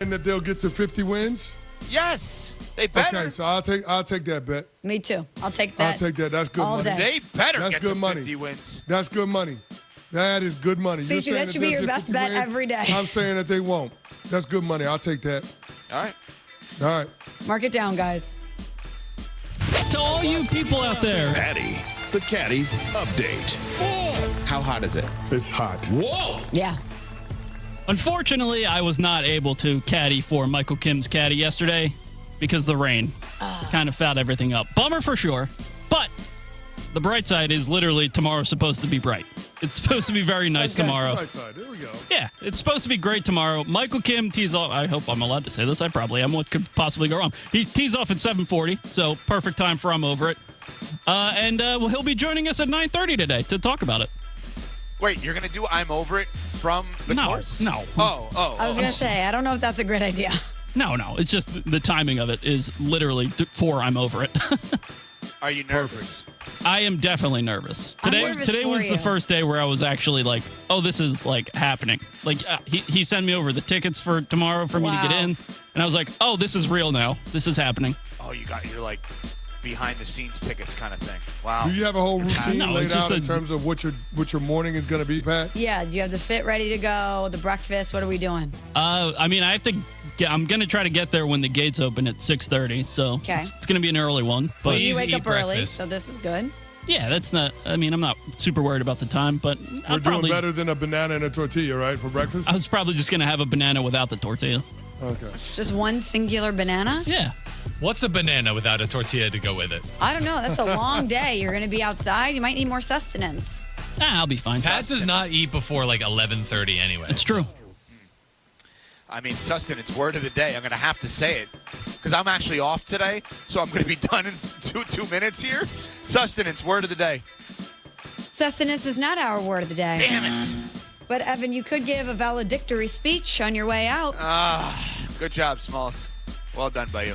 And that they'll get to 50 wins? Yes, they better. Okay, so I'll take that bet. Me too. I'll take that. I'll take that. That's good all money. day. They better That's get good to money. 50 wins. That's good money. That is good money. You're Cece, saying that should be they'll your get best 50 bet wins? every day. I'm saying that they won't. That's good money. I'll take that. All right. All right. Mark it down, guys. To all you people out there. Patty, the Caddy Update. How hot is it? It's hot. Whoa! Yeah. Unfortunately, I was not able to caddy for Michael Kim's caddy yesterday because the rain kind of fouled everything up. Bummer for sure, but the bright side is literally tomorrow's supposed to be bright. It's supposed to be very nice tomorrow. Right side. There we go. Yeah, it's supposed to be great tomorrow. Michael Kim tees off. I hope I'm allowed to say this. I probably am. What could possibly go wrong? He tees off at 7:40, so perfect time for I'm Over It. Well, he'll be joining us at 9:30 today to talk about it. Wait, you're going to do I'm Over It from the course? No. I was going to say, I don't know if that's a great idea. No. It's just the timing of it is literally for I'm Over It. Are you nervous? I am definitely nervous. I'm nervous Today for was you. the first day where I was actually like, oh, this is like happening. Like he sent me over the tickets for tomorrow for me to get Wow. in. And I was like, oh, this is real now. This is happening. Oh, you're like behind the scenes tickets kind of thing. Wow. Do you have a whole routine No, laid it's just out in terms of what your morning is going to be, Pat? Yeah, do you have the fit ready to go, the breakfast? What are we doing? I mean, I have to. I'm gonna try to get there when the gates open at 6:30. So Okay. it's gonna be an early one. But You Easy wake eat up early, breakfast. so this is good. yeah, that's not. I mean, I'm not super worried about the time, but We're I'll probably. doing better than a banana and a tortilla, right, for breakfast? I was probably just gonna have a banana without the tortilla. Okay. Just one singular banana? Yeah. What's a banana without a tortilla to go with it? I don't know. That's a long day. You're going to be outside. You might need more sustenance. I'll be fine. Pat does not eat before like 11:30 anyway. It's true. I mean, sustenance, word of the day. I'm going to have to say it because I'm actually off today, so I'm going to be done in two minutes here. Sustenance, word of the day. Sustenance is not our word of the day. Damn it. But, Evan, you could give a valedictory speech on your way out. Good job, Smalls. Well done by you.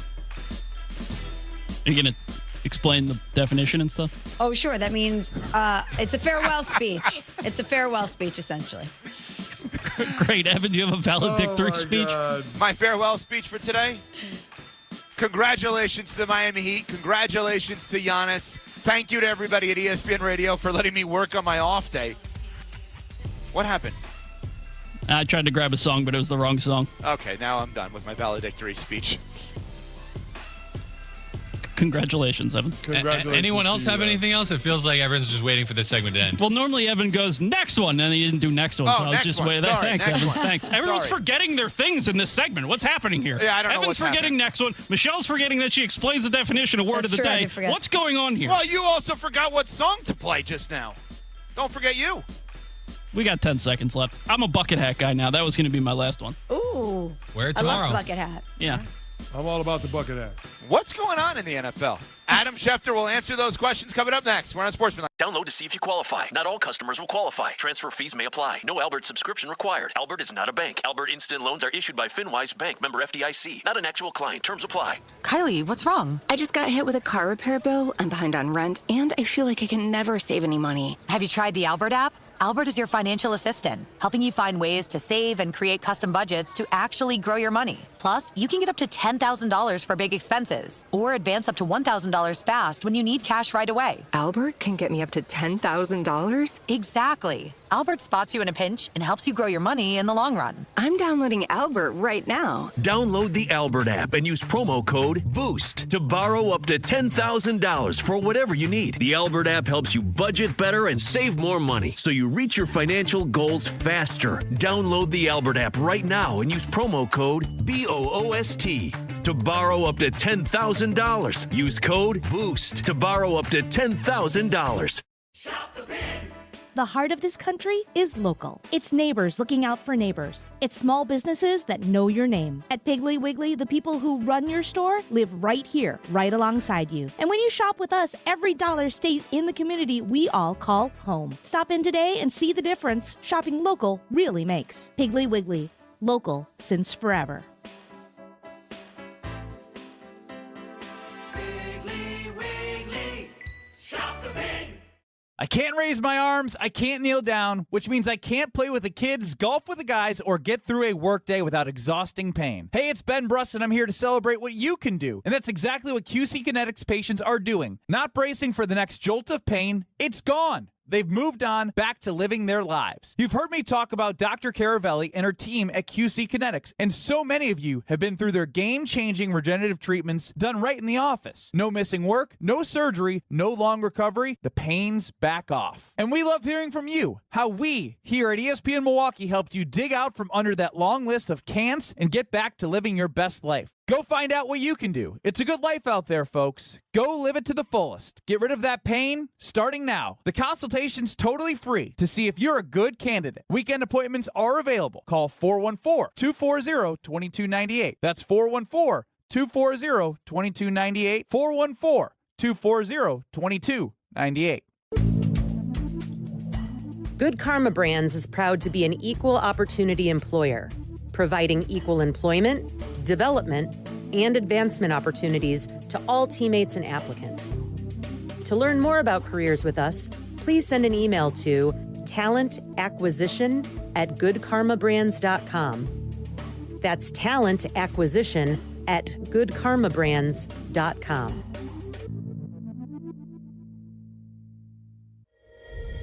Are you gonna explain the definition and stuff? Oh, sure. That means it's a farewell speech. It's a farewell speech, essentially. Great, Evan. Do you have a valedictory speech? God. My farewell speech for today. Congratulations to the Miami Heat. Congratulations to Giannis. Thank you to everybody at ESPN Radio for letting me work on my off day. What happened? I tried to grab a song, but it was the wrong song. Okay, now I'm done with my valedictory speech. Congratulations, Evan. Congratulations Anyone else to you, have anything else? It feels like everyone's just waiting for this segment to end. Well, normally Evan goes next one, and he didn't do next one, Oh, so I was next just one. waiting. Sorry, Thanks, next Evan. one. Thanks. Everyone's Sorry. forgetting their things in this segment. What's happening here? Yeah, I don't know Evan's what's forgetting happening. next one. Michelle's forgetting that she explains the definition of word That's of the true, I day. did forget. What's going on here? Well, you also forgot what song to play just now. Don't forget you. We got 10 seconds left. I'm a bucket hat guy now. That was going to be my last one. Ooh. Wear it I tomorrow. love bucket hat. Yeah. I'm all about the bucket hat. What's going on in the NFL? Adam Schefter will answer those questions coming up next. We're on Sportsman. Download to see if you qualify. Not all customers will qualify. Transfer fees may apply. No Albert subscription required. Albert is not a bank. Albert Instant Loans are issued by FinWise Bank, member FDIC. Not an actual client. Terms apply. Kylie, what's wrong? I just got hit with a car repair bill. I'm behind on rent, and I feel like I can never save any money. Have you tried the Albert app? Albert is your financial assistant, helping you find ways to save and create custom budgets to actually grow your money. Plus, you can get up to $10,000 for big expenses or advance up to $1,000 fast when you need cash right away. Albert can get me up to $10,000? Exactly. Albert spots you in a pinch and helps you grow your money in the long run. I'm downloading Albert right now. Download the Albert app and use promo code BOOST to borrow up to $10,000 for whatever you need. The Albert app helps you budget better and save more money so you reach your financial goals faster. Download the Albert app right now and use promo code BOOST to borrow up to $10,000. Use code BOOST to borrow up to $10,000. The heart of this country is local. It's neighbors looking out for neighbors. It's small businesses that know your name. At Piggly Wiggly, the people who run your store live right here, right alongside you. And when you shop with us, every dollar stays in the community we all call home. Stop in today and see the difference shopping local really makes. Piggly Wiggly, local since forever. I can't raise my arms, I can't kneel down, which means I can't play with the kids, golf with the guys, or get through a workday without exhausting pain. Hey, it's Ben Brust, and I'm here to celebrate what you can do. And that's exactly what QC Kinetics patients are doing. Not bracing for the next jolt of pain, it's gone. They've moved on back to living their lives. You've heard me talk about Dr. Caravelli and her team at QC Kinetics, and so many of you have been through their game-changing regenerative treatments done right in the office. No missing work, no surgery, no long recovery. The pain's back off. And we love hearing from you, how we here at ESPN Milwaukee helped you dig out from under that long list of can'ts and get back to living your best life. Go find out what you can do. It's a good life out there, folks. Go live it to the fullest. Get rid of that pain starting now. The consultation's totally free to see if you're a good candidate. Weekend appointments are available. Call 414-240-2298. That's 414-240-2298. 414-240-2298. Good Karma Brands is proud to be an equal opportunity employer, providing equal employment, development, and advancement opportunities to all teammates and applicants. To learn more about careers with us, please send an email to talentacquisition@goodkarmabrands.com. That's talentacquisition@goodkarmabrands.com.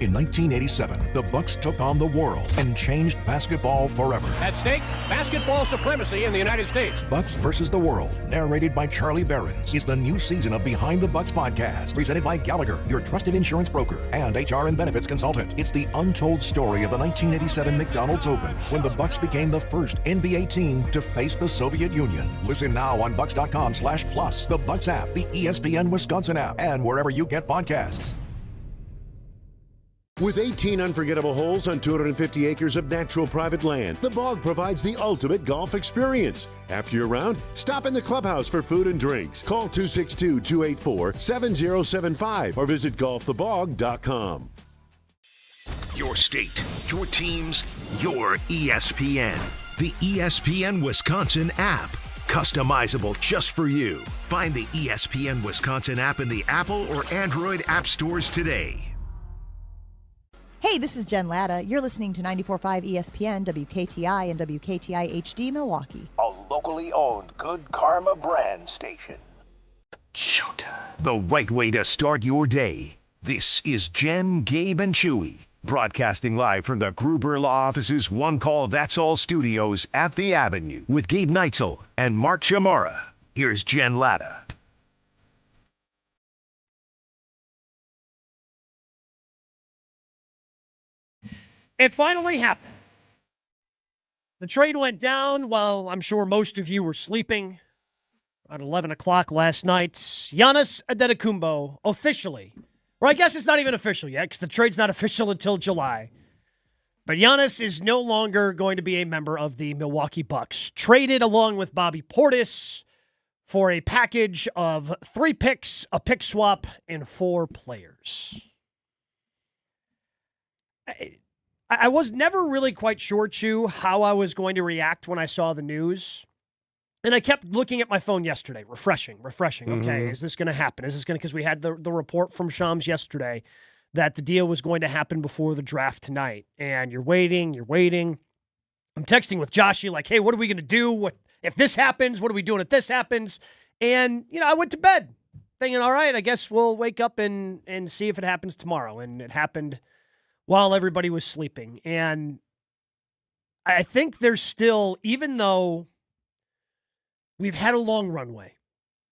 In 1987, the Bucks took on the world and changed basketball forever. At stake, basketball supremacy in the United States. Bucks versus the World, narrated by Charlie Behrens, is the new season of Behind the Bucks podcast, presented by Gallagher, your trusted insurance broker and HR and benefits consultant. It's the untold story of the 1987 McDonald's Open, when the Bucks became the first NBA team to face the Soviet Union. Listen now on Bucks.com/plus, the Bucks app, the ESPN Wisconsin app, and wherever you get podcasts. With 18 unforgettable holes on 250 acres of natural private land, the Bog provides the ultimate golf experience. After your round, stop in the clubhouse for food and drinks. Call 262-284-7075 or visit golfthebog.com. Your state, your teams, your ESPN. The ESPN Wisconsin app. Customizable just for you. Find the ESPN Wisconsin app in the Apple or Android app stores today. Hey, this is Jen Latta. You're listening to 94.5 ESPN, WKTI, and WKTI HD Milwaukee. A locally owned Good Karma brand station. Showtime. The right way to start your day. This is Jen, Gabe, and Chewy, broadcasting live from the Gruber Law Office's One Call That's All studios at the Avenue with Gabe Neitzel and Mark Chamara. Here's Jen Latta. It finally happened. The trade went down while I'm sure most of you were sleeping at 11 o'clock last night. Giannis Antetokounmpo officially, or I guess it's not even official yet because the trade's not official until July. But Giannis is no longer going to be a member of the Milwaukee Bucks. Traded along with Bobby Portis for a package of 3 picks, a pick swap, and 4 players. I was never really quite sure, Chew, how I was going to react when I saw the news. And I kept looking at my phone yesterday, refreshing. Okay, is this going to happen? Is this going to, because we had the report from Shams yesterday that the deal was going to happen before the draft tonight. And you're waiting. I'm texting with Joshy like, hey, what are we going to do? What if this happens? What are we doing if this happens? And, I went to bed thinking, all right, I guess we'll wake up and see if it happens tomorrow. And it happened while everybody was sleeping. And I think there's still, even though we've had a long runway,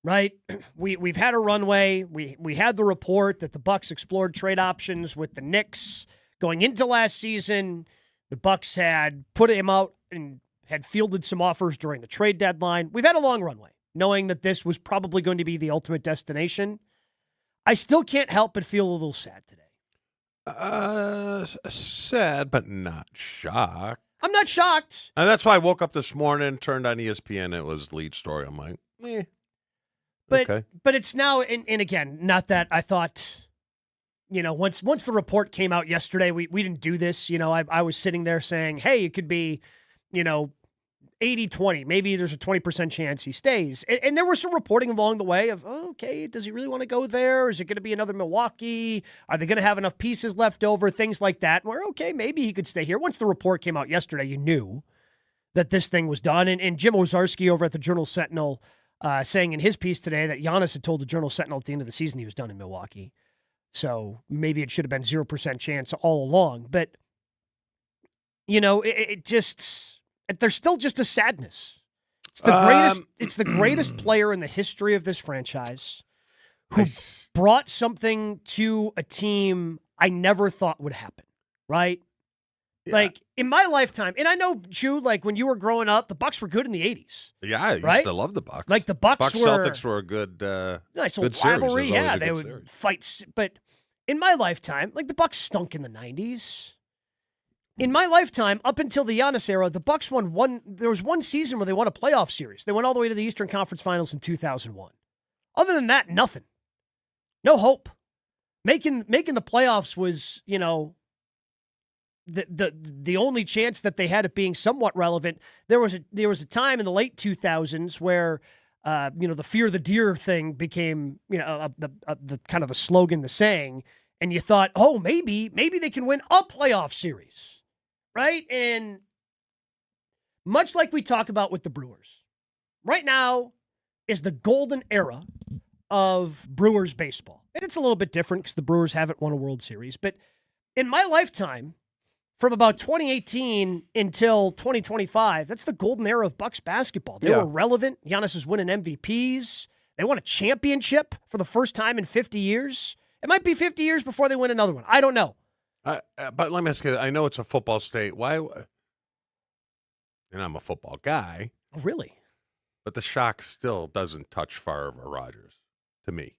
right? We've had a runway. We had the report that the Bucks explored trade options with the Knicks going into last season. The Bucks had put him out and had fielded some offers during the trade deadline. We've had a long runway, knowing that this was probably going to be the ultimate destination. I still can't help but feel a little sad today. Sad, but not shocked. I'm not shocked. And that's why I woke up this morning, turned on ESPN, it was lead story. I'm like, okay. But it's now, and again, not that I thought, once the report came out yesterday, we didn't do this. I was sitting there saying, hey, it could be, 80-20. Maybe there's a 20% chance he stays. And there was some reporting along the way of, okay, does he really want to go there? Is it going to be another Milwaukee? Are they going to have enough pieces left over? Things like that. Where, okay, maybe he could stay here. Once the report came out yesterday, you knew that this thing was done. And Jim Owczarski over at the Journal-Sentinel saying in his piece today that Giannis had told the Journal-Sentinel at the end of the season he was done in Milwaukee. So maybe it should have been 0% chance all along. But, it just... There's still just a sadness. It's the greatest. It's the greatest player in the history of this franchise who brought something to a team I never thought would happen. Right? Yeah. Like in my lifetime, and I know, Chew, like when you were growing up, the Bucks were good in the '80s. Yeah, I used to love the Bucks. Like the Bucks were Celtics were a good, nice good old rivalry. Series. Yeah, they would series. Fight. But in my lifetime, like the Bucks stunk in the '90s. In my lifetime, up until the Giannis era, the Bucks won one. There was one season where they won a playoff series. They went all the way to the Eastern Conference Finals in 2001. Other than that, nothing. No hope. Making the playoffs was, the only chance that they had of being somewhat relevant. There was a time in the late 2000s where the fear the deer thing became the kind of the slogan, the saying, and you thought, oh, maybe they can win a playoff series. Right? And much like we talk about with the Brewers, right now is the golden era of Brewers baseball. And it's a little bit different because the Brewers haven't won a World Series. But in my lifetime, from about 2018 until 2025, that's the golden era of Bucks basketball. They were relevant. Giannis is winning MVPs. They won a championship for the first time in 50 years. It might be 50 years before they win another one. I don't know. But let me ask you, I know it's a football state. Why? And I'm a football guy. Oh, really? But the shock still doesn't touch Favre or Rodgers, to me.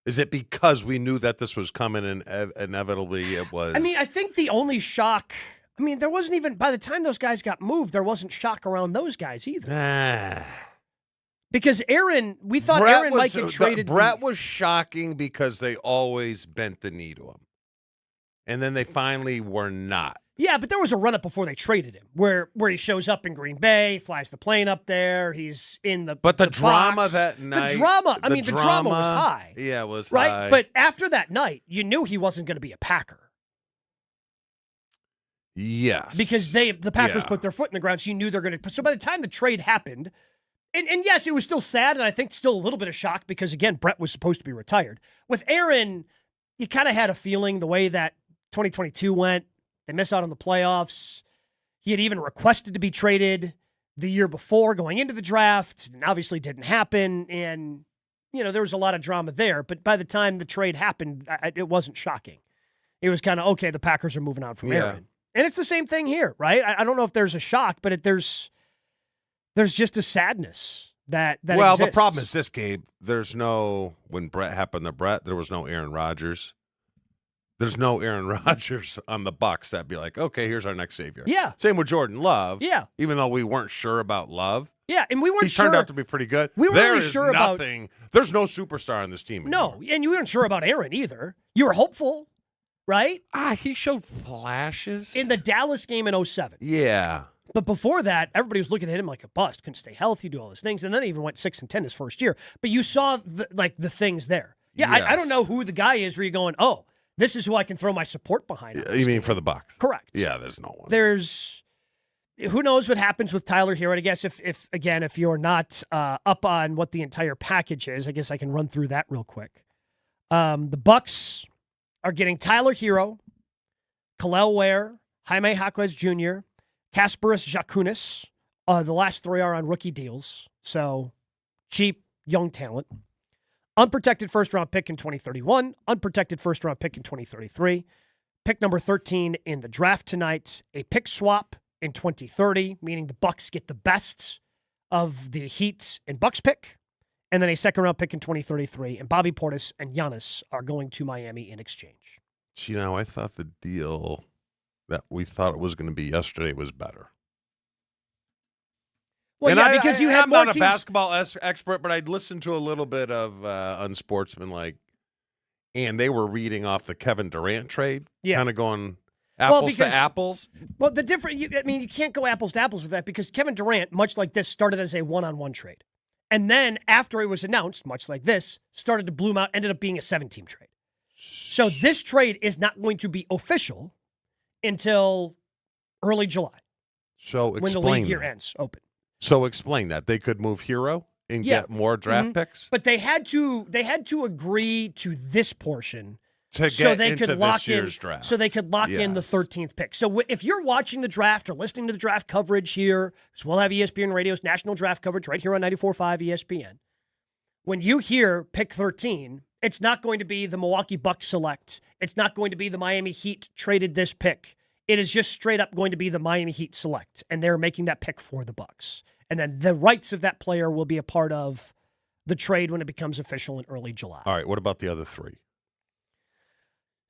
Is it because we knew that this was coming and inevitably it was? I mean, I think the only shock, there wasn't even, by the time those guys got moved, there wasn't shock around those guys either. Because we thought Aaron might get traded. Brett was shocking because they always bent the knee to him. And then they finally were not. Yeah, but there was a run-up before they traded him, where he shows up in Green Bay, flies the plane up there, he's in the But the box. drama that night. The drama was high. Yeah, it was right? high. But after that night, you knew he wasn't going to be a Packer. Yes. Because the Packers put their foot in the ground, so you knew they're going to. So by the time the trade happened, and yes, it was still sad, and I think still a little bit of shock because, again, Brett was supposed to be retired. With Aaron, you kind of had a feeling the way that 2022 went. They miss out on the playoffs. He had even requested to be traded the year before going into the draft, and obviously didn't happen. And, there was a lot of drama there. But by the time the trade happened, it wasn't shocking. It was kind of, okay, the Packers are moving on from Aaron. And it's the same thing here, right? I don't know if there's a shock, but there's just a sadness that well, exists. the problem is this, Gabe. When Brett happened to Brett, there was no Aaron Rodgers. There's no Aaron Rodgers on the Bucks that'd be like, okay, here's our next savior. Yeah. Same with Jordan Love. Yeah. Even though we weren't sure about Love. Yeah, and we weren't sure. He turned out to be pretty good. We weren't really sure about. There's no superstar on this team anymore. No, and you weren't sure about Aaron either. You were hopeful, right? He showed flashes. In the Dallas game in 2007. Yeah. But before that, everybody was looking at him like a bust. Couldn't stay healthy, do all these things. And then he even went 6-10 his first year. But you saw the things there. Yeah, yes. I don't know who the guy is where you're going, oh, this is who I can throw my support behind. You mean for the Bucks? Correct. Yeah, there's no one. Who knows what happens with Tyler Herro. And I guess if you're not up on what the entire package is, I guess I can run through that real quick. The Bucks are getting Tyler Herro, Kel'el Ware, Jaime Jaquez Jr., Kasparas Jakucionis. The last three are on rookie deals, so cheap, young talent. Unprotected first-round pick in 2031, unprotected first-round pick in 2033, pick number 13 in the draft tonight, a pick swap in 2030, meaning the Bucks get the best of the Heat and Bucks pick, and then a second-round pick in 2033, and Bobby Portis and Giannis are going to Miami in exchange. I thought the deal that we thought it was going to be yesterday was better. Well, and because you had I'm more not teams. a basketball expert, but I'd listened to a little bit of Unsportsmanlike, and they were reading off the Kevin Durant trade, kind of going, Apples to apples? Well, you can't go apples to apples with that because Kevin Durant, much like this, started as a one-on-one trade. And then after it was announced, much like this, started to bloom out, ended up being a 7-team trade. So this trade is not going to be official until early July. So when the league year ends open. So explain that. They could move Herro and get more draft picks? But they had to agree to this portion to get into this year's draft. So they could lock in the 13th pick. So if you're watching the draft or listening to the draft coverage here, because we'll have ESPN Radio's national draft coverage right here on 94.5 ESPN. When you hear pick 13, it's not going to be the Milwaukee Bucks select. It's not going to be the Miami Heat traded this pick. It is just straight up going to be the Miami Heat select, and they're making that pick for the Bucks. And then the rights of that player will be a part of the trade when it becomes official in early July. All right, what about the other three?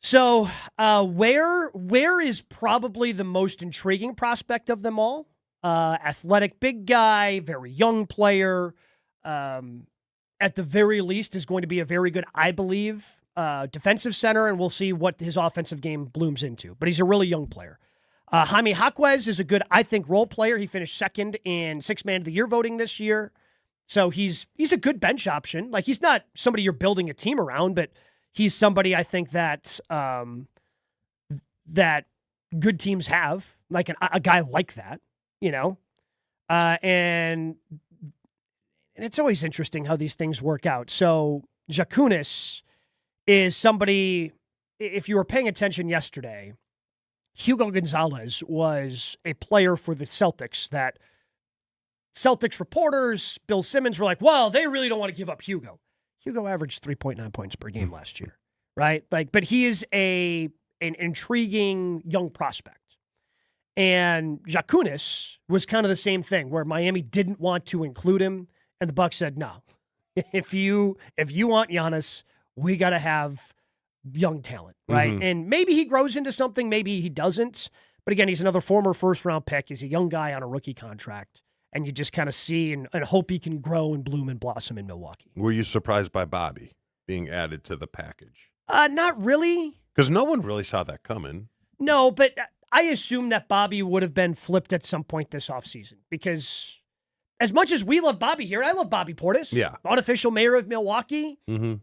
So Ware is probably the most intriguing prospect of them all. Athletic big guy, very young player. At the very least is going to be a very good, I believe, defensive center, and we'll see what his offensive game blooms into. But he's a really young player. Jaime Jaquez is a good, I think, role player. He finished second in Sixth Man of the Year voting this year. So he's a good bench option. Like, he's not somebody you're building a team around, but he's somebody I think that that good teams have, like a guy like that, you know? And it's always interesting how these things work out. So Jakucionis is somebody, if you were paying attention yesterday, Hugo Gonzalez was a player for the Celtics that Celtics reporters, Bill Simmons, were like, well, they really don't want to give up Hugo. Hugo averaged 3.9 points per game last year, right? Like, but he is an intriguing young prospect. And Jakucionis was kind of the same thing, where Miami didn't want to include him, and the Bucks said, no. If you want Giannis, we got to have young talent, right? Mm-hmm. And maybe he grows into something, maybe he doesn't. But again, he's another former first-round pick. He's a young guy on a rookie contract. And you just kind of see and hope he can grow and bloom and blossom in Milwaukee. Were you surprised by Bobby being added to the package? Not really. Because no one really saw that coming. No, but I assume that Bobby would have been flipped at some point this offseason. Because as much as we love Bobby here, I love Bobby Portis. Yeah. Unofficial mayor of Milwaukee. Mm-hmm.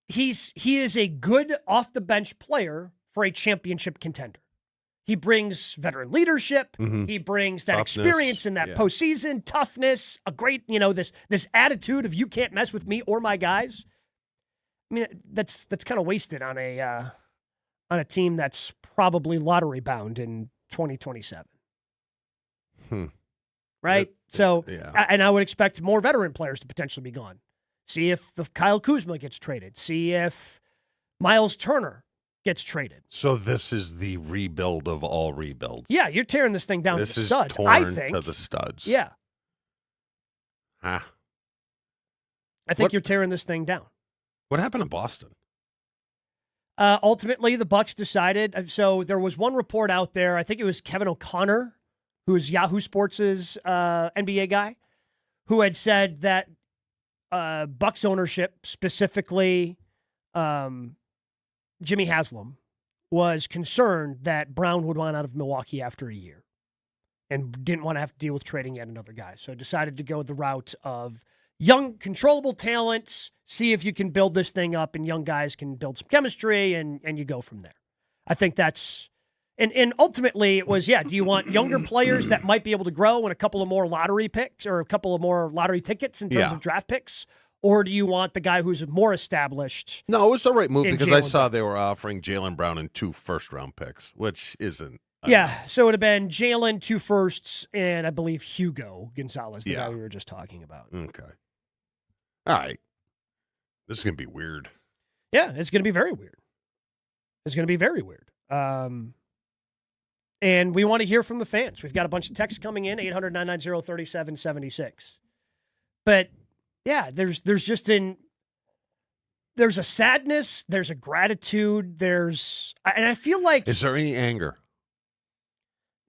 He is a good off-the-bench player for a championship contender. He brings veteran leadership. Mm-hmm. He brings that toughness, experience in that postseason, toughness, a great, this attitude of you can't mess with me or my guys. I mean, that's kind of wasted on a team that's probably lottery bound in 2027. Right? And I would expect more veteran players to potentially be gone. See if Kyle Kuzma gets traded. See if Miles Turner gets traded. So this is the rebuild of all rebuilds. Yeah, you're tearing this thing down to the studs. Torn I think to the studs. Yeah. I think you're tearing this thing down. What happened in Boston? Ultimately, the Bucks decided. So there was one report out there. I think it was Kevin O'Connor, who is Yahoo Sports' NBA guy, who had said that Bucks ownership, specifically Jimmy Haslam, was concerned that Brown would want out of Milwaukee after a year and didn't want to have to deal with trading yet another guy. So decided to go the route of young, controllable talent, see if you can build this thing up and young guys can build some chemistry and you go from there. I think that's, and ultimately it was, do you want younger players that might be able to grow and a couple of more lottery picks or a couple of more lottery tickets in terms of draft picks? Or do you want the guy who's more established? No, it was the right move because I saw they were offering Jaylen Brown and 2 first-round picks, which isn't. So it would have been Jaylen, 2 firsts, and I believe Hugo Gonzalez, the guy we were just talking about. Okay. All right. This is going to be weird. Yeah, it's going to be very weird. It's going to be very weird. And we want to hear from the fans. We've got a bunch of texts coming in, 800-990-3776. But yeah, there's a sadness, there's a gratitude, and I feel like. Is there any anger?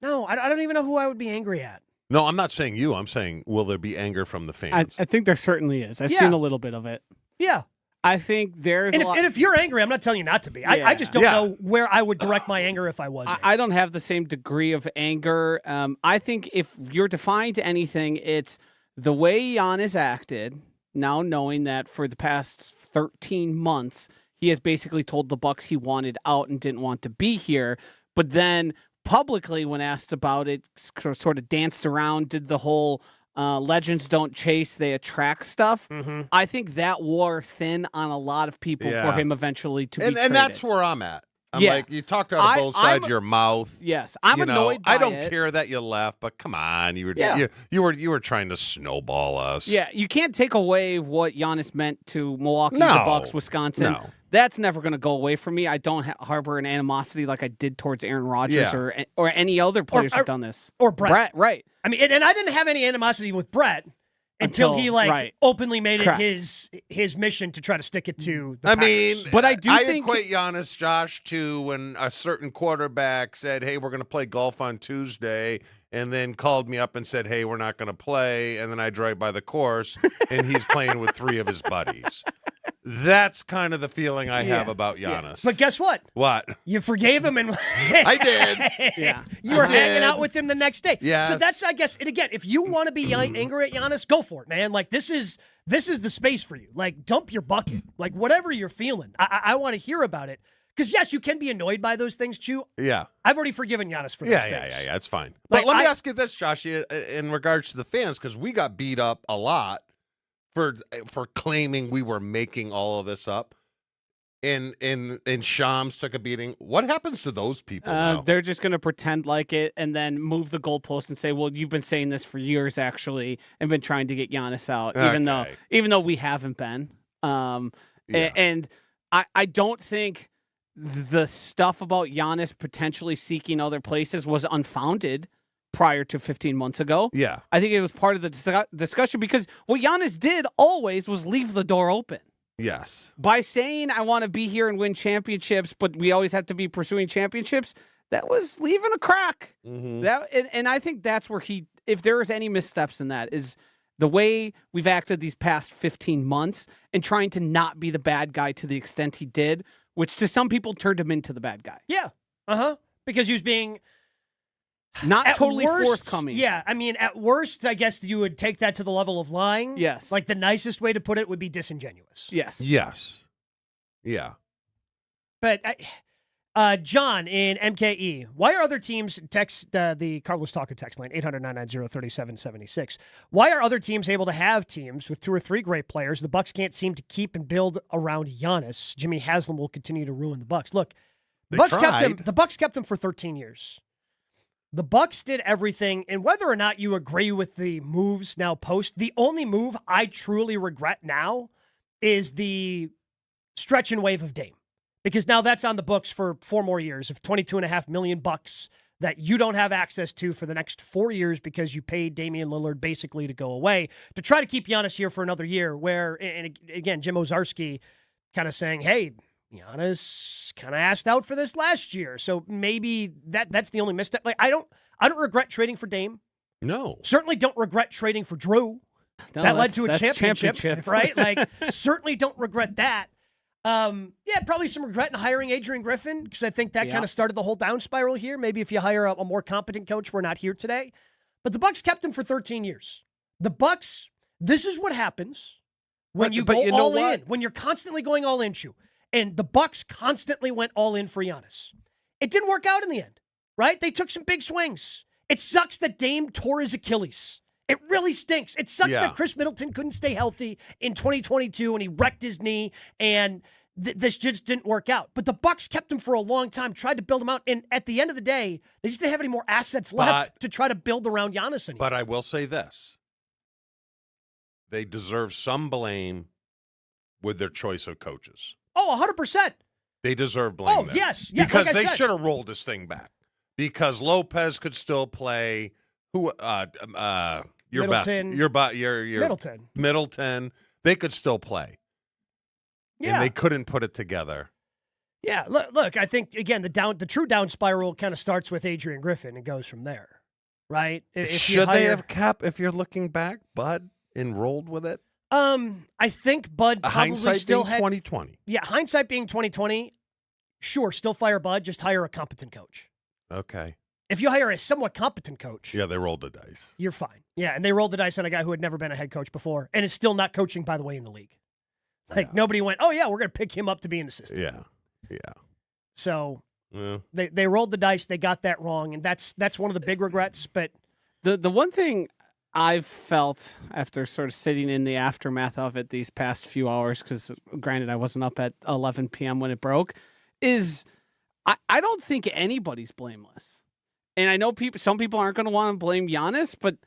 No, I don't even know who I would be angry at. No, I'm not saying you. I'm saying, will there be anger from the fans? I think there certainly is. I've seen a little bit of it. Yeah. I think there's and a lot. And if you're angry, I'm not telling you not to be. I just don't know where I would direct my anger if I was angry. I don't have the same degree of anger. I think if you're defined to anything, it's the way Giannis acted, now knowing that for the past 13 months, he has basically told the Bucks he wanted out and didn't want to be here. But then publicly, when asked about it, sort of danced around, did the whole legends don't chase, they attract stuff. Mm-hmm. I think that wore thin on a lot of people for him eventually to be traded. And that's where I'm at. I'm like, you talked out of both sides of your mouth. Yes, I'm annoyed by I don't it. care that you left, but come on, you were trying to snowball us. Yeah, you can't take away what Giannis meant to Milwaukee, the Bucks, Wisconsin. No. That's never going to go away from me. I don't harbor an animosity like I did towards Aaron Rodgers or any other players who've done this. Or Brett. Right. I mean, and I didn't have any animosity with Brett until he openly made it his mission to try to stick it to the Packers. But I equate Giannis, Josh, to when a certain quarterback said, "Hey, we're going to play golf on Tuesday," and then called me up and said, "Hey, we're not going to play," and then I drive by the course and he's playing with 3 of his buddies. That's kind of the feeling I have about Giannis. But guess what? What? You forgave him, and I did. Yeah, you were hanging out with him the next day. Yeah. So that's, I guess, and again, if you want to be angry at Giannis, go for it, man. Like this is the space for you. Like dump your bucket. Like whatever you're feeling, I want to hear about it. Because yes, you can be annoyed by those things, Chew. Yeah. I've already forgiven Giannis for those things. Yeah. It's fine. Like, But let me ask you this, Josh, in regards to the fans, because we got beat up a lot for claiming we were making all of this up. And Shams took a beating. What happens to those people now? They're just going to pretend like it and then move the goalpost and say, well, you've been saying this for years, actually, and been trying to get Giannis out, even though we haven't been. And I don't think the stuff about Giannis potentially seeking other places was unfounded prior to 15 months ago. Yeah. I think it was part of the discussion because what Giannis did always was leave the door open. Yes. By saying I want to be here and win championships, but we always have to be pursuing championships, that was leaving a crack. Mm-hmm. And I think that's where if there is any missteps in that, is the way we've acted these past 15 months and trying to not be the bad guy to the extent he did, which to some people turned him into the bad guy. Yeah. Because he was being not totally forthcoming. Yeah, I mean, at worst, I guess you would take that to the level of lying. Yes. Like the nicest way to put it would be disingenuous. Yes. Yeah. But John in MKE, why are other teams text the Carlos Talker text line 800-990-3776? Why are other teams able to have teams with 2 or 3 great players? The Bucks can't seem to keep and build around Giannis. Jimmy Haslam will continue to ruin the Bucks. Look, the Bucks kept him for 13 years. The Bucks did everything, and whether or not you agree with the moves now post, the only move I truly regret now is the stretch and wave of Dame. Because now that's on the books for 4 more years of $22.5 million that you don't have access to for the next 4 years because you paid Damian Lillard basically to go away to try to keep Giannis here for another year. Where, and again, Jim Ozarski kind of saying, hey, Giannis kind of asked out for this last year, so maybe that's the only misstep. Like I don't regret trading for Dame. No, certainly don't regret trading for Drew. No, that led to a championship, right? Like certainly don't regret that. Probably some regret in hiring Adrian Griffin because I think that kind of started the whole down spiral here. Maybe if you hire a more competent coach, we're not here today. But the Bucks kept him for 13 years. The Bucks. This is what happens when you go all in. When you're constantly going all in, Chew. And the Bucks constantly went all in for Giannis. It didn't work out in the end, right? They took some big swings. It sucks that Dame tore his Achilles. It really stinks. It sucks that Chris Middleton couldn't stay healthy in 2022 and he wrecked his knee and this just didn't work out. But the Bucks kept him for a long time, tried to build him out, and at the end of the day, they just didn't have any more assets left to try to build around Giannis anymore. But I will say this. They deserve some blame with their choice of coaches. Oh, 100%. They deserve blame. Oh, then. yes. Yeah, because like they should have rolled this thing back. Because Lopez could still play. Your Middleton. best. Your Middleton. They could still play. Yeah. And they couldn't put it together. Yeah. Look. I think again the true down spiral kind of starts with Adrian Griffin and goes from there, right? Should they have kept? If you're looking back, Bud and rolled with it. I think Bud probably Hindsight still being had 2020. Yeah, hindsight being 2020. Sure, still fire Bud. Just hire a competent coach. Okay. If you hire a somewhat competent coach, Yeah, they rolled the dice. you're fine. Yeah, and they rolled the dice on a guy who had never been a head coach before and is still not coaching, by the way, in the league. Like, nobody went, oh, yeah, we're going to pick him up to be an assistant. Yeah. So Yeah. they rolled the dice. They got that wrong, and that's one of the big regrets. But The one thing I've felt after sort of sitting in the aftermath of it these past few hours, because granted I wasn't up at 11 p.m. when it broke, is I don't think anybody's blameless. And I know some people aren't going to want to blame Giannis, but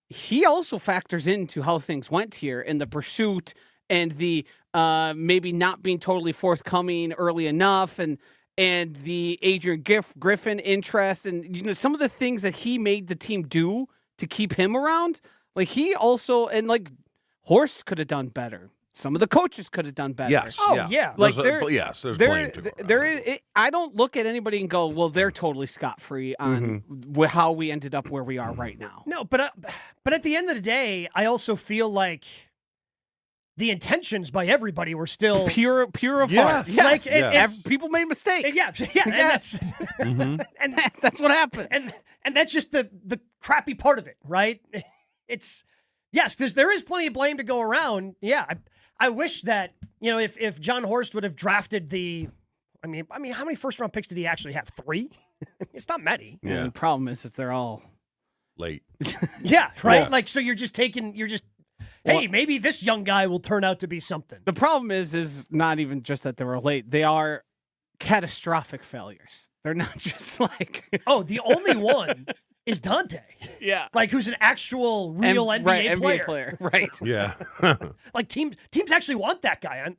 he also factors into how things went here in the pursuit and the maybe not being totally forthcoming early enough, and the Adrian Griffin interest, and some of the things that he made the team do to keep him around. Like he also, and like Horst could have done better. Some of the coaches could have done better. Yes. Oh, yeah. Like there's blame to go around. there is. I don't look at anybody and go, well, they're totally scot-free on how we ended up where we are right now. No, but at the end of the day, I also feel like the intentions by everybody were still pure of heart. Yes. Like, people made mistakes. Yeah. Yes. And that's what happens. And that's just the crappy part of it, right? It's yes, there is plenty of blame to go around. Yeah, I wish that if John Horst would have drafted the, I mean, how many first round picks did he actually have? 3? It's not many. Yeah. And the problem is they're all late. Yeah, right. Yeah. Like so, hey, maybe this young guy will turn out to be something. The problem is not even just that they were late. They are catastrophic failures. They're not just like the only one is Dante. Yeah. Like who's an actual real NBA player. Right. Yeah. Like teams actually want that guy,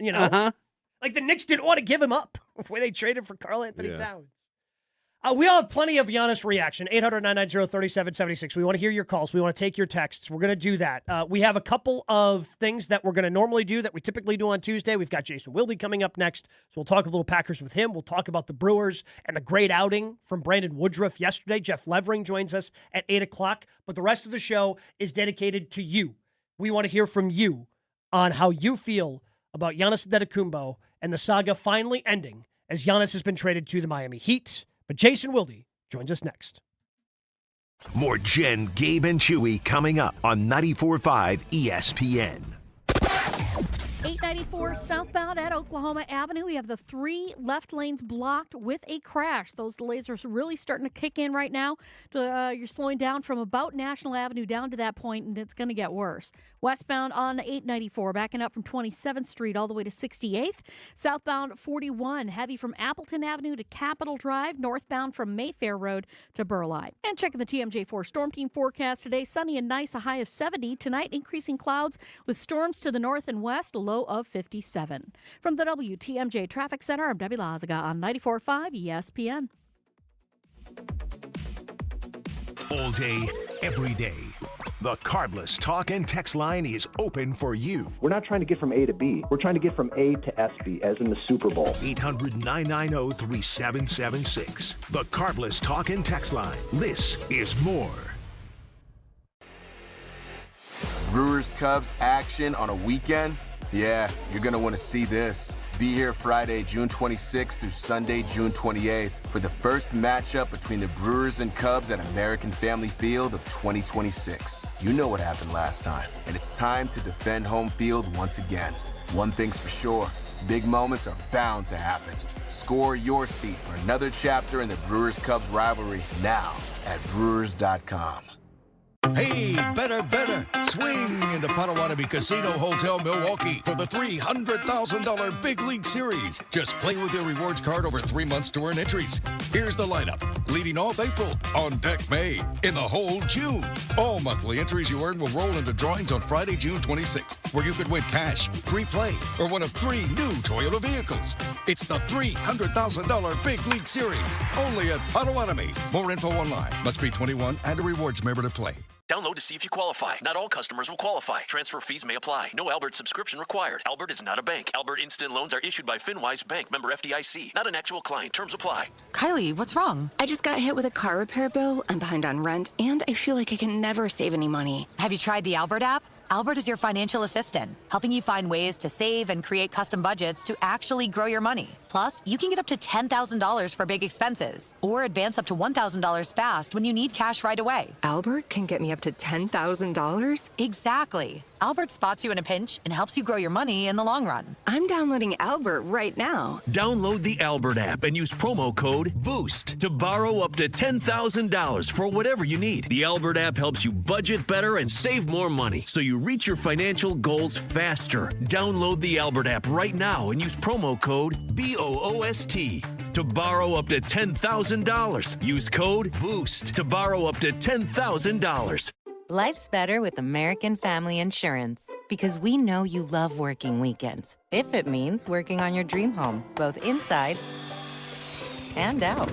Like the Knicks didn't want to give him up when they traded for Karl Anthony Towns. We all have plenty of Giannis reaction. 800-990-3776. We want to hear your calls. We want to take your texts. We're going to do that. We have a couple of things that we're going to normally do that we typically do on Tuesday. We've got Jason Wilde coming up next, so we'll talk a little Packers with him. We'll talk about the Brewers and the great outing from Brandon Woodruff yesterday. Jeff Levering joins us at 8 o'clock. But the rest of the show is dedicated to you. We want to hear from you on how you feel about Giannis Antetokounmpo and the saga finally ending as Giannis has been traded to the Miami Heat. But Jason Wilde joins us next. More Jen, Gabe, and Chewy coming up on 94.5 ESPN. 894 southbound at Oklahoma Avenue. We have the 3 left lanes blocked with a crash. Those delays are really starting to kick in right now. You're slowing down from about National Avenue down to that point, and it's going to get worse. Westbound on 894, backing up from 27th Street all the way to 68th. Southbound 41, heavy from Appleton Avenue to Capitol Drive. Northbound from Mayfair Road to Burleigh. And checking the TMJ4 Storm Team forecast today. Sunny and nice, a high of 70. Tonight, increasing clouds with storms to the north and west, a low of 57. From the WTMJ Traffic Center, I'm Debbie Lazaga on 94.5 ESPN. All day, every day. The Carbless Talk and Text line is open for you. We're not trying to get from A to B. We're trying to get from A to SB, as in the Super Bowl. 800-990-3776. The Carbless Talk and Text line. This is more. Brewers Cubs action on a weekend? Yeah, you're going to want to see this. Be here Friday, June 26th through Sunday, June 28th for the first matchup between the Brewers and Cubs at American Family Field of 2026. You know what happened last time, and it's time to defend home field once again. One thing's for sure, big moments are bound to happen. Score your seat for another chapter in the Brewers-Cubs rivalry now at Brewers.com. Hey, better. Swing into Potawatomi Casino Hotel, Milwaukee for the $300,000 Big League Series. Just play with your rewards card over 3 months to earn entries. Here's the lineup. Leading off April, on deck May, in the hole June. All monthly entries you earn will roll into drawings on Friday, June 26th, where you could win cash, free play, or one of 3 new Toyota vehicles. It's the $300,000 Big League Series, only at Potawatomi. More info online. Must be 21 and a rewards member to play. Download to see if you qualify. Not all customers will qualify. Transfer fees may apply. No Albert subscription required. Albert is not a bank. Albert Instant Loans are issued by FinWise Bank, member FDIC. Not an actual client. Terms apply. Kylie, what's wrong? I just got hit with a car repair bill. I'm behind on rent, and I feel like I can never save any money. Have you tried the Albert app? Albert is your financial assistant, helping you find ways to save and create custom budgets to actually grow your money. Plus, you can get up to $10,000 for big expenses or advance up to $1,000 fast when you need cash right away. Albert can get me up to $10,000? Exactly. Albert spots you in a pinch and helps you grow your money in the long run. I'm downloading Albert right now. Download the Albert app and use promo code BOOST to borrow up to $10,000 for whatever you need. The Albert app helps you budget better and save more money so you reach your financial goals faster. Download the Albert app right now and use promo code BOOST to borrow up to $10,000. Use code BOOST to borrow up to $10,000. Life's better with American Family Insurance because we know you love working weekends. If it means working on your dream home, both inside and out.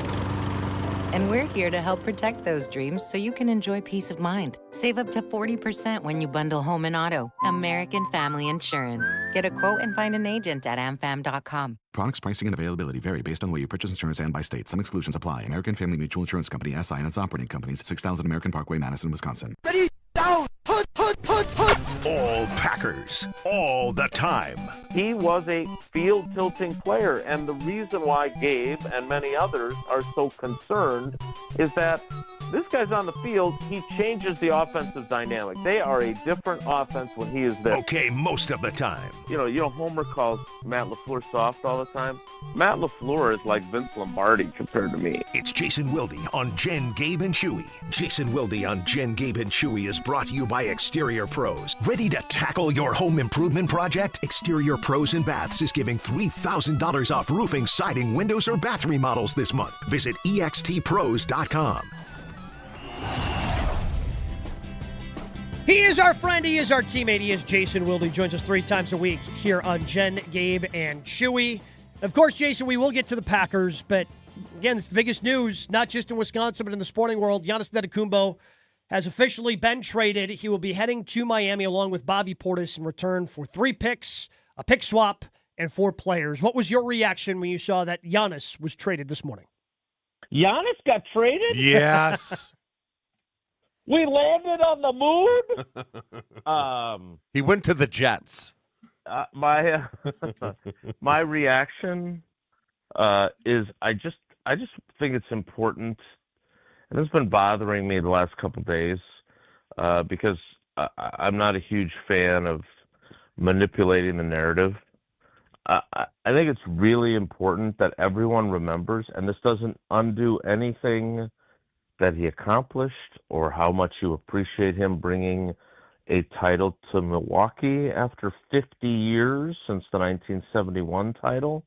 And we're here to help protect those dreams so you can enjoy peace of mind. Save up to 40% when you bundle home and auto. American Family Insurance. Get a quote and find an agent at amfam.com. Products, pricing, and availability vary based on where you purchase insurance and by state. Some exclusions apply. American Family Mutual Insurance Company, SI, and its operating companies, 6000 American Parkway, Madison, Wisconsin. Ready, down, put. All Packers, all the time. He was a field-tilting player, and the reason why Gabe and many others are so concerned is that this guy's on the field, he changes the offensive dynamic. They are a different offense when he is there. Okay, most of the time. You know, Homer calls Matt LaFleur soft all the time. Matt LaFleur is like Vince Lombardi compared to me. It's Jason Wilde on Jen, Gabe, and Chewy. Jason Wilde on Jen, Gabe, and Chewy is brought to you by Exterior Pros. Ready to tackle your home improvement project? Exterior Pros and Baths is giving $3,000 off roofing, siding, windows, or bath remodels this month. Visit extpros.com. He is our friend. He is our teammate. He is Jason Wilde. He joins us 3 times a week here on Jen, Gabe, and Chewy. Of course, Jason, we will get to the Packers, but again, it's the biggest news, not just in Wisconsin, but in the sporting world. Giannis Antetokounmpo has officially been traded. He will be heading to Miami along with Bobby Portis in return for 3 picks, a pick swap, and 4 players. What was your reaction when you saw that Giannis was traded this morning? Giannis got traded? Yes. We landed on the moon? He went to the Jets. My reaction is I just think it's important, and it's been bothering me the last couple of days because I'm not a huge fan of manipulating the narrative. I think it's really important that everyone remembers, and this doesn't undo anything that he accomplished or how much you appreciate him bringing a title to Milwaukee after 50 years since the 1971 title.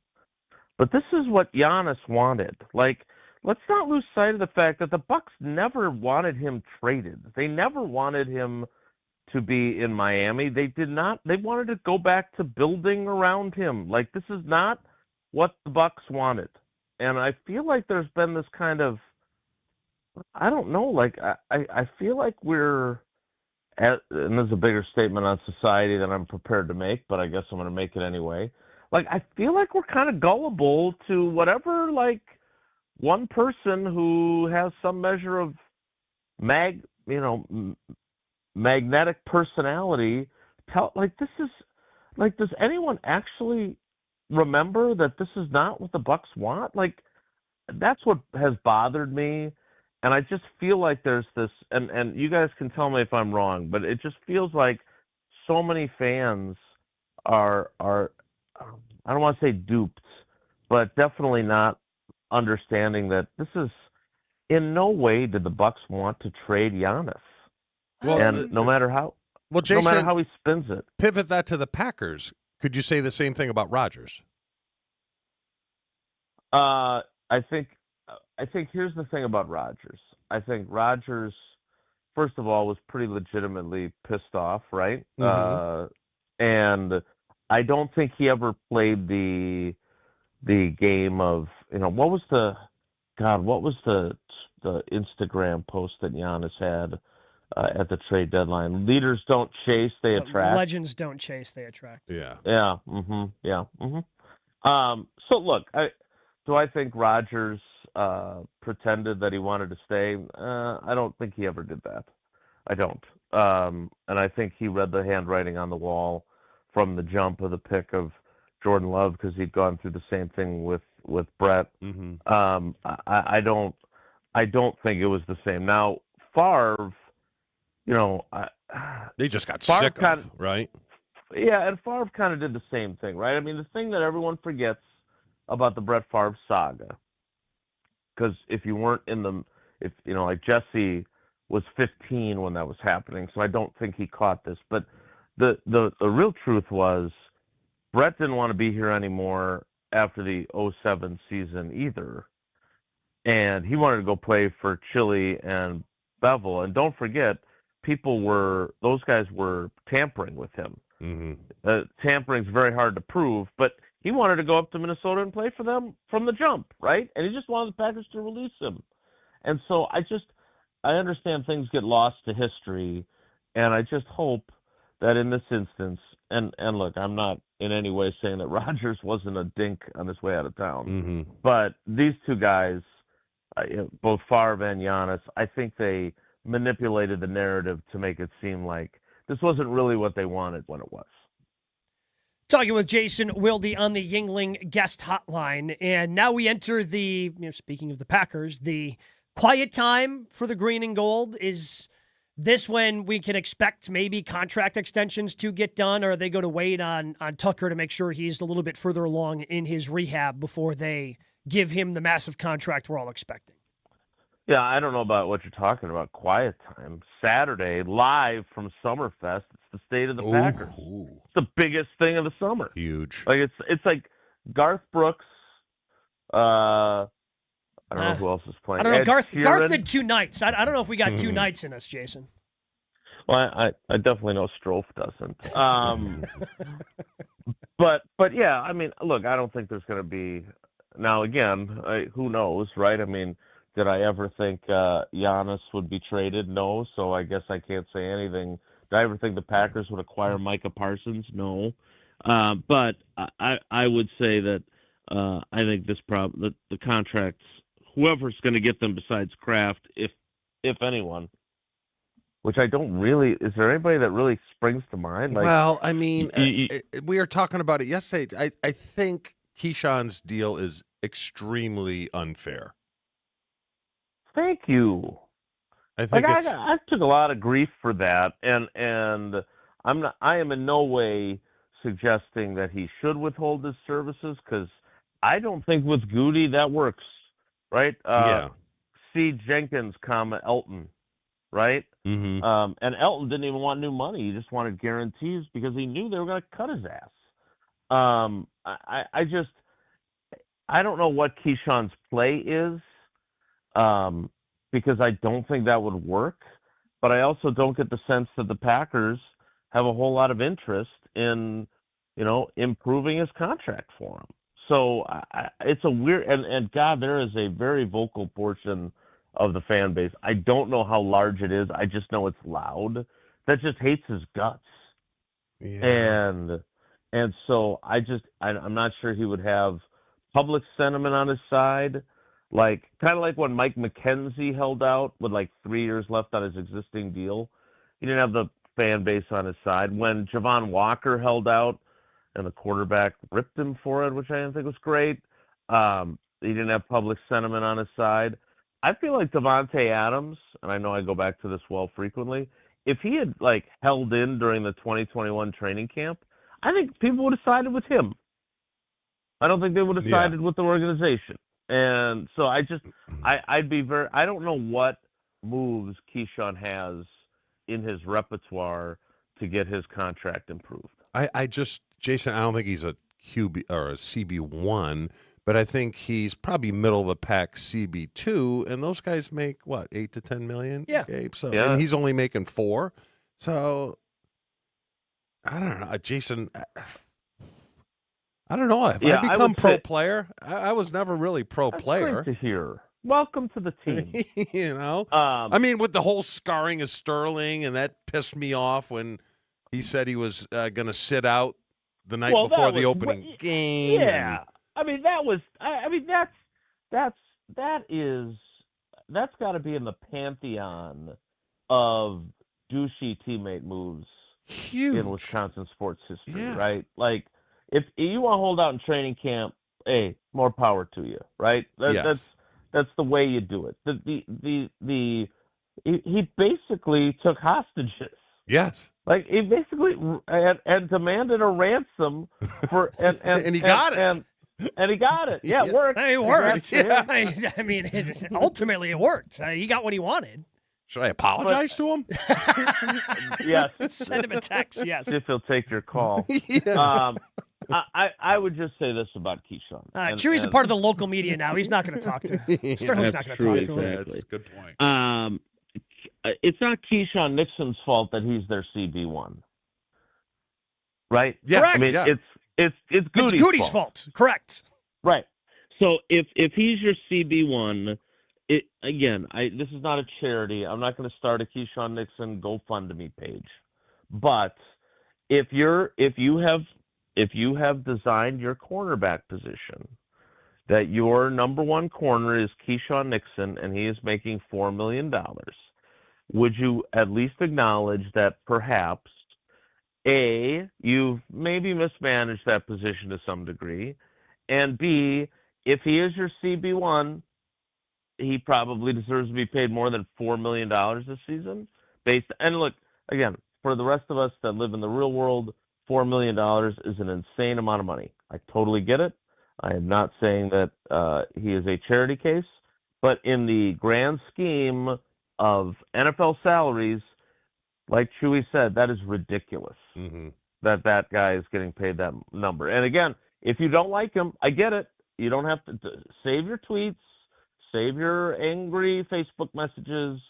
But this is what Giannis wanted. Like, let's not lose sight of the fact that the Bucks never wanted him traded. They never wanted him to be in Miami. They did not. They wanted to go back to building around him. Like, this is not what the Bucks wanted. And I feel like there's been this kind of, I don't know, like, I feel like we're at, and this is a bigger statement on society than I'm prepared to make, but I guess I'm going to make it anyway. Like, I feel like we're kind of gullible to whatever, like, one person who has some measure of magnetic personality like, this is, like, does anyone actually remember that this is not what the Bucks want? Like, that's what has bothered me. And I just feel like there's this, and you guys can tell me if I'm wrong, but it just feels like so many fans are I don't want to say duped, but definitely not understanding that this is, in no way did the Bucks want to trade Giannis. Well, and no matter how Jason, no matter how he spins it. Pivot that to the Packers. Could you say the same thing about Rodgers? I think here's the thing about Rodgers. I think Rodgers, first of all, was pretty legitimately pissed off, right? Mm-hmm. And I don't think he ever played the game of, what was the Instagram post that Giannis had at the trade deadline? Leaders don't chase, they attract. Legends don't chase, they attract. Yeah. Yeah. Mm-hmm. Yeah. Mm-hmm. So look, do I think Rodgers pretended that he wanted to stay? I don't think he ever did that. I don't. and I think he read the handwriting on the wall from the jump of the pick of Jordan Love because he'd gone through the same thing with Brett. I don't think it was the same. Now Favre, they just got Favre sick of, right? Yeah, and Favre kind of did the same thing, right? I mean, the thing that everyone forgets about the Brett Favre saga, because if you weren't like Jesse was 15 when that was happening, so I don't think he caught this. But the real truth was Brett didn't want to be here anymore after the 2007 season either. And he wanted to go play for Chile and Bevel. And don't forget, those guys were tampering with him. Tampering's very hard to prove, but he wanted to go up to Minnesota and play for them from the jump, right? And he just wanted the Packers to release him. And so I understand things get lost to history, and I just hope that in this instance, and look, I'm not in any way saying that Rodgers wasn't a dink on his way out of town, but these two guys, both Favre and Giannis, I think they manipulated the narrative to make it seem like this wasn't really what they wanted when it was. Talking with Jason Wilde on the Yingling guest hotline, and now we enter the, speaking of the Packers, the quiet time for the green and gold. Is this when we can expect maybe contract extensions to get done, or are they going to wait on Tucker to make sure he's a little bit further along in his rehab before they give him the massive contract we're all expecting? Yeah, I don't know about what you're talking about. Quiet time. Saturday, live from Summerfest. It's the state of the Packers. It's the biggest thing of the summer. Huge. Like it's like Garth Brooks. I don't know who else is playing. I don't know. Garth Sheeran. did 2 nights. I don't know if we got 2 nights in us, Jason. Well, I definitely know Strofe doesn't. But yeah, I mean, look, I don't think there's going to be. Now again, who knows, right? I mean, did I ever think Giannis would be traded? No, so I guess I can't say anything. Did I ever think the Packers would acquire Micah Parsons? No. But I would say that I think the contracts, whoever's going to get them besides Kraft, if anyone, which I don't really, is there anybody that really springs to mind? Like, well, I mean, we were talking about it yesterday. I think Keyshawn's deal is extremely unfair. Thank you. I think I took a lot of grief for that, and I am in no way suggesting that he should withhold his services, because I don't think with Goody that works, right? C. Jenkins, Elton, right? And Elton didn't even want new money; he just wanted guarantees because he knew they were going to cut his ass. I don't know what Keyshawn's play is. Because I don't think that would work, but I also don't get the sense that the Packers have a whole lot of interest in, improving his contract for him. So it's a weird, and God, there is a very vocal portion of the fan base. I don't know how large it is. I just know it's loud. That just hates his guts. Yeah. And so I'm not sure he would have public sentiment on his side. Like, kind of like when Mike McKenzie held out with like 3 years left on his existing deal. He didn't have the fan base on his side. When Javon Walker held out and the quarterback ripped him for it, which I didn't think was great, he didn't have public sentiment on his side. I feel like Devontae Adams, and I know I go back to this well frequently, if he had like held in during the 2021 training camp, I think people would have sided with him. I don't think they would have sided with the organization. And so I'd be I don't know what moves Keyshawn has in his repertoire to get his contract improved. Jason, I don't think he's a QB or a CB1, but I think he's probably middle of the pack CB2, and those guys make what, 8 to 10 million? Yeah. Gabe? So and he's only making 4. So I don't know, Jason. I don't know. Have I become pro player? I was never really pro player. Great to hear. Welcome to the team. I mean, with the whole scarring of Sterling, and that pissed me off when he said he was going to sit out the night before the opening game. Yeah, I mean that's got to be in the pantheon of douchey teammate moves Huge. in Wisconsin sports history, Yeah. right? Like, if you want to hold out in training camp, hey, more power to you, right? Yes. That's the way you do it. He basically took hostages. Yes. Like, he basically and demanded a ransom for and he got it. And he got it. Yeah, it worked. It worked. Yeah. I mean, ultimately it worked. He got what he wanted. Should I apologize to him? Yes. Send him a text, yes. See if he'll take your call. I would just say this about Keyshawn. Chewy's a part of the local media now. He's not going to talk to him. Sterling's not going to talk to him. Exactly. That's a good point. It's not Keyshawn Nixon's fault that he's their CB1. Right? Yeah. Correct. I mean, Yeah. it's Goody's fault. Correct. Right. So if he's your CB1, this is not a charity. I'm not going to start a Keyshawn Nixon GoFundMe page. But if you have designed your cornerback position that your number one corner is Keyshawn Nixon and he is making $4 million, would you at least acknowledge that perhaps A, you've maybe mismanaged that position to some degree, and B, if he is your CB1, he probably deserves to be paid more than $4 million this season? And look, again, for the rest of us that live in the real world, $4 million is an insane amount of money. I totally get it. I am not saying that he is a charity case, but in the grand scheme of NFL salaries, like Chewy said, that is ridiculous that guy is getting paid that number. And again, if you don't like him, I get it. You don't have to save your tweets, save your angry Facebook messages.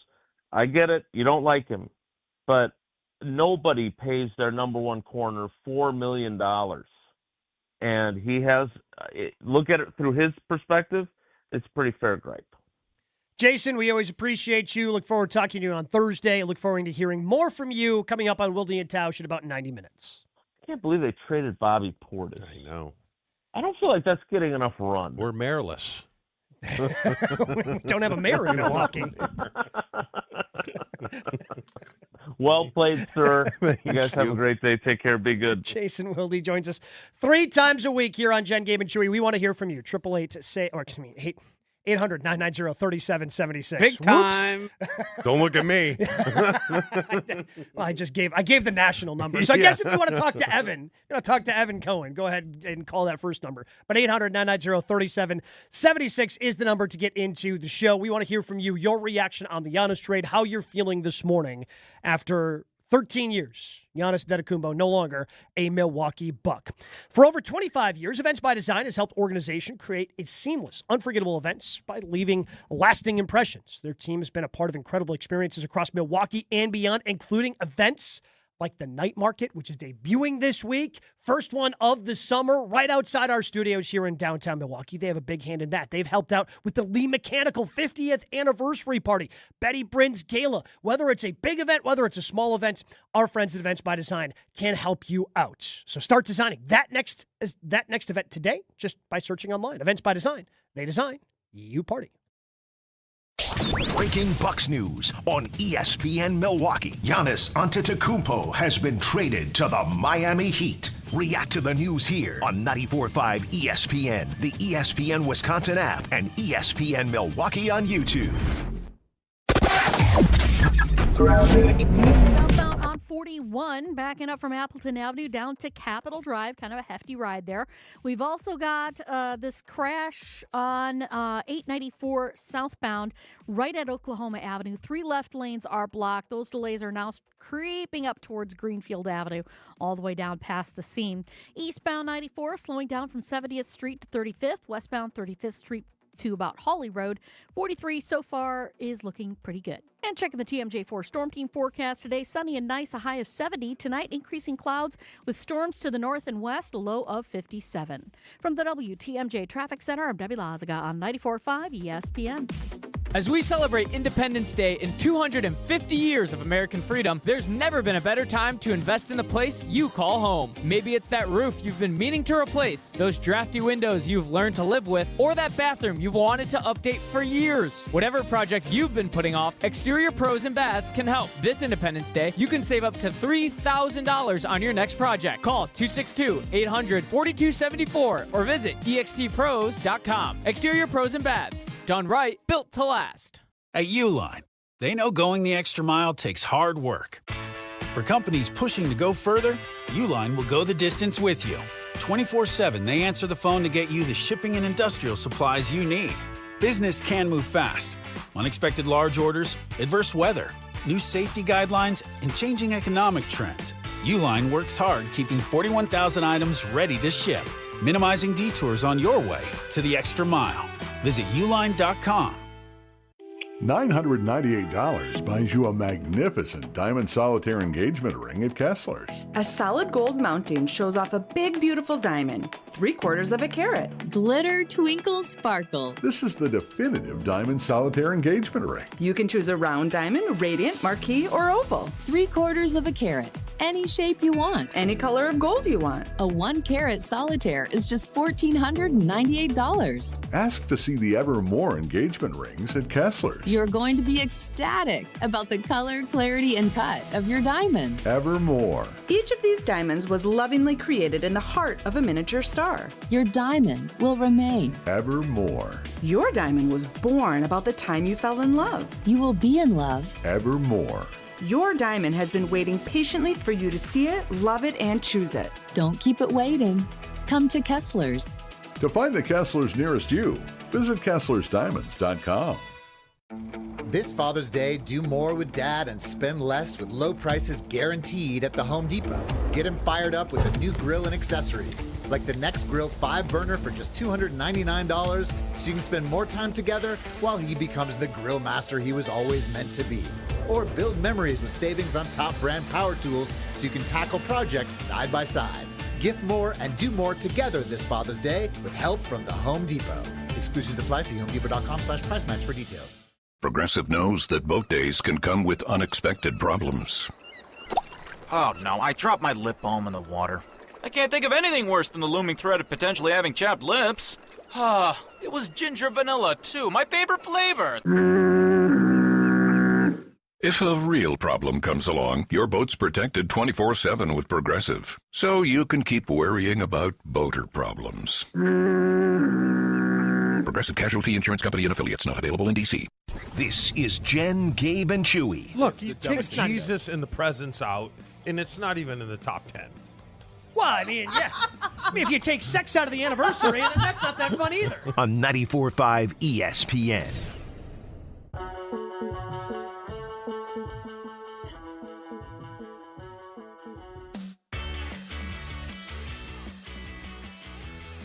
I get it. You don't like him. But nobody pays their number one corner $4 million. And he has, look at it through his perspective, it's pretty fair gripe. Jason, we always appreciate you. Look forward to talking to you on Thursday. Look forward to hearing more from you coming up on Wilde and Tausch in about 90 minutes. I can't believe they traded Bobby Portis. I know. I don't feel like that's getting enough run. We're mayorless. We don't have a mayor in Milwaukee. Well played, sir. You guys have a great day. Take care. Be good. Jason Wilde joins us 3 times a week here on Jen, Gabe, and Chewy. We want to hear from you. 800-990-3776. Big time. Don't look at me. Well, I gave the national number. So I guess if you want to talk to Evan, Cohen, go ahead and call that first number. But 800-990-3776 is the number to get into the show. We want to hear from you, your reaction on the Giannis trade, how you're feeling this morning after 13 years. Giannis Antetokounmpo no longer a Milwaukee Buck. For over 25 years, Events by Design has helped organizations create seamless, unforgettable events by leaving lasting impressions. Their team has been a part of incredible experiences across Milwaukee and beyond, including events like the Night Market, which is debuting this week. First one of the summer, right outside our studios here in downtown Milwaukee. They have a big hand in that. They've helped out with the Lee Mechanical 50th anniversary party, Betty Brynn's Gala. Whether it's a big event, whether it's a small event, our friends at Events by Design can help you out. So start designing that next event today just by searching online. Events by Design. They design, you party. Breaking Bucks news on ESPN Milwaukee. Giannis Antetokounmpo has been traded to the Miami Heat. React to the news here on 94.5 ESPN, the ESPN Wisconsin app, and ESPN Milwaukee on YouTube. Southbound on 41, backing up from Appleton Avenue down to Capitol Drive. Kind of a hefty ride there. We've also got this crash on 894 southbound right at Oklahoma Avenue. 3 left lanes are blocked. Those delays are now creeping up towards Greenfield Avenue, all the way down past the scene. Eastbound 94 slowing down from 70th Street to 35th. Westbound 35th Street to about Hawley Road. 43 so far is looking pretty good. And checking the TMJ4 Storm Team forecast today, sunny and nice, a high of 70. Tonight, increasing clouds with storms to the north and west, a low of 57. From the WTMJ Traffic Center, I'm Debbie Lazaga on 94.5 ESPN. As we celebrate Independence Day and 250 years of American freedom, there's never been a better time to invest in the place you call home. Maybe it's that roof you've been meaning to replace, those drafty windows you've learned to live with, or that bathroom you've wanted to update for years. Whatever project you've been putting off, Exterior Pros and Baths can help. This Independence Day, you can save up to $3,000 on your next project. Call 262-800-4274 or visit extpros.com. Exterior Pros and Baths. Done right, built to last. At Uline, they know going the extra mile takes hard work. For companies pushing to go further, Uline will go the distance with you. 24/7, they answer the phone to get you the shipping and industrial supplies you need. Business can move fast. Unexpected large orders, adverse weather, new safety guidelines, and changing economic trends. Uline works hard keeping 41,000 items ready to ship, minimizing detours on your way to the extra mile. Visit uline.com. $998 buys you a magnificent diamond solitaire engagement ring at Kessler's. A solid gold mounting shows off a big, beautiful diamond, 3/4 of a carat. Glitter, twinkle, sparkle. This is the definitive diamond solitaire engagement ring. You can choose a round diamond, radiant, marquise, or oval. 3/4 of a carat. Any shape you want. Any color of gold you want. A 1-carat solitaire is just $1,498. Ask to see the Evermore engagement rings at Kessler's. You're going to be ecstatic about the color, clarity, and cut of your diamond. Evermore. Each of these diamonds was lovingly created in the heart of a miniature star. Your diamond will remain. Evermore. Your diamond was born about the time you fell in love. You will be in love. Evermore. Your diamond has been waiting patiently for you to see it, love it, and choose it. Don't keep it waiting. Come to Kessler's. To find the Kessler's nearest you, visit KesslersDiamonds.com. This Father's Day, do more with Dad and spend less with low prices guaranteed at the Home Depot. Get him fired up with a new grill and accessories, like the Next Grill 5-burner for just $299, so you can spend more time together while he becomes the grill master he was always meant to be. Or build memories with savings on top brand power tools so you can tackle projects side by side. Gift more and do more together this Father's Day with help from the Home Depot. Exclusions apply. See homedepot.com/price match for details. Progressive knows that boat days can come with unexpected problems. Oh no, I dropped my lip balm in the water. I can't think of anything worse than the looming threat of potentially having chapped lips. Ah, it was ginger vanilla too, my favorite flavor. If a real problem comes along, your boat's protected 24/7 with Progressive, so you can keep worrying about boater problems. Progressive Casualty Insurance Company and Affiliates, not available in D.C. This is Jen, Gabe, and Chewy. Look, you take Jesus and the presents out, and it's not even in the top 10. Well, I mean, yeah. I mean, if you take sex out of the anniversary, then that's not that fun either. On 94.5 ESPN.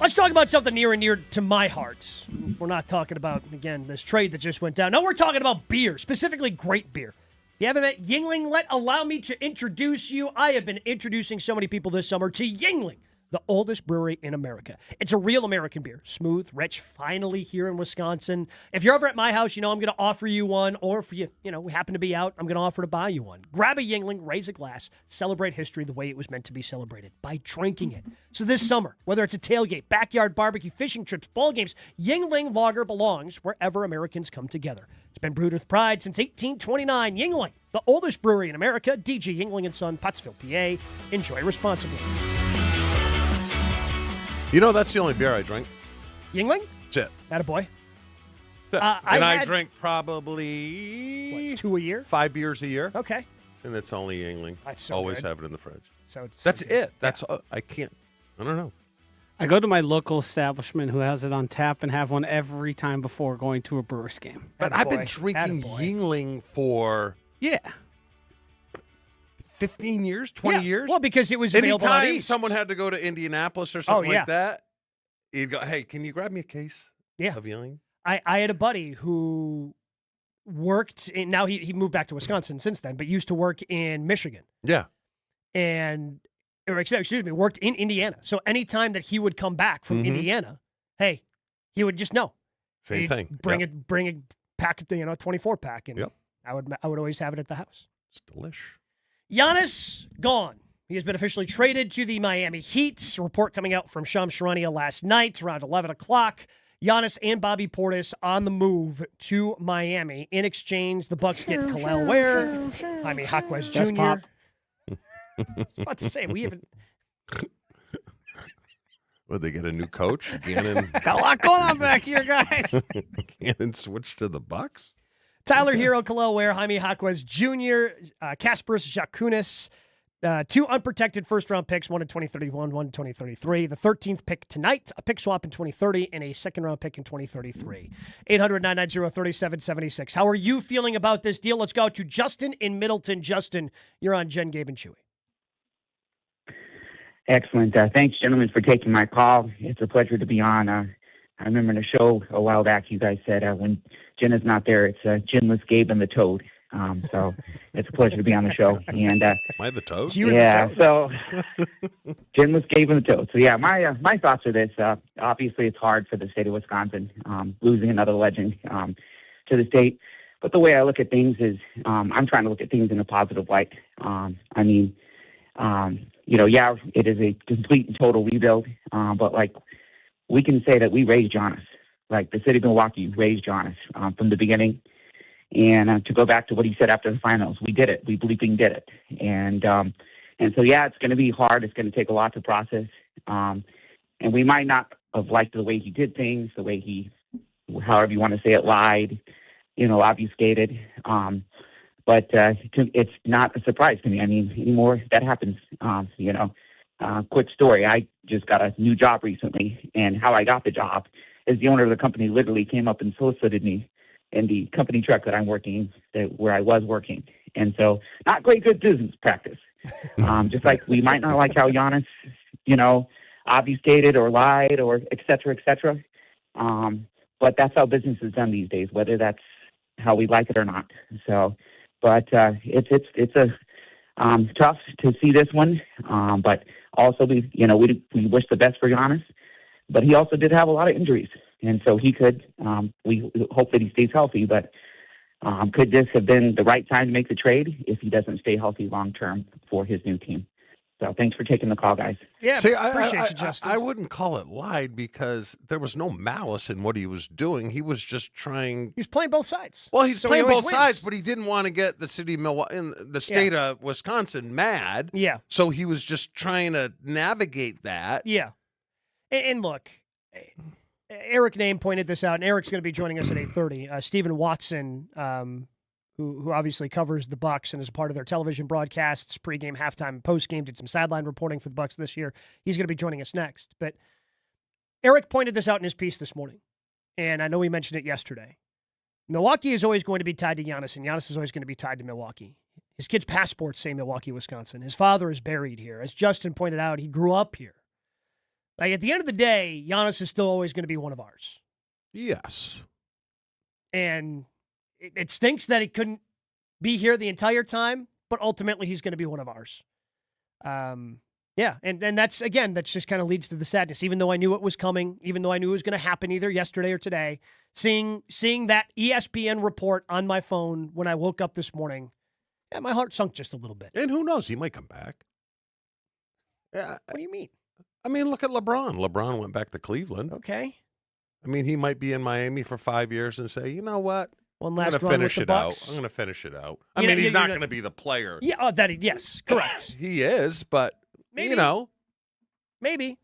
Let's talk about something near and dear to my heart. We're not talking about, again, this trade that just went down. No, we're talking about beer, specifically great beer. If you haven't met Yuengling, allow me to introduce you. I have been introducing so many people this summer to Yuengling, the oldest brewery in America. It's a real American beer. Smooth, rich, finally here in Wisconsin. If you're ever at my house, I'm going to offer you one. Or if we happen to be out, I'm going to offer to buy you one. Grab a Yuengling, raise a glass, celebrate history the way it was meant to be celebrated, by drinking it. So this summer, whether it's a tailgate, backyard barbecue, fishing trips, ball games, Yuengling Lager belongs wherever Americans come together. It's been brewed with pride since 1829. Yuengling, the oldest brewery in America. D.G. Yuengling & Son, Pottsville, PA. Enjoy responsibly. That's the only beer I drink. Yuengling? That's it. Attaboy. I drink probably 2 a year? 5 beers a year. Okay. And it's only Yuengling. That's so always good. have it in the fridge. So it's That's so it. That's I can't. I don't know. I go to my local establishment who has it on tap and have one every time before going to a Brewers game. But I've been drinking Yuengling for 15 years, 20 years. Well, because it was available out Anytime east. someone had to go to Indianapolis or something yeah. like that, you'd go, hey, can you grab me a case of Yuengling? I had a buddy who worked in, now he moved back to Wisconsin since then, but used to work in Michigan. Yeah. Worked in Indiana. So anytime that he would come back from Indiana, hey, he would just know. Same He'd thing. Bring a pack, 24 pack, and Yep. I would always have it at the house. It's delish. Giannis gone. He has been officially traded to the Miami Heat. A report coming out from Shams Charania last night around 11 o'clock. Giannis and Bobby Portis on the move to Miami. In exchange, the Bucks get Kel'el Ware, Jaime Jaquez Jr. Yes, Pop. I was about to say, we haven't... Would they get a new coach? Gannon. Got a lot going on back here, guys. Gannon switched to the Bucks. Tyler Herro, Kel'el Ware, Jaime Jaquez Jr., Kasparas Jakucionis, 2 unprotected first-round picks, one in 2031, one in 2033. The 13th pick tonight, a pick swap in 2030, and a second-round pick in 2033. 800-990-3776. How are you feeling about this deal? Let's go to Justin in Middleton. Justin, you're on Jen, Gabe, and Chewy. Excellent. Thanks, gentlemen, for taking my call. It's a pleasure to be on. I remember in a show a while back, you guys said when Jen is not there, it's Ginless Gabe and the Toad. So it's a pleasure to be on the show. And Am I the Toad? Yeah, so Ginless Gabe and the Toad. So yeah, my thoughts are this. Obviously, it's hard for the state of Wisconsin losing another legend to the state. But the way I look at things is I'm trying to look at things in a positive light. It is a complete and total rebuild, but we can say that we raised Giannis. Like the city of Milwaukee raised Giannis from the beginning. And to go back to what he said after the finals, we did it. We bleeping did it. And so, yeah, it's going to be hard. It's going to take a lot to process. And we might not have liked the way he did things, the way he, however you want to say it, lied, obfuscated. But it's not a surprise to me. I mean, anymore, that happens, Quick story. I just got a new job recently, and how I got the job is the owner of the company literally came up and solicited me in the company truck that I'm working, where I was working. And so not good business practice. Just like we might not like how Giannis, obfuscated or lied or et cetera, et cetera. But that's how business is done these days, whether that's how we like it or not. So, but it's tough to see this one. But also we wish the best for Giannis, but he also did have a lot of injuries. And so he could, we hope that he stays healthy, but could this have been the right time to make the trade if he doesn't stay healthy long-term for his new team? So thanks for taking the call, guys. Yeah, See, appreciate you, Justin. I wouldn't call it lied because there was no malice in what he was doing. He was just trying. He was playing both sides. Well, he's So playing he always both wins. sides, but he didn't want to get the city of Milwaukee, in the state of Wisconsin, mad. Yeah. So he was just trying to navigate that. Yeah. And look, Eric Nehm pointed this out, and Eric's going to be joining us at 8:30. Stephen Watson, who obviously covers the Bucks and is a part of their television broadcasts, pregame, halftime, and postgame, did some sideline reporting for the Bucks this year. He's going to be joining us next. But Eric pointed this out in his piece this morning, and I know we mentioned it yesterday. Milwaukee is always going to be tied to Giannis, and Giannis is always going to be tied to Milwaukee. His kids' passports say Milwaukee, Wisconsin. His father is buried here. As Justin pointed out, he grew up here. Like, at the end of the day, Giannis is still always going to be one of ours. Yes. And it stinks that he couldn't be here the entire time, but ultimately he's going to be one of ours. Yeah, and that's just kind of leads to the sadness. Even though I knew it was coming, even though I knew it was going to happen either yesterday or today, seeing that ESPN report on my phone when I woke up this morning, my heart sunk just a little bit. And who knows? He might come back. Yeah. What do you mean? I mean, look at LeBron. LeBron went back to Cleveland. Okay. I mean, he might be in Miami for 5 years and say, you know what? One I'm last going to run finish with the it out. Bucks. I'm going to finish it out. I mean, he's not going to be the player. Yeah, yes, correct. He is, but, Maybe. Maybe.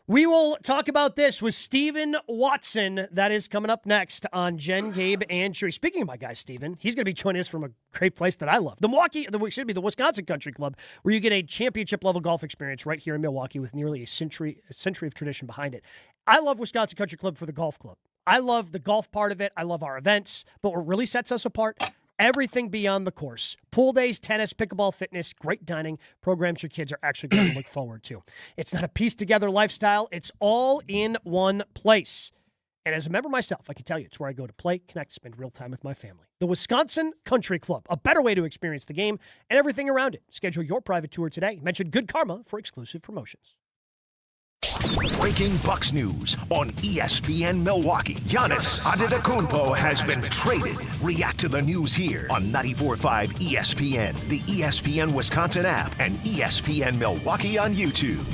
We will talk about this with Stephen Watson. That is coming up next on Jen, Gabe, and Chewy. Speaking of my guy, Stephen, he's going to be joining us from a great place that I love. The Wisconsin Country Club, where you get a championship-level golf experience right here in Milwaukee with nearly a century of tradition behind it. I love Wisconsin Country Club for the golf club. I love the golf part of it. I love our events. But what really sets us apart, everything beyond the course. Pool days, tennis, pickleball, fitness, great dining, programs your kids are actually going to look forward to. It's not a pieced-together lifestyle. It's all in one place. And as a member myself, I can tell you it's where I go to play, connect, spend real time with my family. The Wisconsin Country Club, a better way to experience the game and everything around it. Schedule your private tour today. Mention Good Karma for exclusive promotions. Breaking Bucks news on ESPN Milwaukee. Giannis Antetokounmpo has been traded. React to the news here on 94.5 ESPN, the ESPN Wisconsin app, and ESPN Milwaukee on YouTube.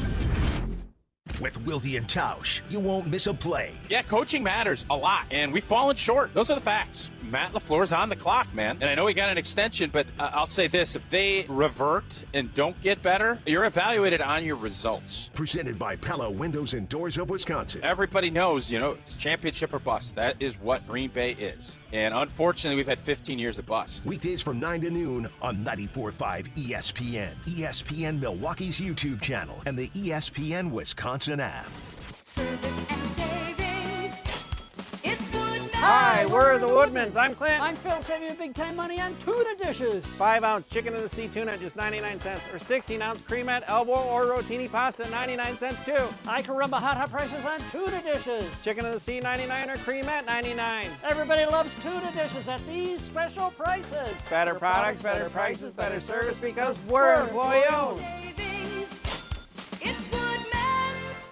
With Wilde and Tausch, you won't miss a play. Yeah, coaching matters a lot, and we've fallen short. Those are the facts. Matt LaFleur's on the clock, man. And I know he got an extension, but I'll say this. If they revert and don't get better, you're evaluated on your results. Presented by Pella Windows and Doors of Wisconsin. Everybody knows, it's championship or bust. That is what Green Bay is. And unfortunately, we've had 15 years of bust. Weekdays from 9 to noon on 94.5 ESPN, ESPN Milwaukee's YouTube channel, and the ESPN Wisconsin app. Service and savings. It's Woodman's. Hi, we're the Woodmans. I'm Clint. I'm Phil, saving you big time money on tuna dishes. 5-ounce chicken in the sea tuna, just 99 cents. Or 16-ounce cremette, elbow, or rotini pasta, 99 cents too. I Caramba hot prices on tuna dishes. Chicken in the sea, 99, or cremette, 99. Everybody loves tuna dishes at these special prices. Better products, better prices, better service, because we're employee-owned. Savings. It's Woodman's.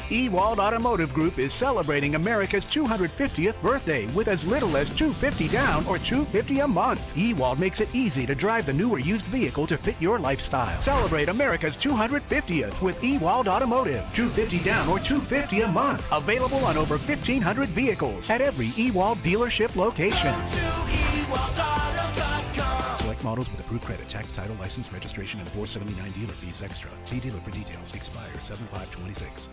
Ewald Automotive Group is celebrating America's 250th birthday with as little as $250 down or $250 a month. Ewald makes it easy to drive the new or used vehicle to fit your lifestyle. Celebrate America's 250th with Ewald Automotive. $250 down or $250 a month. Available on over 1,500 vehicles at every Ewald dealership location. Select models with approved credit, tax, title, license, registration, and $479 dealer fees extra. See dealer for details. Expire 7/5/26.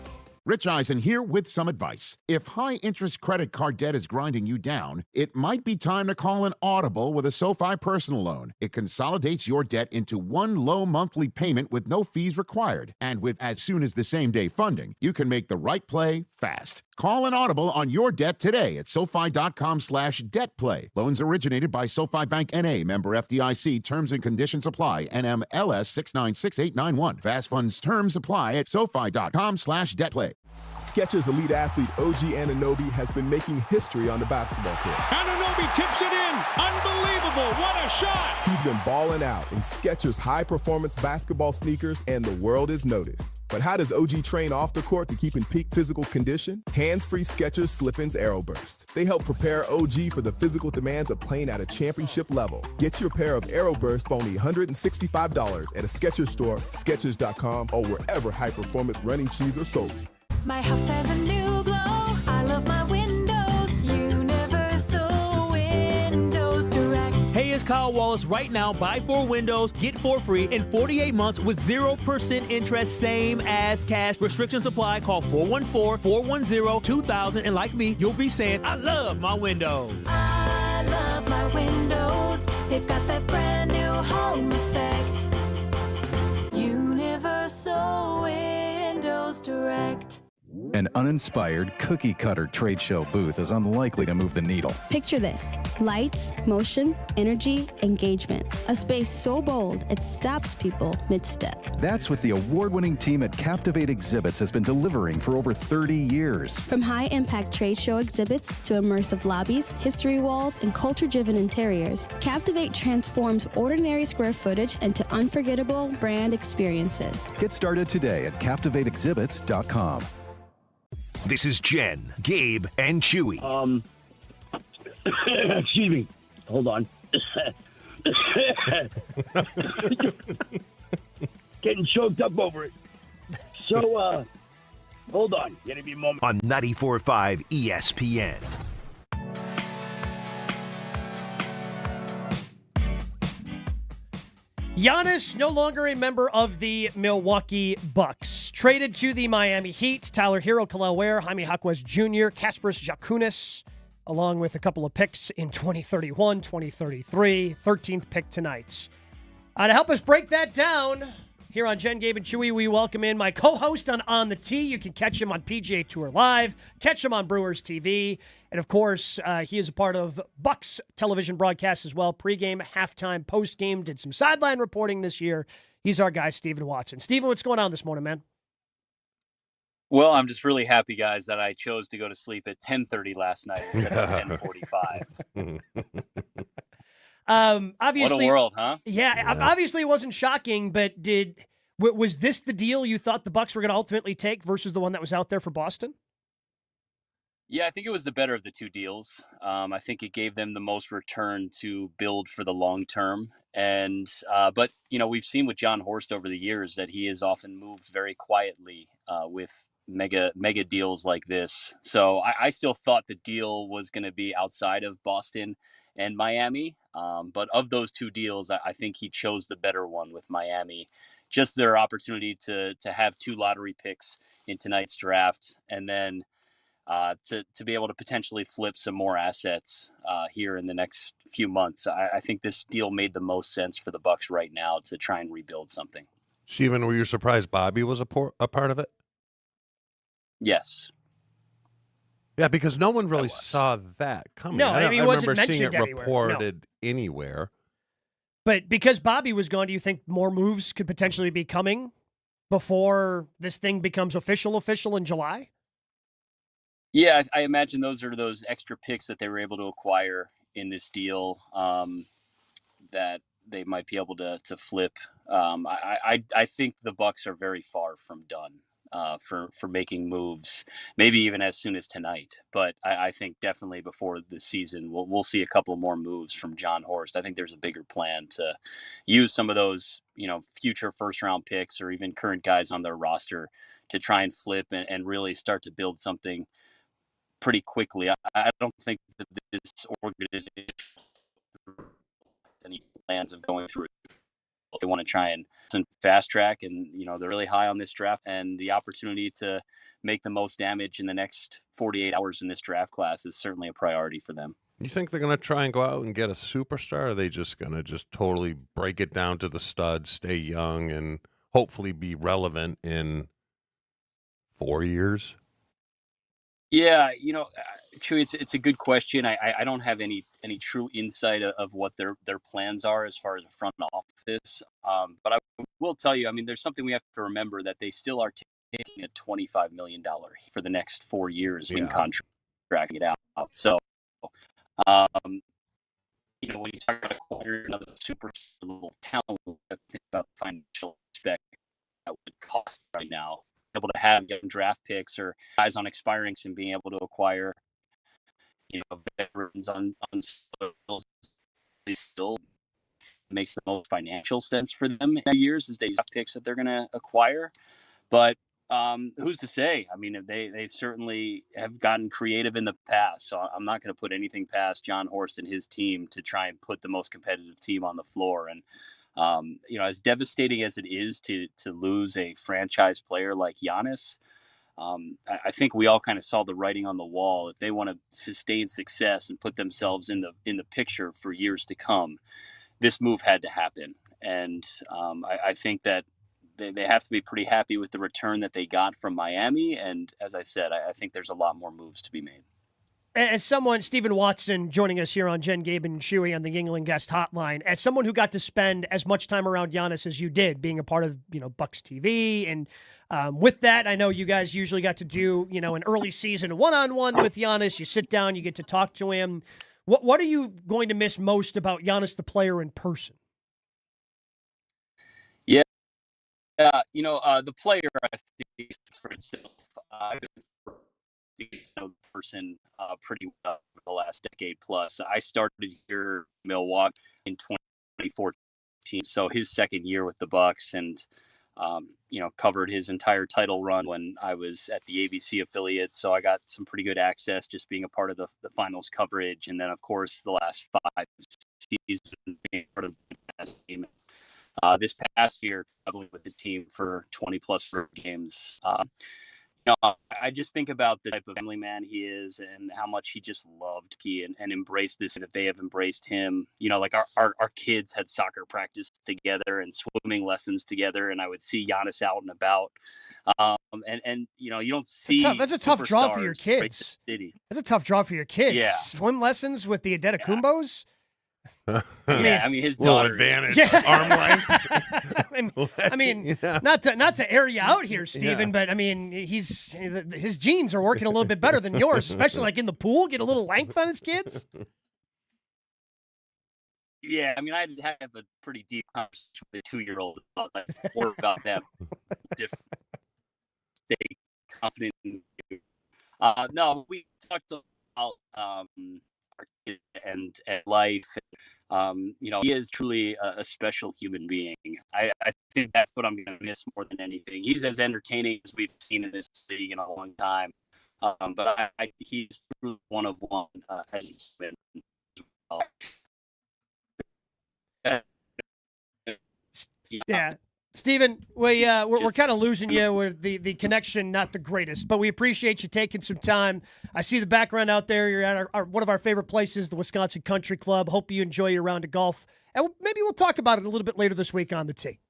Rich Eisen here with some advice. If high-interest credit card debt is grinding you down, it might be time to call an audible with a SoFi personal loan. It consolidates your debt into one low monthly payment with no fees required. And with as soon as the same-day funding, you can make the right play fast. Call an audible on your debt today at SoFi.com/debtplay. Loans originated by SoFi Bank N.A., member FDIC. Terms and conditions apply. NMLS 696891. Fast funds terms apply at SoFi.com/debtplay. Skechers elite athlete OG Anunoby has been making history on the basketball court. Anunoby tips it in. Unbelievable. What a shot. He's been balling out in Skechers high-performance basketball sneakers, and the world is noticed. But how does OG train off the court to keep in peak physical condition? Hands-free Skechers Slip-ins Aeroburst. They help prepare OG for the physical demands of playing at a championship level. Get your pair of Aeroburst for only $165 at a Skechers store, Skechers.com, or wherever high-performance running shoes are sold. My house has a new glow. I love my windows. Universal Windows Direct. Hey, it's Kyle Wallace. Right now, buy 4 windows, get 4 free in 48 months with 0% interest, same as cash. Restrictions apply. Call 414-410-2000. And like me, you'll be saying, I love my windows. I love my windows. They've got that brand new home effect. Universal Windows Direct. An uninspired cookie-cutter trade show booth is unlikely to move the needle. Picture this: lights, motion, energy, engagement. A space so bold, it stops people mid-step. That's what the award-winning team at Captivate Exhibits has been delivering for over 30 years. From high-impact trade show exhibits to immersive lobbies, history walls, and culture-driven interiors, Captivate transforms ordinary square footage into unforgettable brand experiences. Get started today at CaptivateExhibits.com. This is Jen, Gabe, and Chewy. Excuse me. Hold on. Getting choked up over it. So, hold on. Give me a moment. On 94.5 ESPN. Giannis, no longer a member of the Milwaukee Bucks. Traded to the Miami Heat. Tyler Herro, Kel'el Ware, Jaime Jaquez Jr., Kasparas Jakucionis, along with a couple of picks in 2031, 2033, 13th pick tonight. To help us break that down, here on Jen, Gabe, and Chewy, we welcome in my co-host on The Tee. You can catch him on PGA Tour Live, catch him on Brewers TV, and of course, he is a part of Bucks television broadcasts as well, pregame, halftime, postgame, did some sideline reporting this year. He's our guy, Stephen Watson. Stephen, what's going on this morning, man? Well, I'm just really happy, guys, that I chose to go to sleep at 10:30 last night instead of 10:45. Obviously, what a world, huh? Yeah, obviously it wasn't shocking, but Was this the deal you thought the Bucks were going to ultimately take versus the one that was out there for Boston? Yeah, I think it was the better of the two deals. I think it gave them the most return to build for the long term. And but we've seen with John Horst over the years that he has often moved very quietly with mega deals like this. So I still thought the deal was going to be outside of Boston and Miami. But of those two deals, I think he chose the better one with Miami. Just their opportunity to have 2 lottery picks in tonight's draft, and then to be able to potentially flip some more assets here in the next few months. I think this deal made the most sense for the Bucks right now to try and rebuild something. Steven, were you surprised Bobby was a part of it? Yes. Yeah, because no one really saw that coming. No, I he wasn't remember seeing it mentioned anywhere. reported anywhere. But because Bobby was gone, do you think more moves could potentially be coming before this thing becomes official in July? Yeah, I imagine those are those extra picks that they were able to acquire in this deal that they might be able to flip. I think the Bucks are very far from done for making moves, maybe even as soon as tonight. But I think definitely before the season, we'll see a couple more moves from John Horst. I think there's a bigger plan to use some of those, future first-round picks or even current guys on their roster to try and flip and really start to build something pretty quickly. I don't think that this organization has any plans of going through. They want to try and fast track, and they're really high on this draft, and the opportunity to make the most damage in the next 48 hours in this draft class is certainly a priority for them. You think they're going to try and go out and get a superstar, or are they just going to just totally break it down to the studs, stay young, and hopefully be relevant in 4 years? Yeah, Chewy, it's a good question. I don't have any true insight of what their plans are as far as a front office. But I will tell you, there's something we have to remember, that they still are taking a $25 million for the next 4 years in contracting it out. So, when you talk about acquiring another super level talent, I think about the financial aspect that would cost right now. Able to have young draft picks or guys on expiring and being able to acquire, veterans on still makes the most financial sense for them in years as they draft picks that they're going to acquire. But who's to say? They certainly have gotten creative in the past, so I'm not going to put anything past John Horst and his team to try and put the most competitive team on the floor. And as devastating as it is to lose a franchise player like Giannis, I think we all kind of saw the writing on the wall. If they want to sustain success and put themselves in the picture for years to come, this move had to happen. And I think that they have to be pretty happy with the return that they got from Miami. And as I said, I think there's a lot more moves to be made. As someone, Stephen Watson, joining us here on Jen, Gabe, and Shuey on the Yingling Guest Hotline, as someone who got to spend as much time around Giannis as you did, being a part of Bucks TV, and with that, I know you guys usually got to do an early season one-on-one with Giannis. You sit down, you get to talk to him. What are you going to miss most about Giannis the player in person? Yeah, the player, I think, for itself. I've been the person pretty well for the last decade plus. I started here in Milwaukee in 2014, so his second year with the Bucks, and covered his entire title run when I was at the ABC affiliate. So I got some pretty good access just being a part of the finals coverage, and then of course the last 5 seasons being part of the best team. This past year, probably with the team for 20 plus games. I just think about the type of family man he is and how much he just loved Key and embraced this, and that they have embraced him. Like our kids had soccer practice together and swimming lessons together, and I would see Giannis out and about. And you don't see that's a tough draw for your kids. That's a tough draw for your kids. Yeah. Swim lessons with the Antetokounmpos. His daughter. Advantage, arm length. Not to air you out here, Steven, but his genes are working a little bit better than yours, especially like in the pool. Get a little length on his kids. Yeah, I mean, I have a pretty deep conversation with a 2-year-old about more about that different stay confident in you. No, we talked about our kid and life. He is truly a special human being. I think that's what I'm going to miss more than anything. He's as entertaining as we've seen in this league in a long time. But he's truly one of one as a human. Yeah. Steven, we're kind of losing you with the connection, not the greatest, but we appreciate you taking some time. I see the background out there. You're at one of our favorite places, the Wisconsin Country Club. Hope you enjoy your round of golf. And maybe we'll talk about it a little bit later this week on the tee.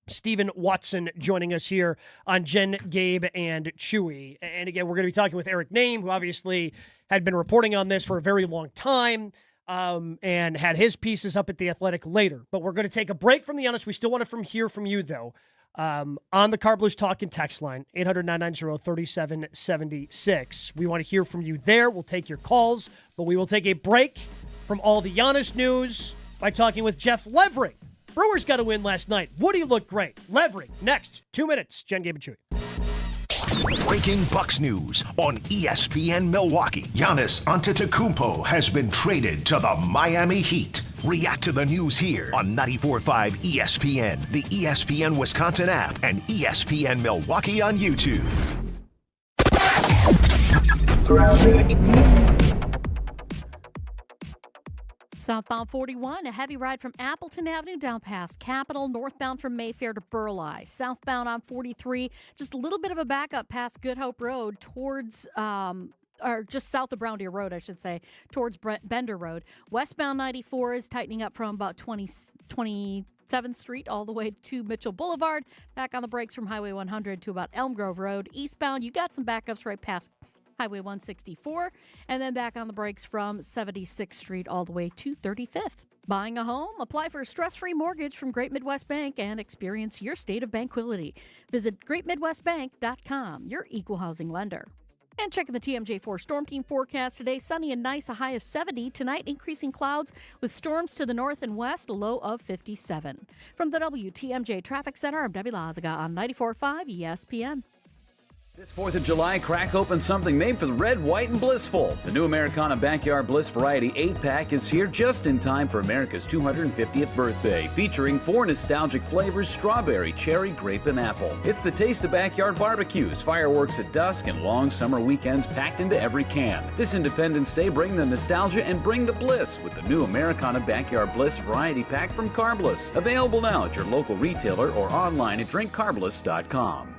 Stephen Watson joining us here on Jen, Gabe, and Chewy. And again, we're going to be talking with Eric Nehm, who obviously had been reporting on this for a very long time. And had his pieces up at The Athletic later. But we're going to take a break from the Giannis. We still want to hear from you, though, on the Carblers Talk and text line, 800-990-3776. We want to hear from you there. We'll take your calls, but we will take a break from all the Giannis news by talking with Jeff Levering. Brewers got a win last night. Woody looked great. Levering, next. 2 minutes. Jen, Gabe, and Chewy. Breaking Bucks news on ESPN Milwaukee. Giannis Antetokounmpo has been traded to the Miami Heat. React to the news here on 94.5 ESPN, the ESPN Wisconsin app, and ESPN Milwaukee on YouTube. Southbound 41, a heavy ride from Appleton Avenue down past Capitol, northbound from Mayfair to Burleigh. Southbound on 43, just a little bit of a backup past Good Hope Road towards, or just south of Brown Deer Road, I should say, towards Bender Road. Westbound 94 is tightening up from about 27th Street all the way to Mitchell Boulevard. Back on the brakes from Highway 100 to about Elm Grove Road. Eastbound, you got some backups right past Highway 164, and then back on the brakes from 76th Street all the way to 35th. Buying a home? Apply for a stress-free mortgage from Great Midwest Bank and experience your state of banquility. Visit greatmidwestbank.com, your equal housing lender. And checking the TMJ4 Storm Team forecast today, sunny and nice, a high of 70. Tonight, increasing clouds with storms to the north and west, a low of 57. From the WTMJ Traffic Center, I'm Debbie Lazaga on 94.5 ESPN. This 4th of July, crack open something made for the red, white, and blissful. The new Americana Backyard Bliss Variety 8-pack is here just in time for America's 250th birthday, featuring 4 nostalgic flavors: strawberry, cherry, grape, and apple. It's the taste of backyard barbecues, fireworks at dusk, and long summer weekends packed into every can. This Independence Day, bring the nostalgia and bring the bliss with the new Americana Backyard Bliss Variety Pack from Carbliss. Available now at your local retailer or online at drinkcarbliss.com.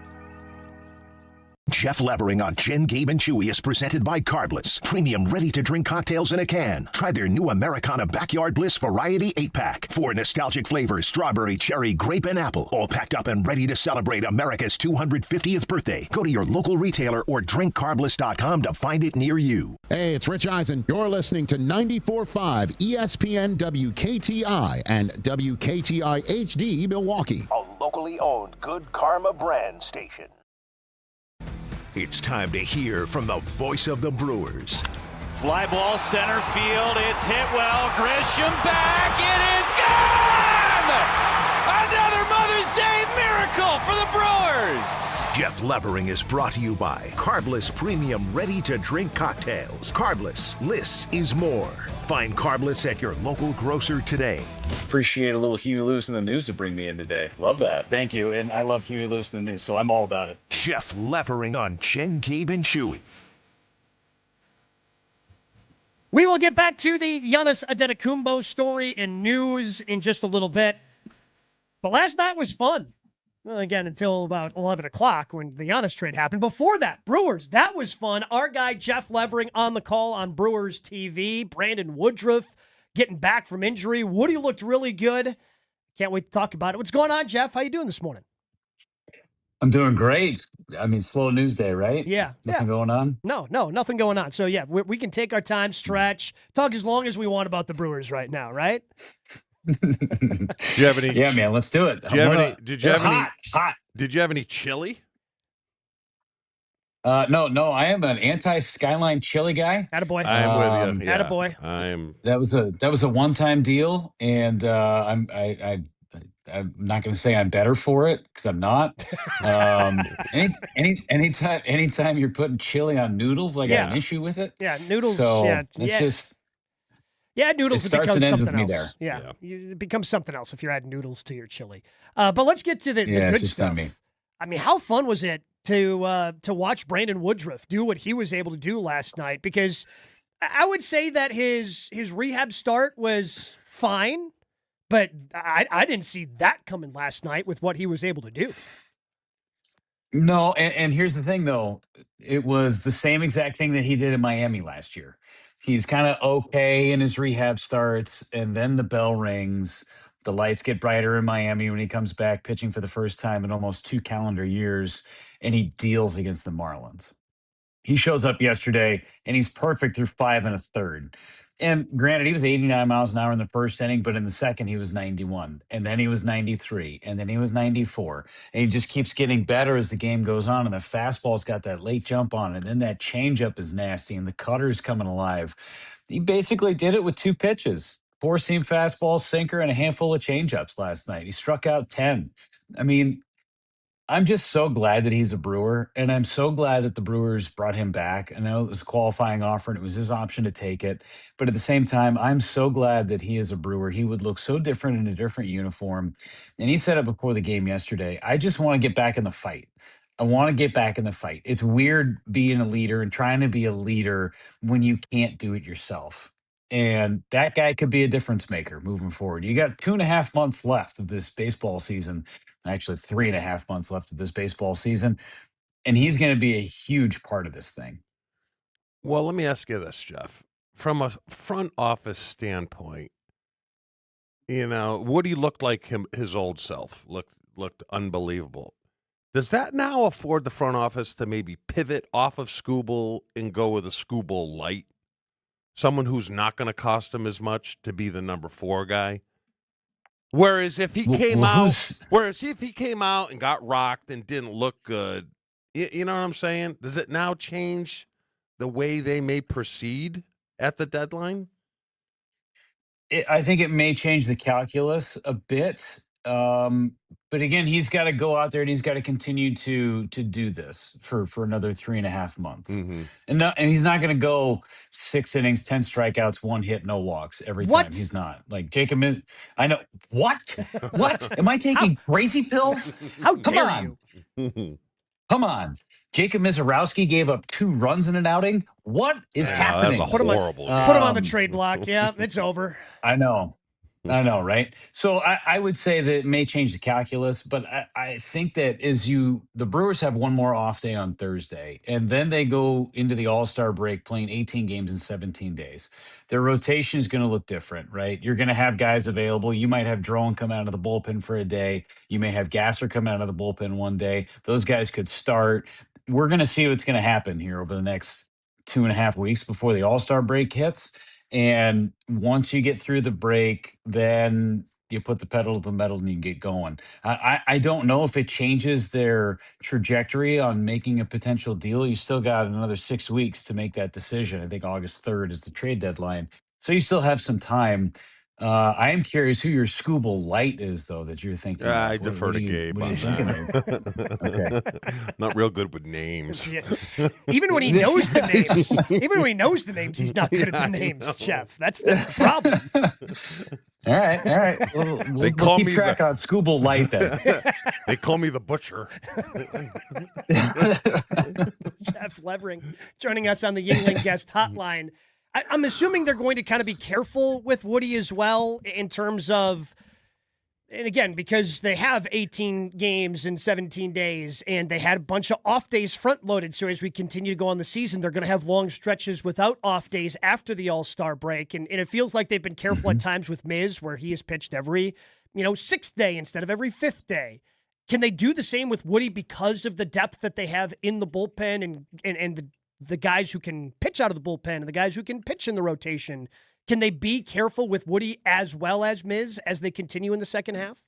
Jeff Levering on Jen, Gabe, and Chewy is presented by Carbliss. Premium ready-to-drink cocktails in a can. Try their new Americana Backyard Bliss Variety 8-pack. 4 nostalgic flavors: strawberry, cherry, grape, and apple. All packed up and ready to celebrate America's 250th birthday. Go to your local retailer or drinkcarbliss.com to find it near you. Hey, it's Rich Eisen. You're listening to 94.5 ESPN WKTI and WKTI HD Milwaukee. A locally owned Good Karma brand station. It's time to hear from the voice of the Brewers. Fly ball center field. It's hit well. Grisham back. It is gone! Another Mother's Day miracle for the Brewers. Jeff Levering is brought to you by Carbliss Premium Ready-to-Drink Cocktails. Carbliss, less is more. Find Carbliss at your local grocer today. Appreciate a little Huey Lewis in the news to bring me in today. Love that. Thank you. And I love Huey Lewis in the news, so I'm all about it. Jeff Levering on Jen, Gabe, and Chewy. We will get back to the Giannis Antetokounmpo story and news in just a little bit. But last night was fun. Well, again, until about 11 o'clock when the Giannis trade happened. Before that, Brewers, that was fun. Our guy Jeff Levering on the call on Brewers TV. Brandon Woodruff getting back from injury. Woody looked really good. Can't wait to talk about it. What's going on, Jeff? How you doing this morning? I'm doing great. I mean, slow news day, right? Yeah. Nothing going on? No, nothing going on. So, yeah, we can take our time, stretch, talk as long as we want about the Brewers right now, right? Do you have any? Yeah, man, let's do it. Did you have any? Hot. Did you have any chili? No, I am an anti-Skyline chili guy. Attaboy. I'm with you. Yeah, Attaboy. That was a one-time deal, and I'm not going to say I'm better for it because I'm not. Anytime you're putting chili on noodles, I got an issue with it. Yeah, noodles. So yeah, it's just noodles. it It starts becomes and ends something with me else. there. Yeah, it becomes something else if you're adding noodles to your chili. But let's get to the it's good just stuff. not me. I mean, how fun was it to watch Brandon Woodruff do what he was able to do last night? Because I would say that his rehab start was fine, but I didn't see that coming last night with what he was able to do. No, and here's the thing, though. It was the same exact thing that he did in Miami last year. He's kind of okay in his rehab starts, and then the bell rings. The lights get brighter in Miami when he comes back pitching for the first time in almost 2 calendar years, and he deals against the Marlins. He shows up yesterday and he's perfect through 5 1/3. And granted, he was 89 miles an hour in the first inning, but in the second, he was 91. And then he was 93. And then he was 94. And he just keeps getting better as the game goes on. And the fastball's got that late jump on it. And then that changeup is nasty. And the cutter's coming alive. He basically did it with 2 pitches, 4-seam fastball, sinker, and a handful of changeups last night. He struck out 10. I mean, I'm just so glad that he's a Brewer, and I'm so glad that the Brewers brought him back. I know it was a qualifying offer, and it was his option to take it. But at the same time, I'm so glad that he is a Brewer. He would look so different in a different uniform. And he said it before the game yesterday. I just want to get back in the fight. I want to get back in the fight. It's weird being a leader and trying to be a leader when you can't do it yourself. And that guy could be a difference maker moving forward. You got 2.5 months left of this baseball season, actually 3.5 months left of this baseball season, and he's going to be a huge part of this thing. Well, let me ask you this, Jeff. From a front office standpoint, Woody looked like his old self, looked unbelievable. Does that now afford the front office to maybe pivot off of Skubal and go with a Skubal light? Someone who's not going to cost him as much to be the number 4 guy? Whereas if he came out and got rocked and didn't look good, you know what I'm saying? Does it now change the way they may proceed at the deadline? I think it may change the calculus a bit. But again, he's got to go out there and he's got to continue to do this for another 3.5 months. Mm-hmm. And he's not going to go 6 innings, 10 strikeouts, 1 hit, no walks every time. He's not. Like Jacob is. I know. What? What? Am I taking crazy pills? How dare you? Come on. Jacob Mizorowski gave up 2 runs in an outing. What is happening? That's a horrible game. Put him on the trade block. Yeah, it's over. I know, right? So I would say that it may change the calculus, but I think that the Brewers have one more off day on Thursday, and then they go into the All-Star break playing 18 games in 17 days. Their rotation is going to look different, right? You're going to have guys available. You might have Drone come out of the bullpen for a day. You may have Gasser come out of the bullpen one day. Those guys could start. We're going to see what's going to happen here over the next 2.5 weeks before the All-Star break hits. And once you get through the break, then you put the pedal to the metal and you get going. I don't know if it changes their trajectory on making a potential deal. You still got another 6 weeks to make that decision. I think August 3rd is the trade deadline. So you still have some time. I am curious who your Skubal light is, though, that you're thinking. I defer to Gabe on that. Okay. Not real good with names. Yeah. Even when he knows the names, he's not good at the names, Jeff. That's the problem. All right. We'll keep track on Skubal light then. They call me the butcher. Jeff Levering joining us on the Yingling guest hotline. I'm assuming they're going to kind of be careful with Woody as well in terms of, and again, because they have 18 games in 17 days and they had a bunch of off days front loaded. So as we continue to go on the season, they're going to have long stretches without off days after the All-Star break. And it feels like they've been careful at times with Miz, where he has pitched every, 6th day instead of every 5th day. Can they do the same with Woody because of the depth that they have in the bullpen and the guys who can pitch out of the bullpen and the guys who can pitch in the rotation? Can they be careful with Woody as well as Miz as they continue in the second half?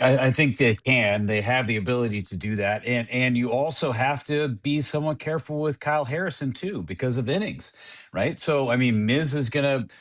I think they can. They have the ability to do that, and you also have to be somewhat careful with Kyle Harrison too because of innings, right? So I mean, Miz is going to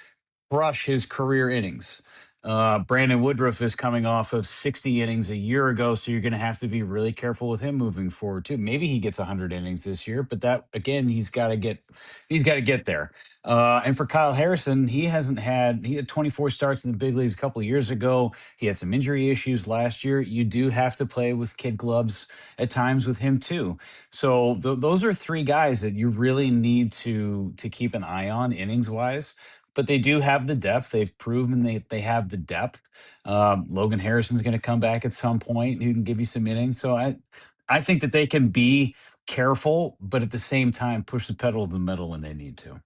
crush his career innings. Brandon Woodruff is coming off of 60 innings a year ago, so you're going to have to be really careful with him moving forward too. Maybe he gets 100 innings this year, but that again, he's got to get there. And for Kyle Harrison, he had 24 starts in the big leagues a couple of years ago. He had some injury issues last year. You do have to play with kid gloves at times with him too. So those are three guys that you really need to keep an eye on innings wise, but they do have the depth. They've proven they have the depth. Logan Harrison's going to come back at some point who can give you some innings. So I think that they can be careful, but at the same time push the pedal to the metal when they need to.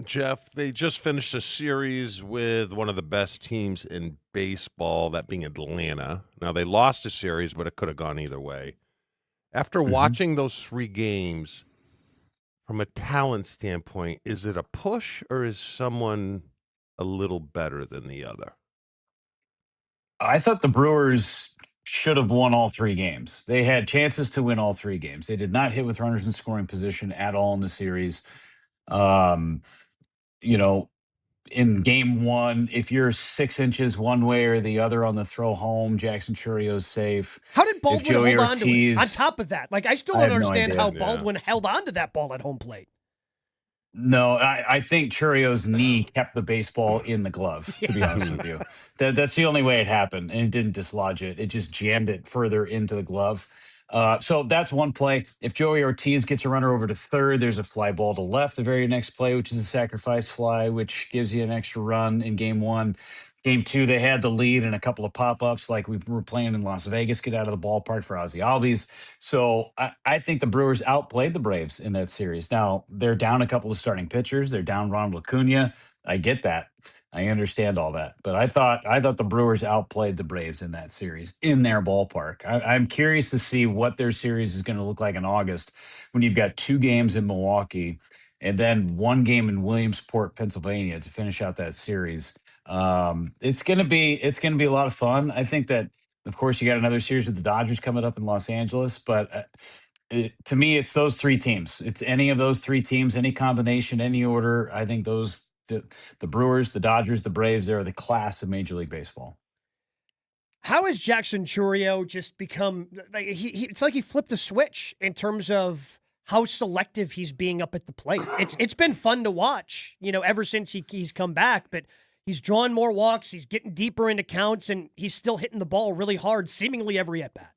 Jeff, they just finished a series with one of the best teams in baseball, that being Atlanta. Now, they lost a series, but it could have gone either way. After watching those 3 games, from a talent standpoint, is it a push or is someone a little better than the other? I thought the Brewers should have won all 3 games. They had chances to win all 3 games. They did not hit with runners in scoring position at all in the series. Um, you know, in game 1, if you're 6 inches one way or the other on the throw home, Jackson Churrio's safe. How did If Baldwin Joey hold on to it? Ortiz, On top of that, like I still I don't have no understand idea. how Yeah. Baldwin held on to that ball at home plate. No, I think Churrio's knee kept the baseball in the glove, to be honest with you. That's the only way it happened, and it didn't dislodge it. It just jammed it further into the glove. So that's one play. If Joey Ortiz gets a runner over to third, there's a fly ball to left the very next play, which is a sacrifice fly, which gives you an extra run in game 1. Game 2, they had the lead and a couple of pop-ups like we were playing in Las Vegas, get out of the ballpark for Ozzy Albies. So I think the Brewers outplayed the Braves in that series. Now, they're down a couple of starting pitchers. They're down Ronald Acuna. I get that. I understand all that. But I thought the Brewers outplayed the Braves in that series in their ballpark. I'm curious to see what their series is going to look like in August when you've got 2 games in Milwaukee and then 1 game in Williamsport, Pennsylvania to finish out that series. It's gonna be a lot of fun. I think that, of course, you got another series with the Dodgers coming up in Los Angeles, but to me, it's those 3 teams. It's any of those 3 teams, any combination, any order. I think the Brewers, the Dodgers, the Braves, they're the class of Major League Baseball. How has Jackson Chourio just become like it's like he flipped a switch in terms of how selective he's being up at the plate. It's been fun to watch, ever since he's come back, but he's drawn more walks, he's getting deeper into counts, and he's still hitting the ball really hard, seemingly every at bat.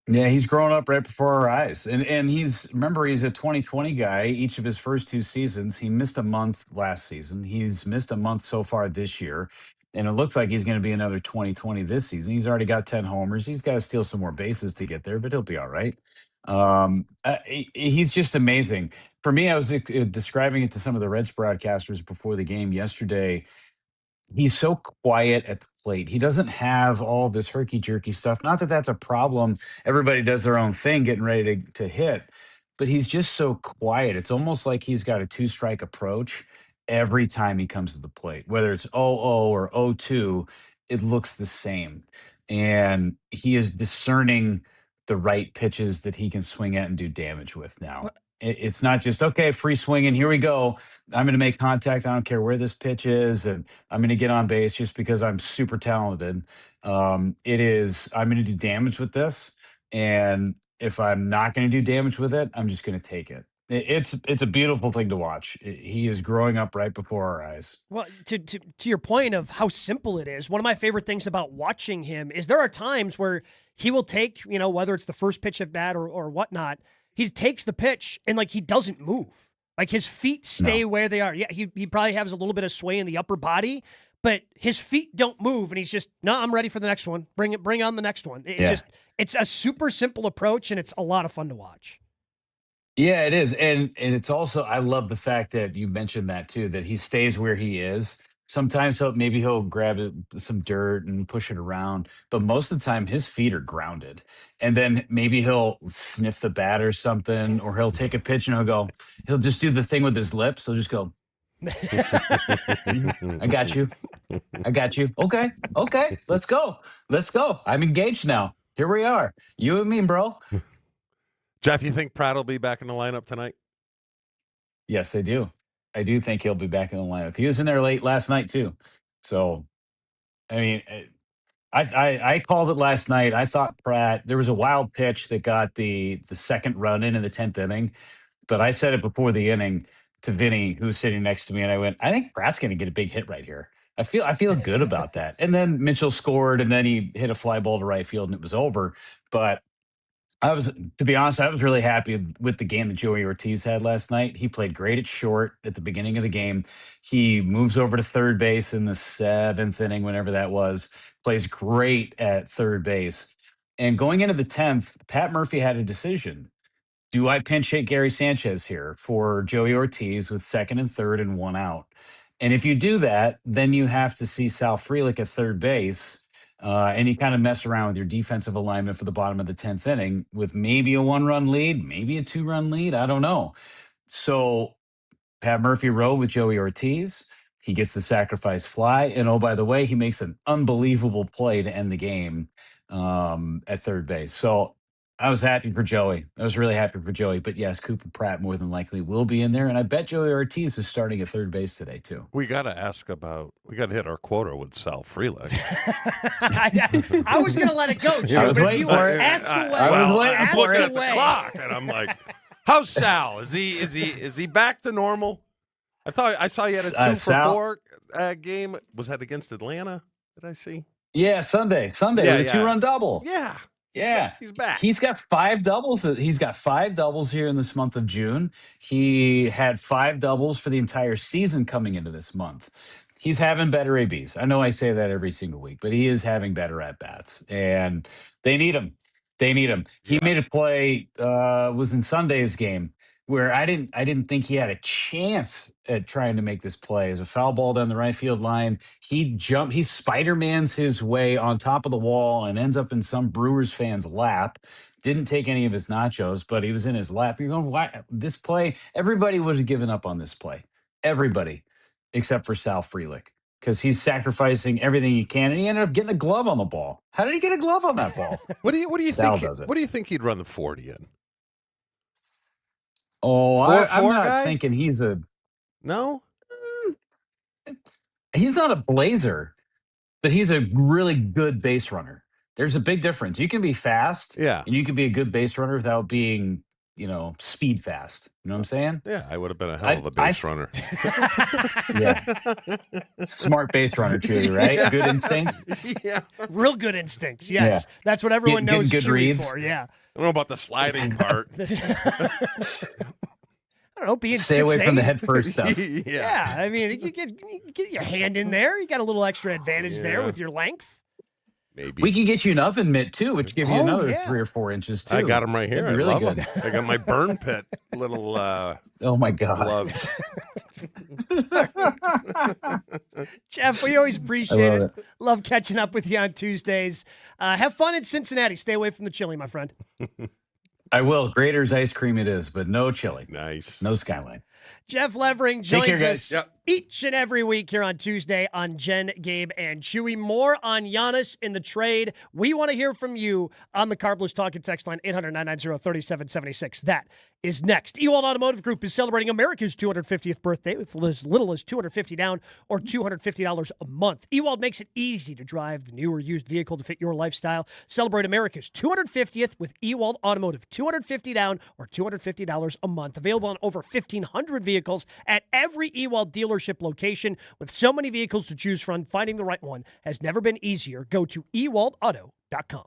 Yeah, he's grown up right before our eyes. And he's a 2020 guy. Each of his first 2 seasons, he missed a month last season. He's missed a month so far this year. And it looks like he's going to be another 2020 this season. He's already got 10 homers. He's got to steal some more bases to get there, but he'll be all right. He's just amazing. For me, I was describing it to some of the Reds broadcasters before the game yesterday. He's so quiet at the plate. He doesn't have all this herky jerky stuff. Not that that's a problem. Everybody does their own thing getting ready to hit, but he's just so quiet. It's almost like he's got a 2-strike approach every time he comes to the plate. Whether it's 0-0 or 0-2, it looks the same. And he is discerning the right pitches that he can swing at and do damage with now. It's not just, okay, free swinging, here we go. I'm going to make contact. I don't care where this pitch is, and I'm going to get on base just because I'm super talented. It is, I'm going to do damage with this, and if I'm not going to do damage with it, I'm just going to take it. It's a beautiful thing to watch. He is growing up right before our eyes. Well, to your point of how simple it is, one of my favorite things about watching him is there are times where he will take, whether it's the first pitch of bat or whatnot, he takes the pitch and he doesn't move. Like his feet stay where they are. Yeah, he probably has a little bit of sway in the upper body, but his feet don't move, and he's just, no, I'm ready for the next one. Bring on the next one. It's a super simple approach, and it's a lot of fun to watch. Yeah, it is. And it's also, I love the fact that you mentioned that too, that he stays where he is. Sometimes he'll grab some dirt and push it around, but most of the time his feet are grounded. And then maybe he'll sniff the bat or something, or he'll take a pitch and he'll just do the thing with his lips. He'll just go, I got you. Okay. Let's go. I'm engaged now. Here we are. You and me, bro. Jeff, you think Pratt will be back in the lineup tonight? Yes, I do. I do think he'll be back in the lineup. He was in there late last night too. So, I mean, I called it last night. I thought Pratt. There was a wild pitch that got the second run in the 10th inning, but I said it before the inning to Vinny, who was sitting next to me, and I went, I think Pratt's going to get a big hit right here. I feel good about that. And then Mitchell scored, and then he hit a fly ball to right field, and it was over. But to be honest, I was really happy with the game that Joey Ortiz had last night. He played great at short at the beginning of the game. He moves over to third base in the 7th inning, whenever that was, plays great at third base. And going into the 10th, Pat Murphy had a decision. Do I pinch hit Gary Sanchez here for Joey Ortiz with second and third and one out? And if you do that, then you have to see Sal Frelick at third base. And you kind of mess around with your defensive alignment for the bottom of the 10th inning with maybe a 1-run lead, maybe a 2-run lead. I don't know. So Pat Murphy rode with Joey Ortiz. He gets the sacrifice fly. And oh, by the way, he makes an unbelievable play to end the game at third base. So I was happy for Joey. I was really happy for Joey. But yes, Cooper Pratt more than likely will be in there. And I bet Joey Ortiz is starting at third base today, too. We got to hit our quota with Sal Frelick. I was going to let it go, too. I was But if waiting you for it. ask away, I was waiting ask for it. At the clock, and I'm like, how's Sal? Is he back to normal? I saw you had a 2-for-4 game. Was that against Atlanta? Did I see? Yeah, Sunday with a 2-run double. Yeah, he's back. He's got 5 doubles. He's got 5 doubles here in this month of June. He had 5 doubles for the entire season coming into this month. He's having better ABs. I know I say that every single week, but he is having better at bats, and they need him. He made a play. Was in Sunday's game where I didn't think he had a chance at trying to make this play. As a foul ball down the right field line, he Spider-Mans his way on top of the wall and ends up in some Brewers fan's lap. Didn't take any of his nachos, but he was in his lap. You're going, why this play? Everybody would have given up on this play. Everybody, except for Sal Frelick, because he's sacrificing everything he can, and he ended up getting a glove on the ball. How did he get a glove on that ball? What do you Sal think? does it. What do you think he'd run the 40 in? Oh, I'm not guy? thinking he's a no. He's not a blazer, but he's a really good base runner. There's a big difference. You can be fast, and you can be a good base runner without being, speed fast. You know what I'm saying? Yeah, I would have been a hell of a base runner. Yeah, smart base runner, Chewy, right? Good instincts. Yeah, real good instincts. Yes, that's what everyone knows good Chewy reads. for. Yeah. I don't know about the sliding part. I don't know, being Stay away 6'8". from the head first stuff. Yeah, I mean, you get your hand in there. You got a little extra advantage there with your length. Maybe we can get you an oven mitt too, which give you another 3 or 4 inches too. I got them right here. That'd be really love good. them. I got my burn pit little. Oh my god, gloves. Jeff, we always appreciate it. Love catching up with you on Tuesdays. Have fun in Cincinnati. Stay away from the chili, my friend. I will. Grater's ice cream it is, but no chili. Nice. No Skyline. Jeff Levering Take care, joins guys. us each and every week here on Tuesday on Jen, Gabe, and Chewy. More on Giannis in the trade. We want to hear from you on the Carbless Talk and Text line 800-990-3776. That is next. Ewald Automotive Group is celebrating America's 250th birthday with as little as $250 down or $250 a month. Ewald makes it easy to drive the new or used vehicle to fit your lifestyle. Celebrate America's 250th with Ewald Automotive. $250 down or $250 a month. Available on over 1,500 vehicles at every Ewald dealership location. With so many vehicles to choose from, finding the right one has never been easier. Go to ewaldauto.com.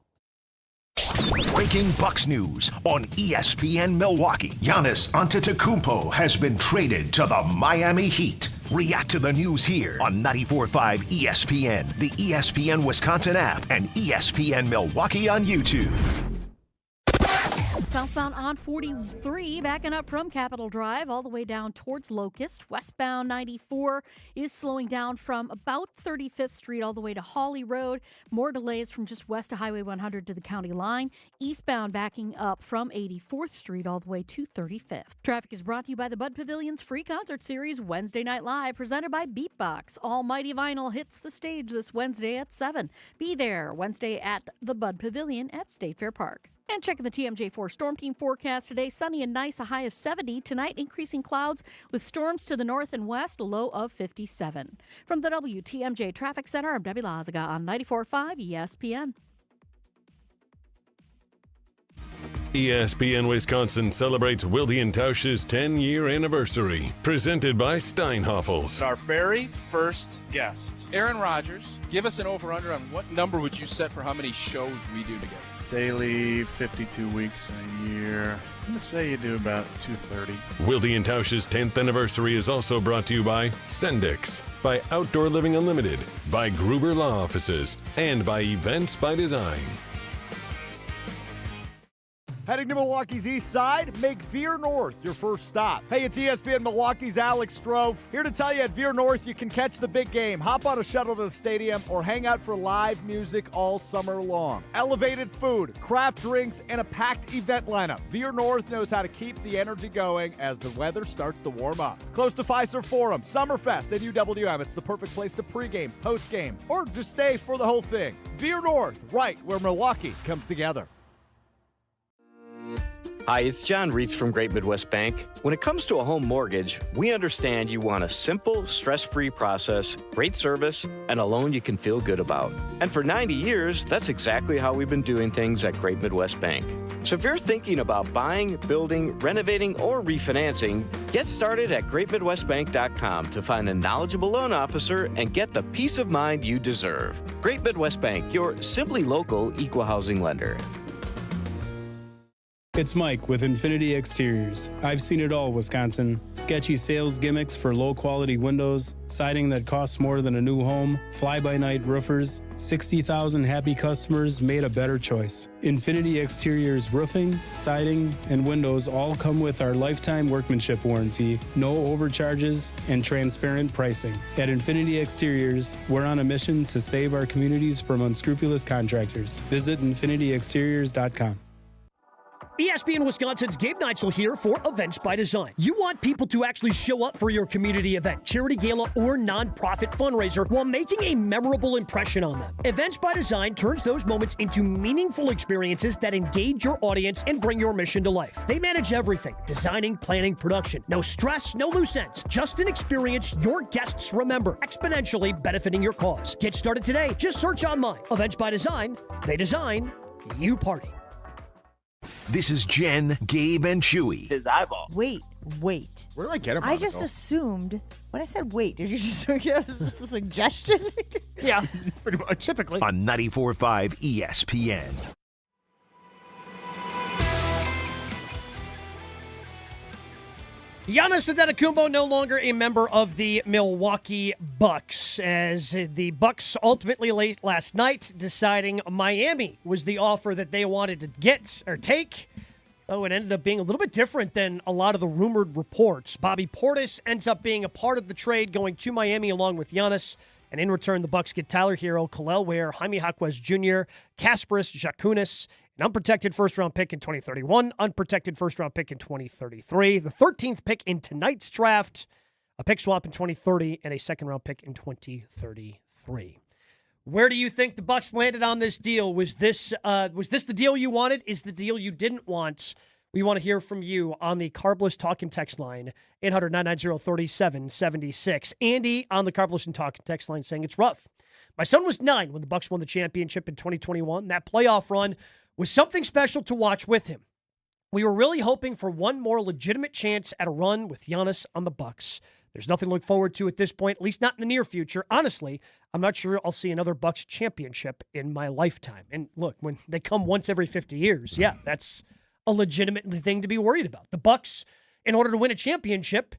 Breaking Bucks news on ESPN Milwaukee. Giannis Antetokounmpo has been traded to the Miami Heat. React to the news here on 94.5 ESPN, the ESPN Wisconsin app, and ESPN Milwaukee on YouTube. Southbound on 43, backing up from Capitol Drive all the way down towards Locust. Westbound 94 is slowing down from about 35th Street all the way to Hawley Road. More delays from just west of Highway 100 to the county line. Eastbound backing up from 84th Street all the way to 35th. Traffic is brought to you by the Bud Pavilion's free concert series Wednesday Night Live, presented by Beatbox. Almighty Vinyl hits the stage this Wednesday at 7. Be there Wednesday at the Bud Pavilion at State Fair Park. And checking the TMJ4 Storm Team forecast today, sunny and nice, a high of 70. Tonight, increasing clouds with storms to the north and west, a low of 57. From the WTMJ Traffic Center, I'm Debbie Lazaga on 94.5 ESPN. ESPN Wisconsin celebrates Wilde and Tausch's 10-year anniversary, presented by Steinhoffels. Our very first guest, Aaron Rodgers. Give us an over-under on what number would you set for how many shows we do together? Daily, 52 weeks a year. I'm going to say you do about 230. Wilde and Tausch's 10th anniversary is also brought to you by Sendix, by Outdoor Living Unlimited, by Gruber Law Offices, and by Events by Design. Heading to Milwaukee's east side? Make Veer North your first stop. Hey, it's ESPN Milwaukee's Alex Stroh. Here to tell you at Veer North you can catch the big game, hop on a shuttle to the stadium, or hang out for live music all summer long. Elevated food, craft drinks, and a packed event lineup. Veer North knows how to keep the energy going as the weather starts to warm up. Close to Fiserv Forum, Summerfest, and UWM. It's the perfect place to pregame, postgame, or just stay for the whole thing. Veer North, right where Milwaukee comes together. Hi, it's John Reitz from Great Midwest Bank. When it comes to a home mortgage, we understand you want a simple, stress-free process, great service, and a loan you can feel good about. And for 90 years, that's exactly how we've been doing things at Great Midwest Bank. So if you're thinking about buying, building, renovating, or refinancing, get started at greatmidwestbank.com to find a knowledgeable loan officer and get the peace of mind you deserve. Great Midwest Bank, your simply local equal housing lender. It's Mike with Infinity Exteriors. I've seen it all, Wisconsin. Sketchy sales gimmicks for low-quality windows, siding that costs more than a new home, fly-by-night roofers. 60,000 happy customers made a better choice. Infinity Exteriors roofing, siding, and windows all come with our lifetime workmanship warranty, no overcharges, and transparent pricing. At Infinity Exteriors, we're on a mission to save our communities from unscrupulous contractors. Visit infinityexteriors.com. ESPN Wisconsin's Game Nights are here for Events by Design. You want people to actually show up for your community event, charity gala, or nonprofit fundraiser while making a memorable impression on them. Events by Design turns those moments into meaningful experiences that engage your audience and bring your mission to life. They manage everything: designing, planning, production. No stress, no loose ends. Just an experience your guests remember, exponentially benefiting your cause. Get started today. Just search online. Events by Design. They design, you party. This is Jen, Gabe, and Chewy. His eyeball. Wait. Where do I get him? I just assumed when I said wait, did you just think it was just a suggestion? Yeah, pretty much. Typically. On 94.5 ESPN. Giannis Antetokounmpo no longer a member of the Milwaukee Bucks, as the Bucks ultimately late last night deciding Miami was the offer that they wanted to get or take. Oh, it ended up being a little bit different than a lot of the rumored reports. Bobby Portis ends up being a part of the trade, going to Miami along with Giannis. And in return, the Bucks get Tyler Herro, Kel'el Ware, Jaime Jaquez Jr., Kasparas Jakucionis, an unprotected first-round pick in 2031, unprotected first-round pick in 2033, the 13th pick in tonight's draft, a pick swap in 2030, and a second-round pick in 2033. Where do you think the Bucks landed on this deal? Was this the deal you wanted? Is the deal you didn't want? We want to hear from you on the Carbless Talk and Text line, 800-990-3776. Andy on the Carbless and Talk and Text line saying it's rough. My son was 9 when the Bucks won the championship in 2021. That playoff run was something special to watch with him. We were really hoping for one more legitimate chance at a run with Giannis on the Bucks. There's nothing to look forward to at this point, at least not in the near future. Honestly, I'm not sure I'll see another Bucks championship in my lifetime. And look, when they come once every 50 years, yeah, that's a legitimate thing to be worried about. The Bucks, in order to win a championship,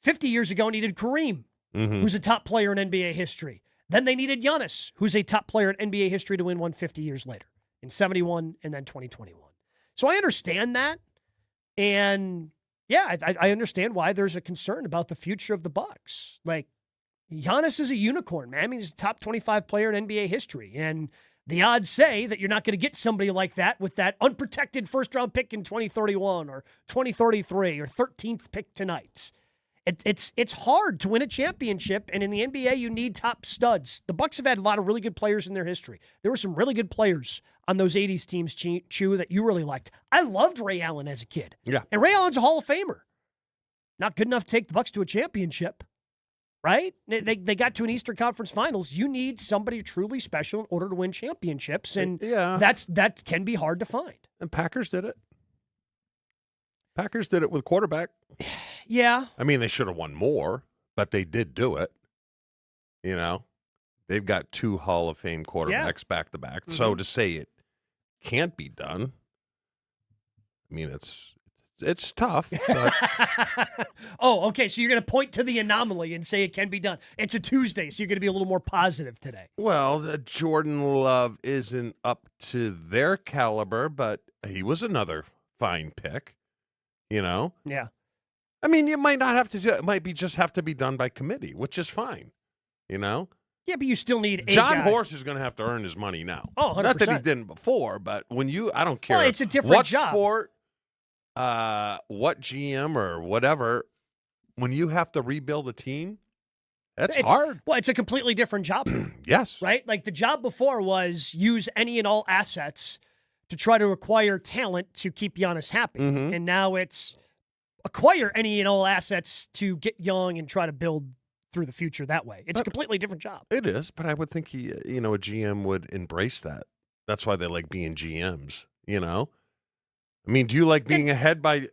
50 years ago needed Kareem, who's a top player in NBA history. Then they needed Giannis, who's a top player in NBA history, to win one 50 years later, in 71 and then 2021. So I understand that. And yeah, I understand why there's a concern about the future of the Bucks. Like, Giannis is a unicorn, man. I mean, he's a top 25 player in NBA history. And the odds say that you're not going to get somebody like that with that unprotected first-round pick in 2031 or 2033 or 13th pick tonight. It's hard to win a championship, and in the NBA, you need top studs. The Bucks have had a lot of really good players in their history. There were some really good players on those 80s teams, Chew, that you really liked. I loved Ray Allen as a kid. Yeah. And Ray Allen's a Hall of Famer. Not good enough to take the Bucks to a championship, right? They got to an Eastern Conference Finals. You need somebody truly special in order to win championships, and that can be hard to find. And Packers did it. Packers did it with quarterback. Yeah. I mean, they should have won more, but they did do it. You know, they've got 2 Hall of Fame quarterbacks back to back. So to say it can't be done, I mean, it's tough. But... Oh, okay. So you're going to point to the anomaly and say it can be done. It's a Tuesday, so you're going to be a little more positive today. Well, Jordan Love isn't up to their caliber, but he was another fine pick. You know? Yeah. I mean, you might not have to. It might be just have to be done by committee, which is fine. You know. Yeah, but you still need John Horst is going to have to earn his money now. Oh, 100%. Not that he didn't before, but when I don't care. Well, it's a different what job. Sport, what GM or whatever, when you have to rebuild a team, it's hard. Well, it's a completely different job. Yes. Right? Like the job before was use any and all assets to try to acquire talent to keep Giannis happy. And now it's acquire any and all assets to get young and try to build through the future that way. It's a completely different job. It is, but I would think a GM would embrace that. That's why they like being GMs, you know? I mean, do you like being ahead by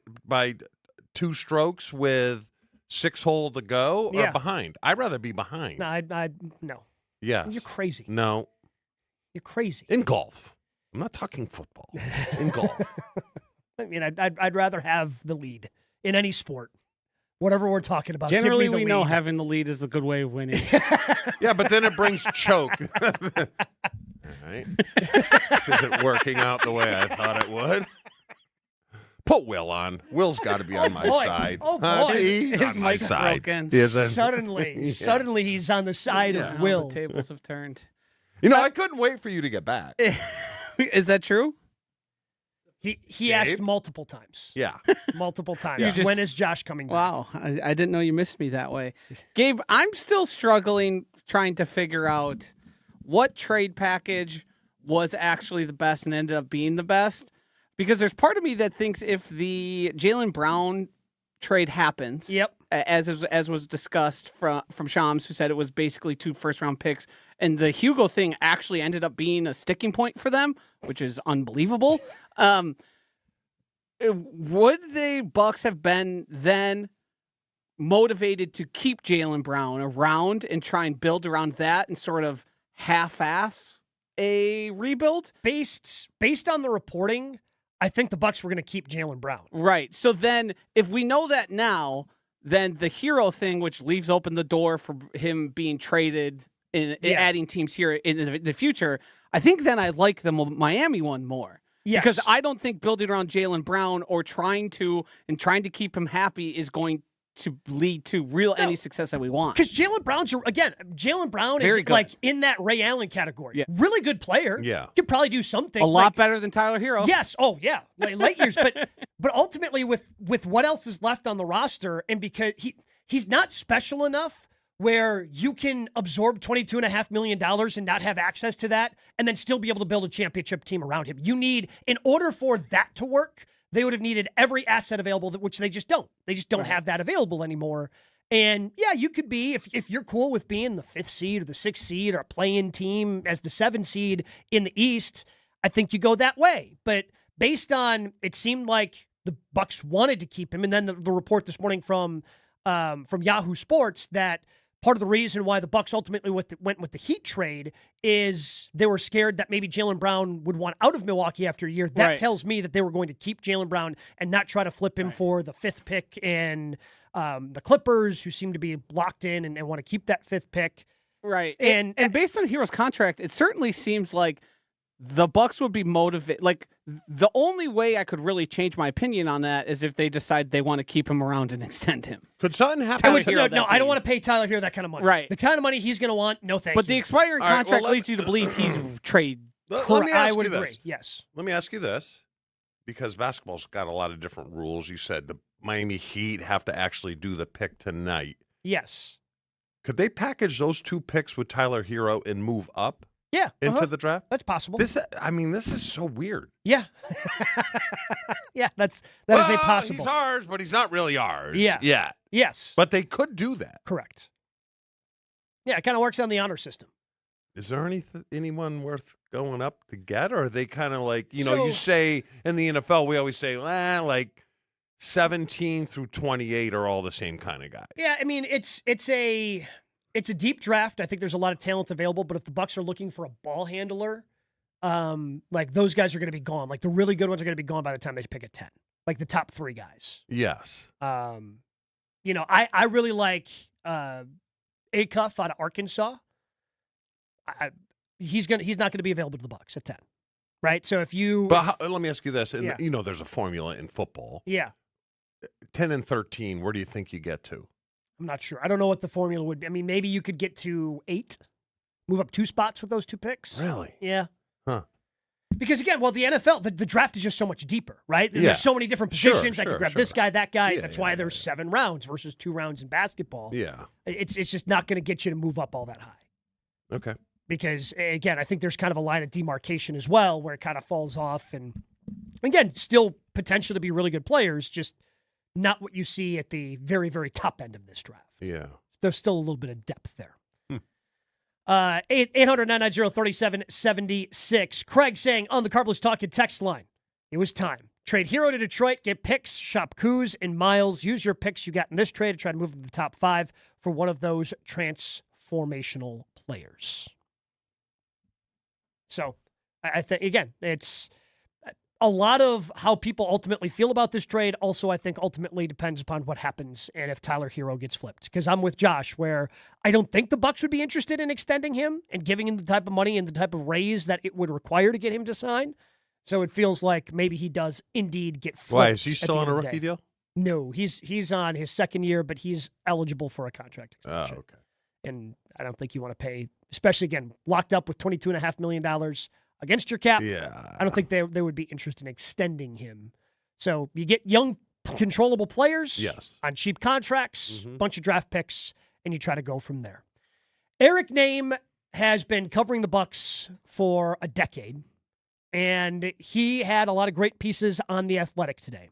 2 strokes with 6 holes to go or behind? I'd rather be behind. No, no. Yes. You're crazy. No. You're crazy. In golf. I'm not talking football. In golf. I mean, I'd rather have the lead in any sport. Whatever we're talking about. Generally, give me the we know lead. having the lead is a good way of winning. Yeah, but then it brings choke. All right. This isn't working out the way I thought it would. Put Will on. Will's got to be on my side. Oh, boy. He's His on my mic's side. broken. Suddenly he's on the side of Will. The tables have turned. You know, I couldn't wait for you to get back. Is that true? He asked multiple times. Yeah. Multiple times. When is Josh coming back? Wow. I didn't know you missed me that way. Gabe, I'm still struggling trying to figure out what trade package was actually the best and ended up being the best. Because there's part of me that thinks if the Jaylen Brown trade happens, as was discussed from Shams, who said it was basically 2 first-round picks, and the Hugo thing actually ended up being a sticking point for them, which is unbelievable. Would the Bucks have been then motivated to keep Jaylen Brown around and try and build around that and sort of half-ass a rebuild? Based on the reporting, I think the Bucks were going to keep Jaylen Brown. Right. So then if we know that now, then the Herro thing, which leaves open the door for him being traded and adding teams here in the future, I think then I like the Miami one more. Yes. Because I don't think building around Jaylen Brown or trying to keep him happy is going to lead to any success that we want. Because Jaylen Brown is like in that Ray Allen category. Yeah. Really good player. Yeah. Could probably do something. A lot better than Tyler Herro. Yes. Oh, yeah. Like light years. But ultimately with what else is left on the roster, and because he's not special enough where you can absorb $22.5 million and not have access to that and then still be able to build a championship team around him. You need, in order for that to work, they would have needed every asset available, which they just don't. They just don't have that available anymore. And yeah, you could be, if you're cool with being the 5th seed or the 6th seed or a play-in team as the 7th seed in the East, I think you go that way. But based on, it seemed like the Bucks wanted to keep him, and then the report this morning from Yahoo Sports that part of the reason why the Bucks ultimately went with the Heat trade is they were scared that maybe Jaylen Brown would want out of Milwaukee after a year. That tells me that they were going to keep Jaylen Brown and not try to flip him for the 5th pick and the Clippers, who seem to be locked in and want to keep that 5th pick. Right. And based on Herro's contract, it certainly seems like the Bucks would be motivated. Like, the only way I could really change my opinion on that is if they decide they want to keep him around and extend him. Could something happen? I don't want to pay Tyler Herro that kind of money. Right. The kind of money he's going to want, no thank you. But the expiring contract leads you to believe he's trade. Let me ask I you would this. agree. Yes. Let me ask you this, because basketball's got a lot of different rules. You said the Miami Heat have to actually do the pick tonight. Yes. Could they package those 2 picks with Tyler Herro and move up? Yeah. Into the draft? That's possible. This is so weird. Yeah. Yeah, that is a possible. He's ours, but he's not really ours. Yeah. Yeah. Yes. But they could do that. Correct. Yeah, it kind of works on the honor system. Is there anyone worth going up to get? Or are they kind of like, you So- say in the NFL, we always say, like 17 through 28 are all the same kind of guys. Yeah, I mean, it's a deep draft. I think there's a lot of talent available, but if the Bucks are looking for a ball handler, like those guys are going to be gone. Like the really good ones are going to be gone by the time they pick at 10. Like the top 3 guys. Yes. I really like Acuff out of Arkansas. He's not going to be available to the Bucks at 10. Right? So if you But let me ask you this, and Yeah. there's a formula in football. Yeah. 10 and 13, where do you think you get to? I'm not sure. I don't know what the formula would be. I mean, maybe you could get to 8, move up 2 spots with those 2 picks. Really? Yeah. Huh. Because again, the NFL, the draft is just so much deeper, right? Yeah. There's so many different positions. I Sure, could grab sure. this guy, that guy. Yeah, That's yeah, why there's 7 rounds versus 2 rounds in basketball. Yeah. It's just not going to get you to move up all that high. Okay. Because again, I think there's kind of a line of demarcation as well where it kind of falls off. And again, still potential to be really good players, just not what you see at the very, very top end of this draft. Yeah. There's still a little bit of depth there. 800-990-3776. Craig saying on the Carbless Talking text line, it was time. Trade Herro to Detroit, get picks, shop Kuz and Miles. Use your picks you got in this trade to try to move them to the top 5 for one of those transformational players. So I think, again, it's a lot of how people ultimately feel about this trade. Also, I think ultimately depends upon what happens and if Tyler Herro gets flipped. Because I'm with Josh, where I don't think the Bucks would be interested in extending him and giving him the type of money and the type of raise that it would require to get him to sign. So it feels like maybe he does indeed get flipped. Why, is he still on a rookie deal? No, he's on his 2nd year, but he's eligible for a contract extension. Oh, okay. And I don't think you want to pay, especially again, locked up with $22.5 million against your cap. Yeah. I don't think they would be interested in extending him. So you get young, controllable players on cheap contracts, bunch of draft picks, and you try to go from there. Eric Nehm has been covering the Bucks for a decade, and he had a lot of great pieces on The Athletic today.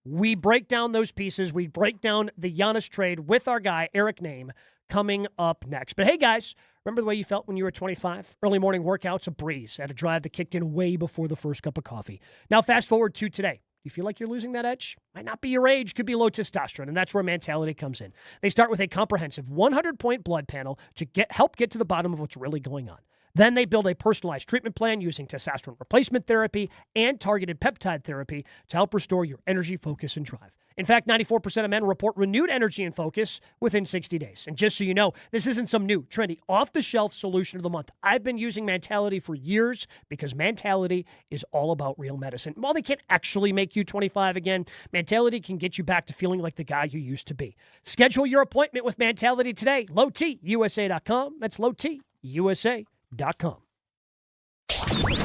We break down those pieces. We break down the Giannis trade with our guy, Eric Nehm, coming up next. But hey, guys, remember the way you felt when you were 25? Early morning workouts, a breeze, at a drive that kicked in way before the first cup of coffee. Now, fast forward to today. Do you feel like you're losing that edge? Might not be your age, could be low testosterone, and that's where Mentality comes in. They start with a comprehensive 100-point blood panel to help get to the bottom of what's really going on. Then they build a personalized treatment plan using testosterone replacement therapy and targeted peptide therapy to help restore your energy, focus, and drive. In fact, 94% of men report renewed energy and focus within 60 days. And just so you know, this isn't some new, trendy, off-the-shelf solution of the month. I've been using Mentality for years because Mentality is all about real medicine. While they can't actually make you 25 again, Mentality can get you back to feeling like the guy you used to be. Schedule your appointment with Mentality today. LowTUSA.com. That's LowTUSA.com.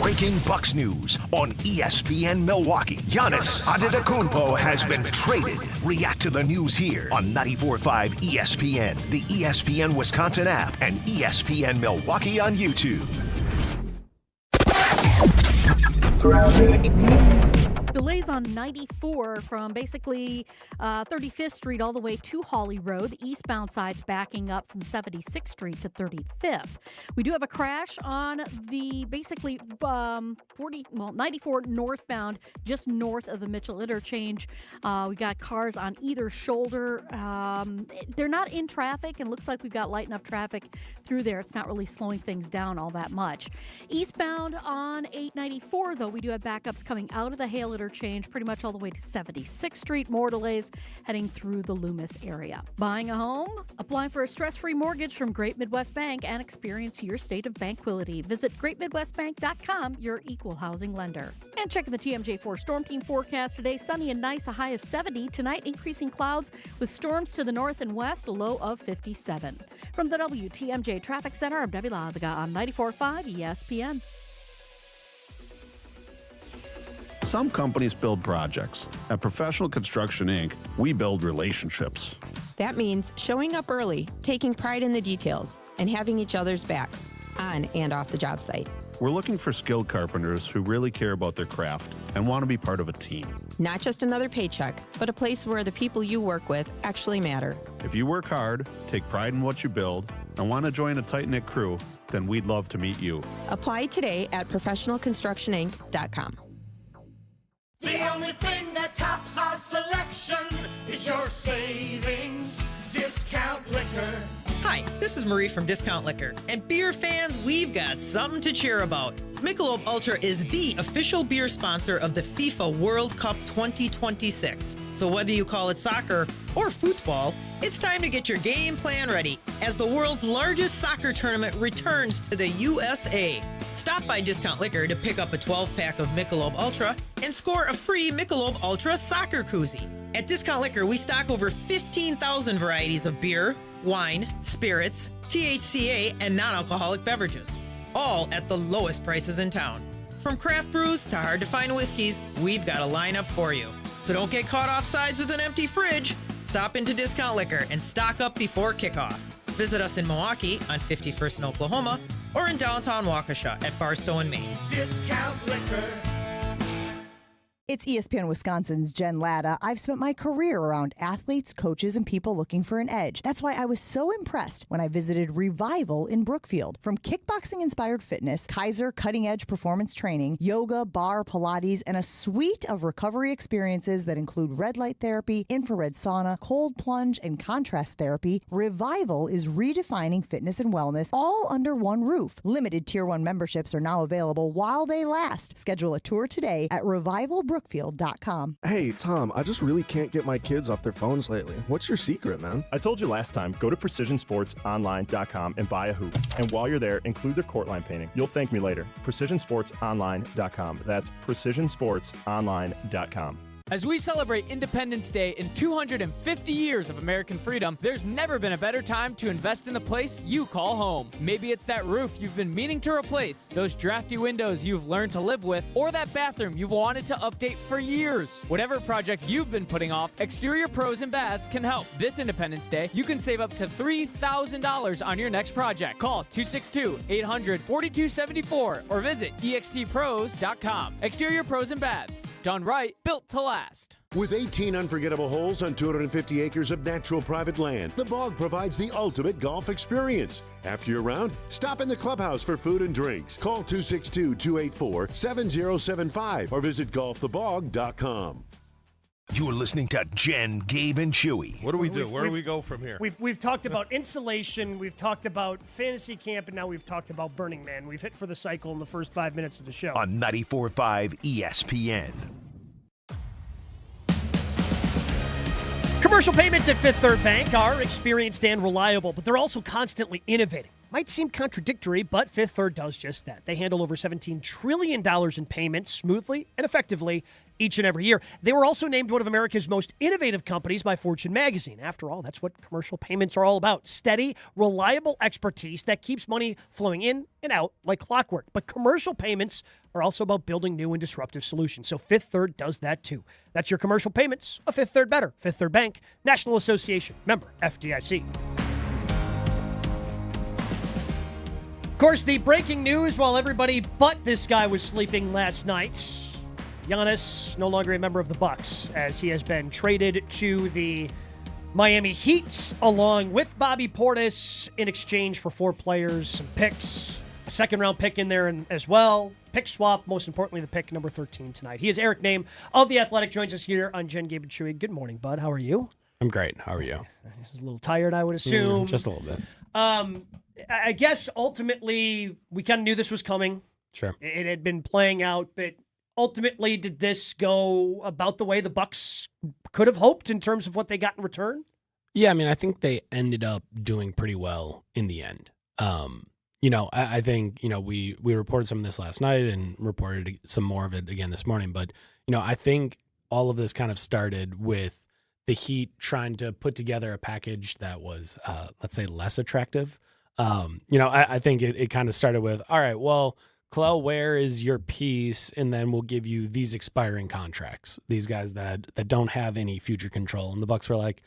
Breaking Bucks news on ESPN Milwaukee. Giannis Antetokounmpo has been traded. React to the news here on 94.5 ESPN, the ESPN Wisconsin app, and ESPN Milwaukee on YouTube. Delays on 94 from basically 35th Street all the way to Hawley Road. The eastbound side's backing up from 76th Street to 35th. We do have a crash on the basically 94 northbound, just north of the Mitchell Interchange. We got cars on either shoulder. They're not in traffic, and looks like we've got light enough traffic through there. It's not really slowing things down all that much. Eastbound on 894, though, we do have backups coming out of the Hale Interchange interchange, pretty much all the way to 76th Street. More delays heading through the Loomis area. Buying a home? Apply for a stress-free mortgage from Great Midwest Bank and experience your state of tranquility. Visit greatmidwestbank.com, your equal housing lender. And checking the TMJ4 Storm Team forecast today, sunny and nice, a high of 70. Tonight, increasing clouds with storms to the north and west, a low of 57. From the WTMJ Traffic Center, I'm Debbie Lazaga on 94.5 ESPN. Some companies build projects. At Professional Construction, Inc., we build relationships. That means showing up early, taking pride in the details, and having each other's backs, on and off the job site. We're looking for skilled carpenters who really care about their craft and want to be part of a team. Not just another paycheck, but a place where the people you work with actually matter. If you work hard, take pride in what you build, and want to join a tight-knit crew, then we'd love to meet you. Apply today at professionalconstructioninc.com. The only thing that tops our selection is your savings discount liquor. Hi, this is Marie from Discount Liquor. And beer fans, we've got something to cheer about. Michelob Ultra is the official beer sponsor of the FIFA World Cup 2026. So whether you call it soccer or football, it's time to get your game plan ready as the world's largest soccer tournament returns to the USA. Stop by Discount Liquor to pick up a 12-pack of Michelob Ultra and score a free Michelob Ultra soccer koozie. At Discount Liquor, we stock over 15,000 varieties of beer, wine, spirits, THCA, and non-alcoholic beverages, all at the lowest prices in town. From craft brews to hard-to-find whiskeys, we've got a lineup for you. So don't get caught off sides with an empty fridge. Stop into Discount Liquor and stock up before kickoff. Visit us in Milwaukee on 51st and Oklahoma or in downtown Waukesha at Barstow and Maine. Discount Liquor. It's ESPN Wisconsin's Jen Latta. I've spent my career around athletes, coaches, and people looking for an edge. That's why I was so impressed when I visited Revival in Brookfield. From kickboxing-inspired fitness, Kaiser cutting-edge performance training, yoga, bar, Pilates, and a suite of recovery experiences that include red light therapy, infrared sauna, cold plunge, and contrast therapy, Revival is redefining fitness and wellness all under one roof. Limited Tier 1 memberships are now available while they last. Schedule a tour today at revivalbrookfield.com. Hey, Tom, I just really can't get my kids off their phones lately. What's your secret, man? I told you last time, go to precisionsportsonline.com and buy a hoop. And while you're there, include their court line painting. You'll thank me later. precisionsportsonline.com. That's precisionsportsonline.com. As we celebrate Independence Day in 250 years of American freedom, there's never been a better time to invest in the place you call home. Maybe it's that roof you've been meaning to replace, those drafty windows you've learned to live with, or that bathroom you've wanted to update for years. Whatever project you've been putting off, Exterior Pros and Baths can help. This Independence Day, you can save up to $3,000 on your next project. Call 262-800-4274 or visit extpros.com. Exterior Pros and Baths. Done right, built to last. With 18 unforgettable holes on 250 acres of natural private land, the Bog provides the ultimate golf experience. After your round, stop in the clubhouse for food and drinks. Call 262-284-7075 or visit golfthebog.com. You're listening to Jen, Gabe, and Chewy. What do we do? Where do we go from here? We've talked about insulation, we've talked about fantasy camp, and now we've talked about Burning Man. We've hit for the cycle in the first 5 minutes of the show. On 94.5 ESPN. Commercial payments at Fifth Third Bank are experienced and reliable, but they're also constantly innovating. Might seem contradictory, but Fifth Third does just that. They handle over $17 trillion in payments smoothly and effectively each and every year. They were also named one of America's most innovative companies by Fortune magazine. After all, that's what commercial payments are all about. Steady, reliable expertise that keeps money flowing in and out like clockwork. But commercial payments are also about building new and disruptive solutions. So Fifth Third does that too. That's your commercial payments, a Fifth Third better. Fifth Third Bank, National Association, member FDIC. Of course, the breaking news while everybody but this guy was sleeping last night. Giannis, no longer a member of the Bucks, as he has been traded to the Miami Heat, along with Bobby Portis, in exchange for 4 players, some picks, a second-round pick in there as well. Pick swap, most importantly, the pick number 13 tonight. He is Eric Nehm of The Athletic, joins us here on Jen, Gabe, and Chewy. Good morning, bud. How are you? I'm great. How are you? He's a little tired, I would assume. Just a little bit. I guess ultimately we kind of knew this was coming. Sure. It had been playing out, but ultimately, did this go about the way the Bucks could have hoped in terms of what they got in return? Yeah, I mean, I think they ended up doing pretty well in the end. I think, we reported some of this last night and reported some more of it again this morning. But, I think all of this kind of started with the Heat trying to put together a package that was, let's say, less attractive. I think it kind of started with, all right, well, Kel'el Ware is your piece, and then we'll give you these expiring contracts, these guys that don't have any future control. And the Bucks were like,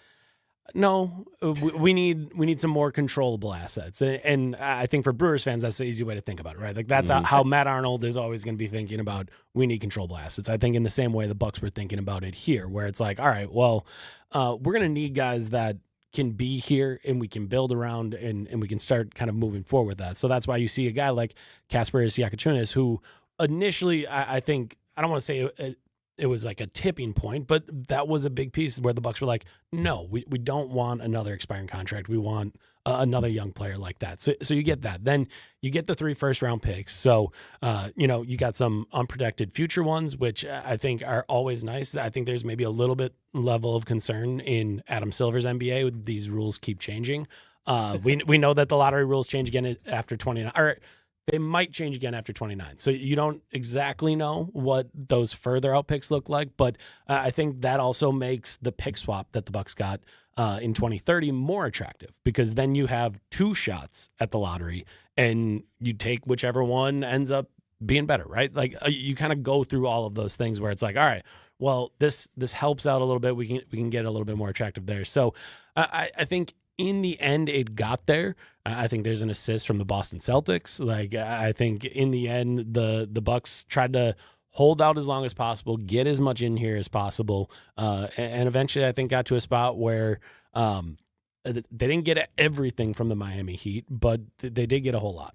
no, we need some more controllable assets. And I think for Brewers fans, that's the easy way to think about it, right? Like that's how Matt Arnold is always going to be thinking about, we need controllable assets. I think in the same way the Bucks were thinking about it here, where it's like, all right, well, we're going to need guys that can be here and we can build around and we can start kind of moving forward with that. So that's why you see a guy like Kasparas Jakucionis, who initially, I think, I don't want to say it was like a tipping point, but that was a big piece where the Bucks were like, no, we don't want another expiring contract. We want another young player like that. So you get that. Then you get the 3 first-round picks. So, you got some unprotected future ones, which I think are always nice. I think there's maybe a little bit level of concern in Adam Silver's NBA. These rules keep changing. We know that the lottery rules change again after 29, or they might change again after 29. So you don't exactly know what those further out picks look like, but I think that also makes the pick swap that the Bucks got in 2030 more attractive, because then you have 2 shots at the lottery and you take whichever one ends up being better, right? Like you kind of go through all of those things where it's like, all right, well, this helps out a little bit. We can get a little bit more attractive there. So I think in the end, it got there. I think there's an assist from the Boston Celtics. Like, I think in the end, the Bucks tried to hold out as long as possible, get as much in here as possible, and eventually, I think, got to a spot where they didn't get everything from the Miami Heat, but they did get a whole lot.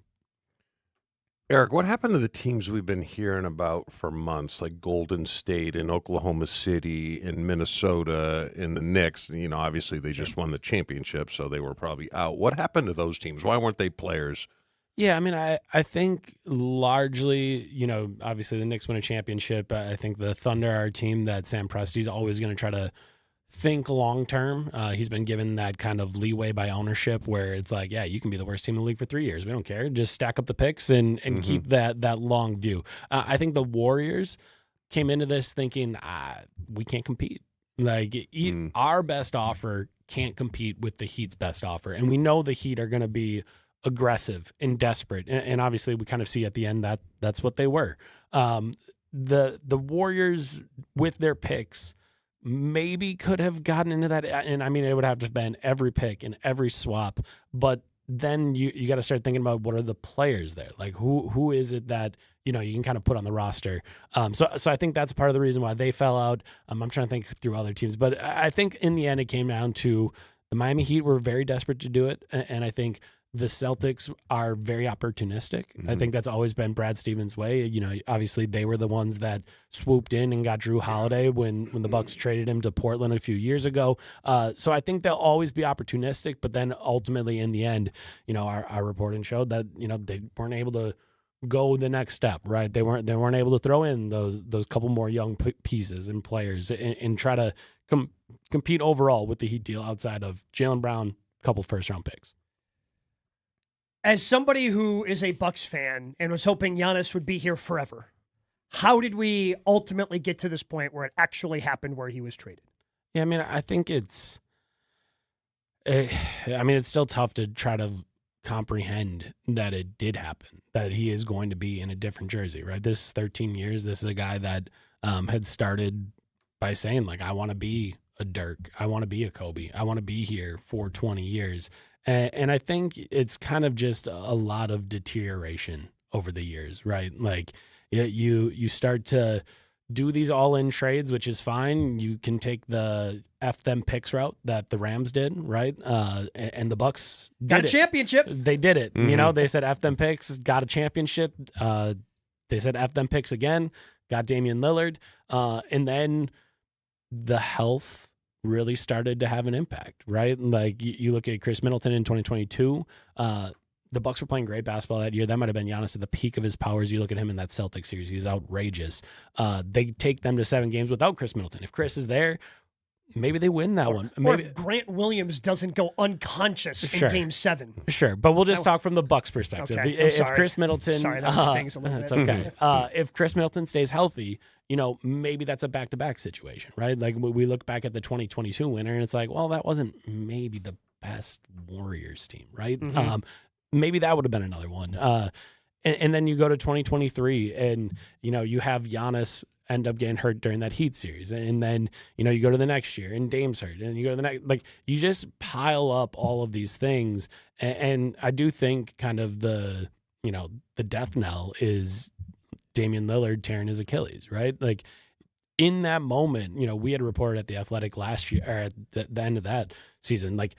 Eric, what happened to the teams we've been hearing about for months, like Golden State and Oklahoma City and Minnesota and the Knicks? Obviously they just won the championship, so they were probably out. What happened to those teams? Why weren't they players? Yeah, I mean, I think largely, obviously the Knicks win a championship. I think the Thunder are a team that Sam Presti's always going to try to think long term. He's been given that kind of leeway by ownership where it's like, yeah, you can be the worst team in the league for 3 years. We don't care. Just stack up the picks and keep that long view. I think the Warriors came into this thinking, we can't compete. Like our best offer can't compete with the Heat's best offer. And we know the Heat are going to be aggressive and desperate. And obviously we kind of see at the end that that's what they were. The Warriors with their picks maybe could have gotten into that. And I mean, it would have to have been every pick and every swap, but then you got to start thinking about what are the players there? Like who is it that, you can kind of put on the roster. So I think that's part of the reason why they fell out. I'm trying to think through other teams, but I think in the end it came down to the Miami Heat were very desperate to do it. And I think the Celtics are very opportunistic. I think that's always been Brad Stevens' way. Obviously they were the ones that swooped in and got Drew Holiday when the Bucks traded him to Portland a few years ago. So I think they'll always be opportunistic, but then ultimately in the end, our reporting showed that, they weren't able to go the next step, right? They weren't able to throw in those couple more young pieces and players and try to compete overall with the Heat deal outside of Jaylen Brown, couple first round picks. As somebody who is a Bucks fan and was hoping Giannis would be here forever, how did we ultimately get to this point where it actually happened where he was traded? Yeah, I mean, I think it's still tough to try to comprehend that it did happen, that he is going to be in a different jersey, right? This is 13 years. This is a guy that had started by saying, like, I want to be a Dirk. I want to be a Kobe. I want to be here for 20 years. And I think it's kind of just a lot of deterioration over the years, right? Like you start to do these all-in trades, which is fine. You can take the F them picks route that the Rams did, right? And the Bucks got a championship. They did it. Mm-hmm. They said F them picks, got a championship. They said F them picks again, got Damian Lillard. And then the health really started to have an impact, right? Like you look at Chris Middleton in 2022, the Bucks were playing great basketball that year. That might have been Giannis at the peak of his powers. You look at him in that Celtics series, he's outrageous. They take them to 7 games without Chris Middleton. If Chris is there, maybe they win that one. Or if Grant Williams doesn't go unconscious in Game 7. Sure, but we'll just talk from the Bucks' perspective. Okay, If Chris Middleton, sorry, that stings a little bit. It's okay. If Chris Middleton stays healthy, maybe that's a back-to-back situation, right? Like we look back at the 2022 winner, and it's like, well, that wasn't maybe the best Warriors team, right? Mm-hmm. Maybe that would have been another one. And then you go to 2023, and you have Giannis end up getting hurt during that Heat series, and then you go to the next year, and Dame's hurt, and you go to the next. Like you just pile up all of these things, and I do think kind of the death knell is Damian Lillard tearing his Achilles, right? Like in that moment, we had reported at The Athletic last year, or at the end of that season, like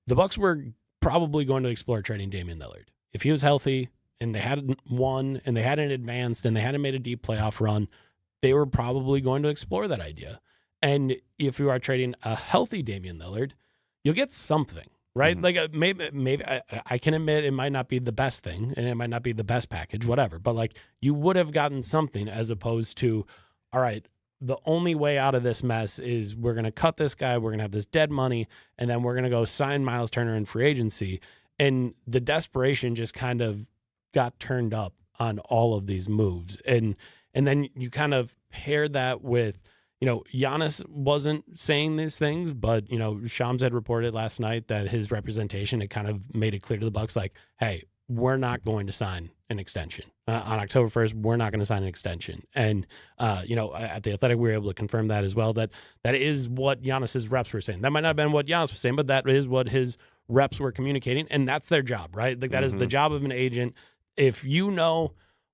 the Bucks were probably going to explore trading Damian Lillard if he was healthy, and they hadn't won, and they hadn't advanced, and they hadn't made a deep playoff run. They were probably going to explore that idea. And if you are trading a healthy Damian Lillard, you'll get something, right? Like maybe I can admit it might not be the best thing, and it might not be the best package, whatever. But like you would have gotten something, as opposed to, all right, the only way out of this mess is we're going to cut this guy, we're going to have this dead money, and then we're going to go sign Miles Turner in free agency. And the desperation just kind of got turned up on all of these moves. And then you kind of pair that with, Giannis wasn't saying these things, but, Shams had reported last night that his representation had kind of made it clear to the Bucks, like, hey, we're not going to sign an extension. On October 1st, we're not going to sign an extension. And, at The Athletic, we were able to confirm that as well, that is what Giannis's reps were saying. That might not have been what Giannis was saying, but that is what his reps were communicating, and that's their job, right? Like that is the job of an agent. If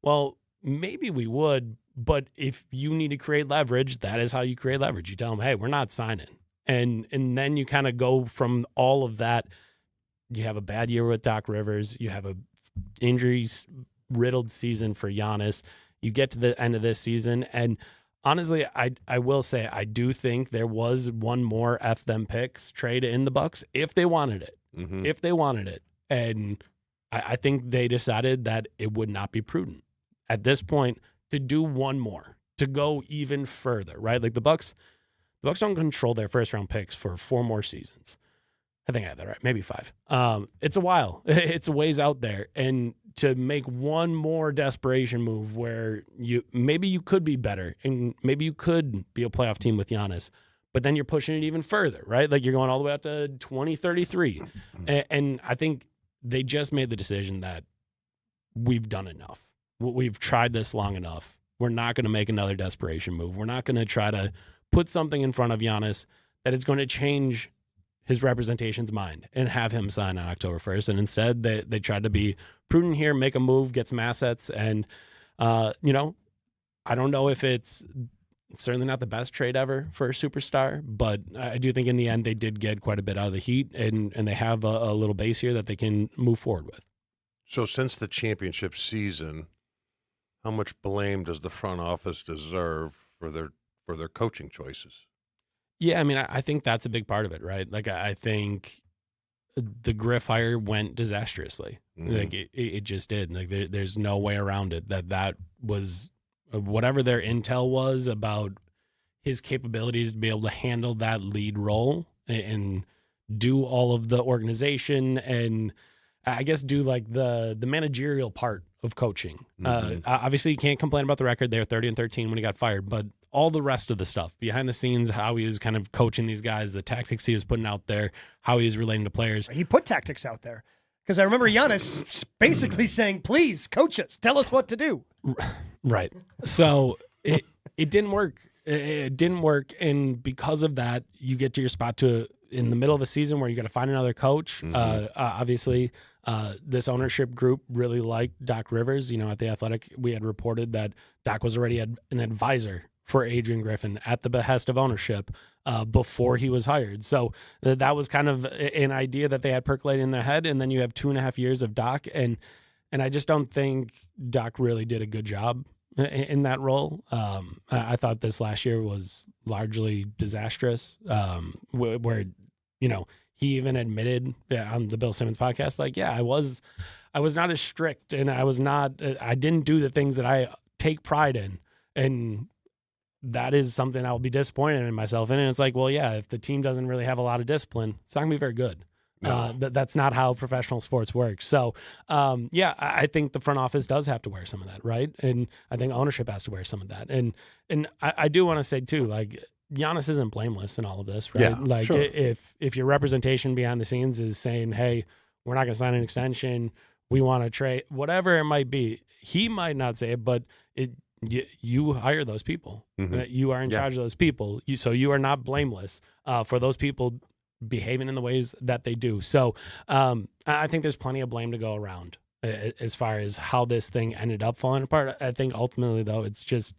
well, maybe we would, but if you need to create leverage, that is how you create leverage. You tell them, hey, we're not signing. And then you kind of go from all of that. You have a bad year with Doc Rivers. You have a injuries-riddled season for Giannis. You get to the end of this season, and honestly, I will say I do think there was one more F them picks trade in the Bucks if they wanted it. If they wanted it. And I think they decided that it would not be prudent at this point to do one more, to go even further, right? Like the Bucks don't control their first round picks for 4 more seasons. I think I had that right, maybe 5. It's a while. It's a ways out there. And to make one more desperation move where maybe you could be better and maybe you could be a playoff team with Giannis, but then you're pushing it even further, right? Like you're going all the way out to 2033. And I think they just made the decision that we've done enough. We've tried this long enough. We're not going to make another desperation move. We're not going to try to put something in front of Giannis that is going to change his representation's mind and have him sign on October 1st. And instead, they tried to be prudent here, make a move, get some assets. And, I don't know if it's certainly not the best trade ever for a superstar, but I do think in the end they did get quite a bit out of the Heat, and they have a little base here that they can move forward with. So since the championship season, how much blame does the front office deserve for their coaching choices? Yeah, I mean, I think that's a big part of it, right? Like, I think the Griff hire went disastrously. Like, it just did. Like, there's no way around it. That was whatever their intel was about his capabilities to be able to handle that lead role and do all of the organization and I guess do like the managerial part of coaching. Obviously, you can't complain about the record. They were 30-13 when he got fired, but all the rest of the stuff behind the scenes, how he was kind of coaching these guys, the tactics he was putting out there, how he was relating to players. He put tactics out there because I remember Giannis basically saying, please, coach us, tell us what to do. Right. So it didn't work. It didn't work. And because of that, you get to your spot in the middle of a season where you got to find another coach. Obviously, this ownership group really liked Doc Rivers. At The Athletic, we had reported that Doc was already an advisor for Adrian Griffin at the behest of ownership before he was hired. So that was kind of an idea that they had percolated in their head. And then you have 2.5 years of Doc. And I just don't think Doc really did a good job in that role. I thought this last year was largely disastrous, where he even admitted on the Bill Simmons podcast, like, yeah, I was not as strict, and I didn't do the things that I take pride in. And that is something I'll be disappointed in myself in. And it's like, well, yeah, if the team doesn't really have a lot of discipline, it's not going to be very good. No. That's not how professional sports works. So, I think the front office does have to wear some of that, right? And I think ownership has to wear some of that. And I do want to say, too, like, Giannis isn't blameless in all of this, right? Yeah, like, sure. if your representation behind the scenes is saying, hey, we're not going to sign an extension, we want to trade, whatever it might be, he might not say it, but you hire those people. Mm-hmm. You are in charge of those people. So you are not blameless for those people behaving in the ways that they do. So I think there's plenty of blame to go around as far as how this thing ended up falling apart. I think ultimately, though, it's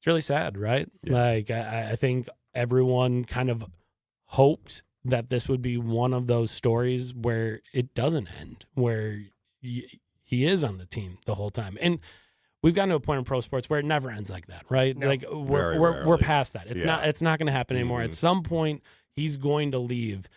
really sad, right? Yeah. Like, I think everyone kind of hoped that this would be one of those stories where it doesn't end, where he is on the team the whole time. And we've gotten to a point in pro sports where it never ends like that, right? No. Like we're past that. It's not going to happen anymore. At some point, he's going to leave.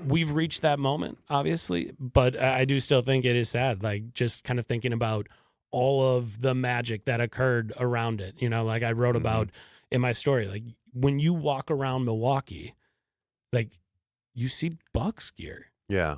We've reached that moment, obviously, but I do still think it is sad. Like, just kind of thinking about all of the magic that occurred around it. You know, like I wrote about in my story, like when you walk around Milwaukee, like you see Bucks gear. Yeah.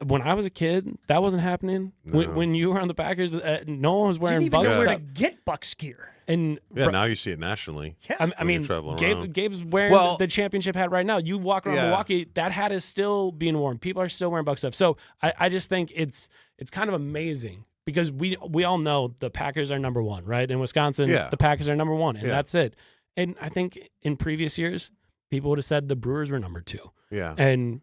When I was a kid, that wasn't happening. No. When you were on the Packers, no one was wearing Bucks stuff. Didn't even know where to get Bucks gear. And now you see it nationally. Yeah. I mean, Gabe's wearing the championship hat right now. You walk around Milwaukee, that hat is still being worn. People are still wearing Bucks stuff. So I just think it's kind of amazing because we all know the Packers are number one, right? In Wisconsin, the Packers are number one, and that's it. And I think in previous years, people would have said the Brewers were number two. Yeah. And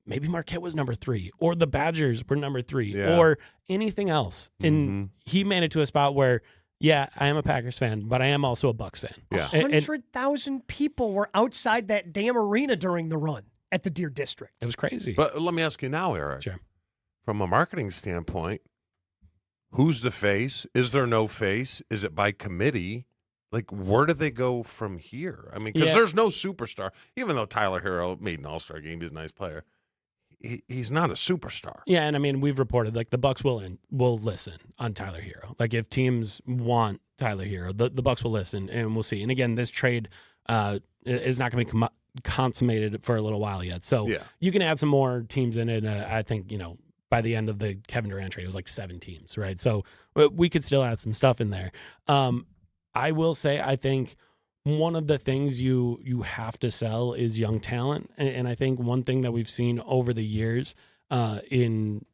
maybe Marquette was number 3, or the Badgers were number 3, or anything else. And he made it to a spot where, I am a Packers fan, but I am also a Bucks fan. Yeah. 100,000 people were outside that damn arena during the run at the Deer District. It was crazy. But let me ask you now, Eric. Sure. From a marketing standpoint, who's the face? Is there no face? Is it by committee? Like, where do they go from here? I mean, because there's no superstar. Even though Tyler Herro made an all-star game, he's a nice player. He's not a superstar. Yeah, and I mean, we've reported like the Bucks will listen on Tyler Herro. Like, if teams want Tyler Herro, the Bucks will listen, and we'll see. And again, this trade is not going to be consummated for a little while yet. So you can add some more teams in it. I think, by the end of the Kevin Durant trade, it was like 7 teams, right? So we could still add some stuff in there. I will say, I think one of the things you have to sell is young talent. And I think one thing that we've seen over the years in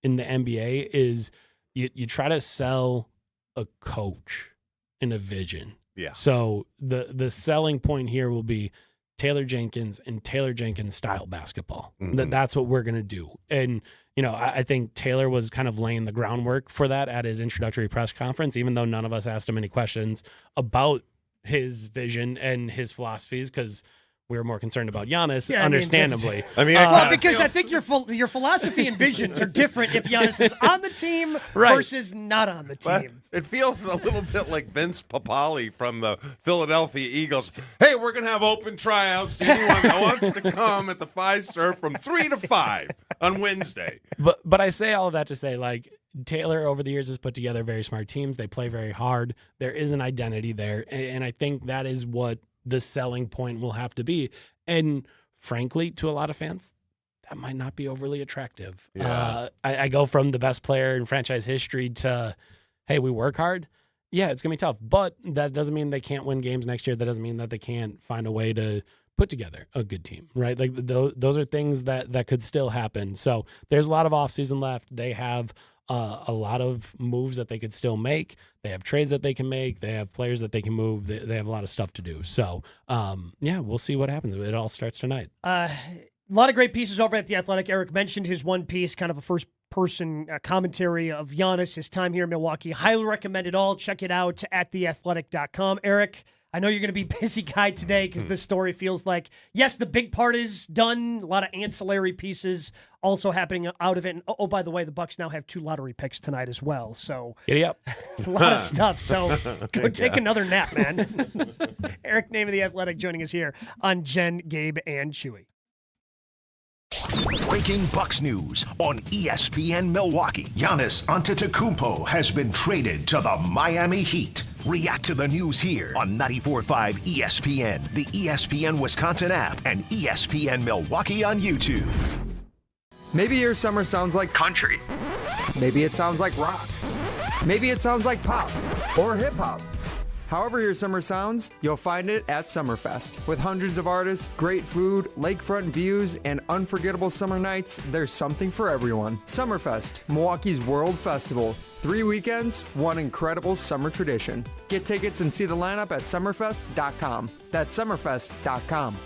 the NBA is you try to sell a coach and a vision. Yeah. So the selling point here will be Taylor Jenkins and Taylor Jenkins style basketball. That's what we're going to do. And, I think Taylor was kind of laying the groundwork for that at his introductory press conference, even though none of us asked him any questions about his vision and his philosophies, because we were more concerned about Giannis, understandably. Because I think your philosophy and visions are different if Giannis is on the team versus not on the team. But it feels a little bit like Vince Papale from the Philadelphia Eagles. Hey, we're going to have open tryouts to anyone that wants to come at the Fiserv from 3 to 5 on Wednesday. But I say all of that to say, like, Taylor over the years has put together very smart teams. They play very hard. There is an identity there. And I think that is what the selling point will have to be. And frankly, to a lot of fans, that might not be overly attractive. Yeah. I go from the best player in franchise history to, hey, we work hard. Yeah, it's going to be tough. But that doesn't mean they can't win games next year. That doesn't mean that they can't find a way to put together a good team, right? Like those are things that could still happen. So there's a lot of offseason left. They have a lot of moves that they could still make. They have trades that they can make. They have players that they can move. They have a lot of stuff to do. So, we'll see what happens. It all starts tonight. A lot of great pieces over at The Athletic. Eric mentioned his one piece, kind of a first-person commentary of Giannis, his time here in Milwaukee. Highly recommend it all. Check it out at theathletic.com. Eric, I know you're going to be a busy guy today because this story feels like, yes, the big part is done. A lot of ancillary pieces also happening out of it. And, by the way, the Bucks now have 2 lottery picks tonight as well. So giddy up. A lot of stuff. So go take another nap, man. Eric Nehm of The Athletic joining us here on Jen, Gabe, and Chewy. Breaking Bucks news on ESPN Milwaukee. Giannis Antetokounmpo has been traded to the Miami Heat. React to the news here on 94.5 ESPN, the ESPN Wisconsin app, and ESPN Milwaukee on YouTube. Maybe your summer sounds like country. Maybe it sounds like rock. Maybe it sounds like pop or hip hop. However your summer sounds, you'll find it at Summerfest. With hundreds of artists, great food, lakefront views, and unforgettable summer nights, there's something for everyone. Summerfest, Milwaukee's World Festival. 3 weekends, one incredible summer tradition. Get tickets and see the lineup at summerfest.com. That's summerfest.com.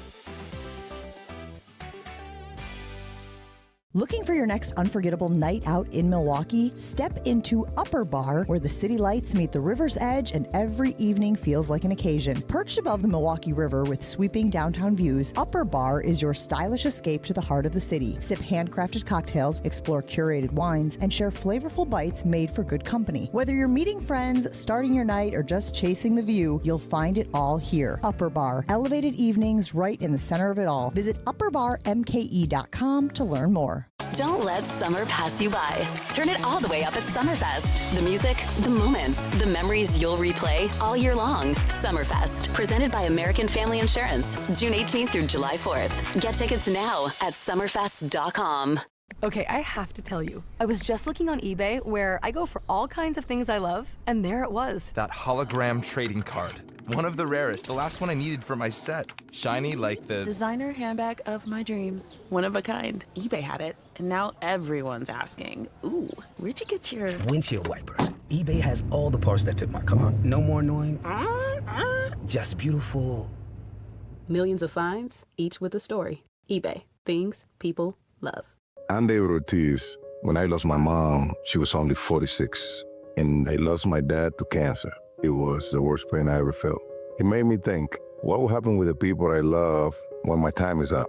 Looking for your next unforgettable night out in Milwaukee? Step into Upper Bar, where the city lights meet the river's edge and every evening feels like an occasion. Perched above the Milwaukee River with sweeping downtown views, Upper Bar is your stylish escape to the heart of the city. Sip handcrafted cocktails, explore curated wines, and share flavorful bites made for good company. Whether you're meeting friends, starting your night, or just chasing the view, you'll find it all here. Upper Bar. Elevated evenings right in the center of it all. Visit upperbarmke.com to learn more. Don't let summer pass you by. Turn it all the way up at Summerfest. The music, the moments, the memories you'll replay all year long. Summerfest, presented by American Family Insurance. June 18th through July 4th. Get tickets now at summerfest.com. Okay, I have to tell you, I was just looking on eBay where I go for all kinds of things I love, and there it was. That hologram trading card. One of the rarest, the last one I needed for my set. Shiny like the designer handbag of my dreams. One of a kind. eBay had it, and now everyone's asking, ooh, where'd you get your windshield wipers? eBay has all the parts that fit my car. No more annoying, just beautiful. Millions of finds, each with a story. eBay. Things people love. I'm David Ortiz. When I lost my mom, she was only 46, and I lost my dad to cancer. It was the worst pain I ever felt. It made me think, what will happen with the people I love when my time is up?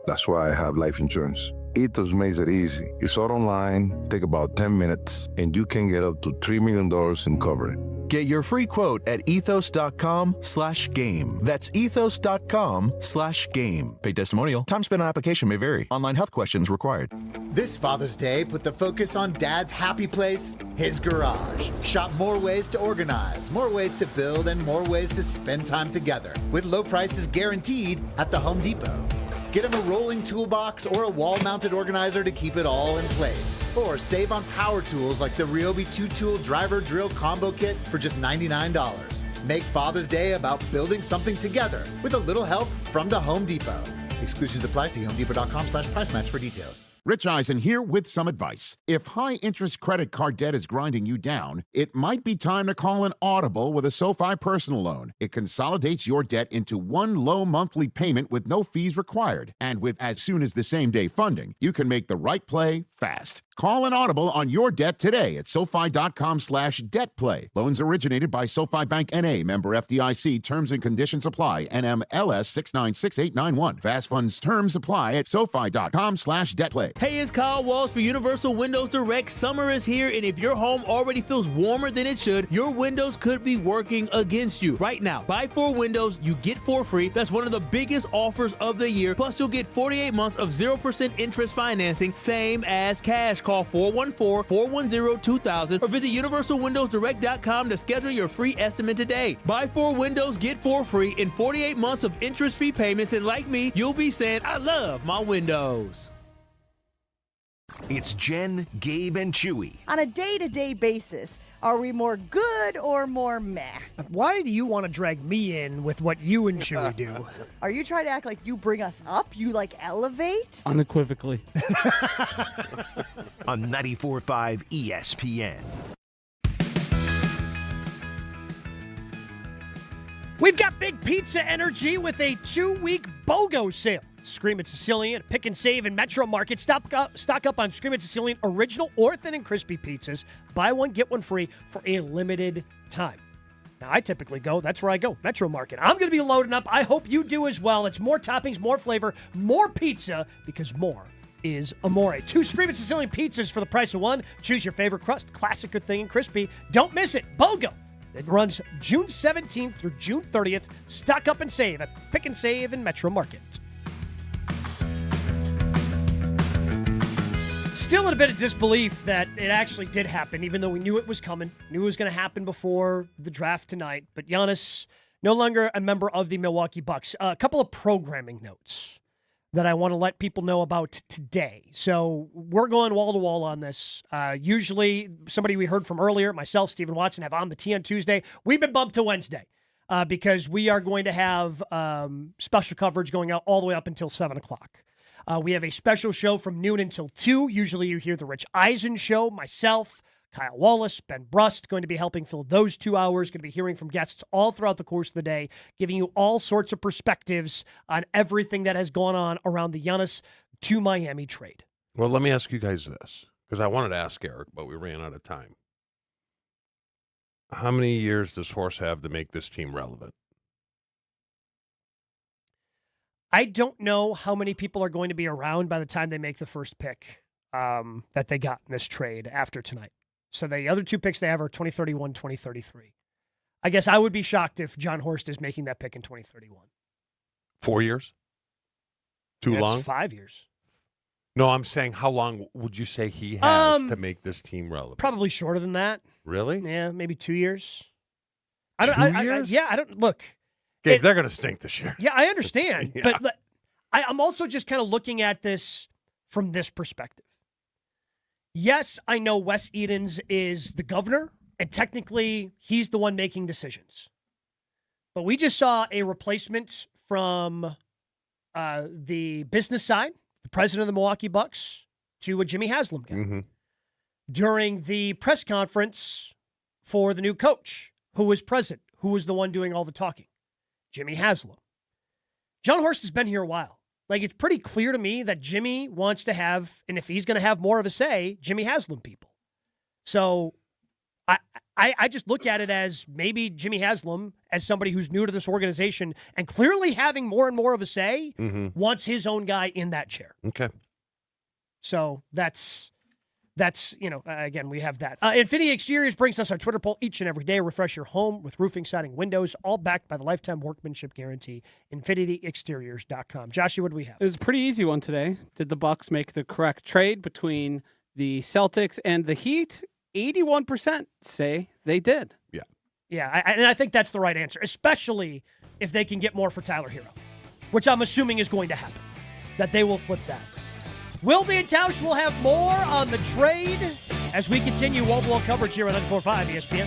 That's why I have life insurance. Ethos makes it easy. It's all online, take about 10 minutes, and you can get up to $3 million in coverage. Get your free quote at ethos.com/game. That's ethos.com/game. Paid testimonial. Time spent on application may vary. Online health questions required. This Father's Day, put the focus on Dad's happy place, his garage. Shop more ways to organize, more ways to build, and more ways to spend time together. With low prices guaranteed at the Home Depot. Get him a rolling toolbox or a wall-mounted organizer to keep it all in place. Or save on power tools like the Ryobi 2-tool driver drill combo kit for just $99. Make Father's Day about building something together with a little help from the Home Depot. Exclusions apply. See homedepot.com/price match for details. Rich Eisen here with some advice. If high-interest credit card debt is grinding you down, it might be time to call an audible with a SoFi personal loan. It consolidates your debt into one low monthly payment with no fees required. And with as soon as the same-day funding, you can make the right play fast. Call an audible on your debt today at SoFi.com/debtplay. Loans originated by SoFi Bank N.A., member FDIC. Terms and conditions apply. NMLS 696891. Fast funds terms apply at SoFi.com/debtplay. Hey, it's Kyle Walsh for Universal Windows Direct. Summer is here, and if your home already feels warmer than it should, your windows could be working against you. Right now, buy 4 windows, you get 4 free. That's one of the biggest offers of the year. Plus, you'll get 48 months of 0% interest financing, same as cash. Call 414-410-2000 or visit universalwindowsdirect.com to schedule your free estimate today. Buy 4 windows, get 4 free in 48 months of interest-free payments, and like me, you'll be saying, I love my windows. It's Jen, Gabe, and Chewy. On a day-to-day basis, are we more good or more meh? Why do you want to drag me in with what you and Chewy do? Are you trying to act like you bring us up? You, elevate? Unequivocally. On 94.5 ESPN. We've got big pizza energy with a 2-week BOGO sale. Scream at Sicilian, Pick and Save, and Metro Market. Stock up on Scream at Sicilian original or thin and crispy pizzas. Buy one, get one free for a limited time. Now, I typically go, that's where I go, Metro Market. I'm going to be loading up. I hope you do as well. It's more toppings, more flavor, more pizza, because more is amore. 2 Scream at Sicilian pizzas for the price of 1. Choose your favorite crust, classic, good thing, and crispy. Don't miss it. BOGO. It runs June 17th through June 30th. Stock up and save at Pick and Save and Metro Market. Still in a bit of disbelief that it actually did happen, even though we knew it was coming, knew it was going to happen before the draft tonight. But Giannis, no longer a member of the Milwaukee Bucks. A couple of programming notes that I want to let people know about today. So we're going wall-to-wall on this. Usually, somebody we heard from earlier, myself, Stephen Watson, have On the Tee on Tuesday. We've been bumped to Wednesday because we are going to have special coverage going out all the way up until 7 o'clock. We have a special show from noon until 2. Usually you hear the Rich Eisen show, myself, Kyle Wallace, Ben Brust, going to be helping fill those 2 hours, going to be hearing from guests all throughout the course of the day, giving you all sorts of perspectives on everything that has gone on around the Giannis to Miami trade. Well, let me ask you guys this, because I wanted to ask Eric, but we ran out of time. How many years does Horst have to make this team relevant? I don't know how many people are going to be around by the time they make the first pick that they got in this trade after tonight. So the other 2 picks they have are 2031, 2033. I guess I would be shocked if John Horst is making that pick in 2031. 4 years? Too long? 5 years. No, I'm saying how long would you say he has to make this team relevant? Probably shorter than that. Really? Yeah, maybe 2 years. 2 years? I don't look. Gabe, they're going to stink this year. Yeah, I understand. Yeah. But I'm also just kind of looking at this from this perspective. Yes, I know Wes Edens is the governor, and technically he's the one making decisions. But we just saw a replacement from the business side, the president of the Milwaukee Bucks, to a Jimmy Haslam guy. During the press conference for the new coach, who was present, who was the one doing all the talking. Jimmy Haslam. John Horst has been here a while. Like, it's pretty clear to me that Jimmy wants to have, and if he's going to have more of a say, Jimmy Haslam people. So I just look at it as maybe Jimmy Haslam, as somebody who's new to this organization and clearly having more and more of a say, wants his own guy in that chair. Okay. So that's again, we have that. Infinity Exteriors brings us our Twitter poll each and every day. Refresh your home with roofing, siding, windows, all backed by the lifetime workmanship guarantee. InfinityExteriors.com. Joshua, what do we have? It was a pretty easy one today. Did the Bucks make the correct trade between the Celtics and the Heat? 81% say they did. Yeah. Yeah, and I think that's the right answer, especially if they can get more for Tyler Herro, which I'm assuming is going to happen, that they will flip that. Wilde and Tausch will have more on the trade as we continue wall-to-wall coverage here on 94.5 ESPN.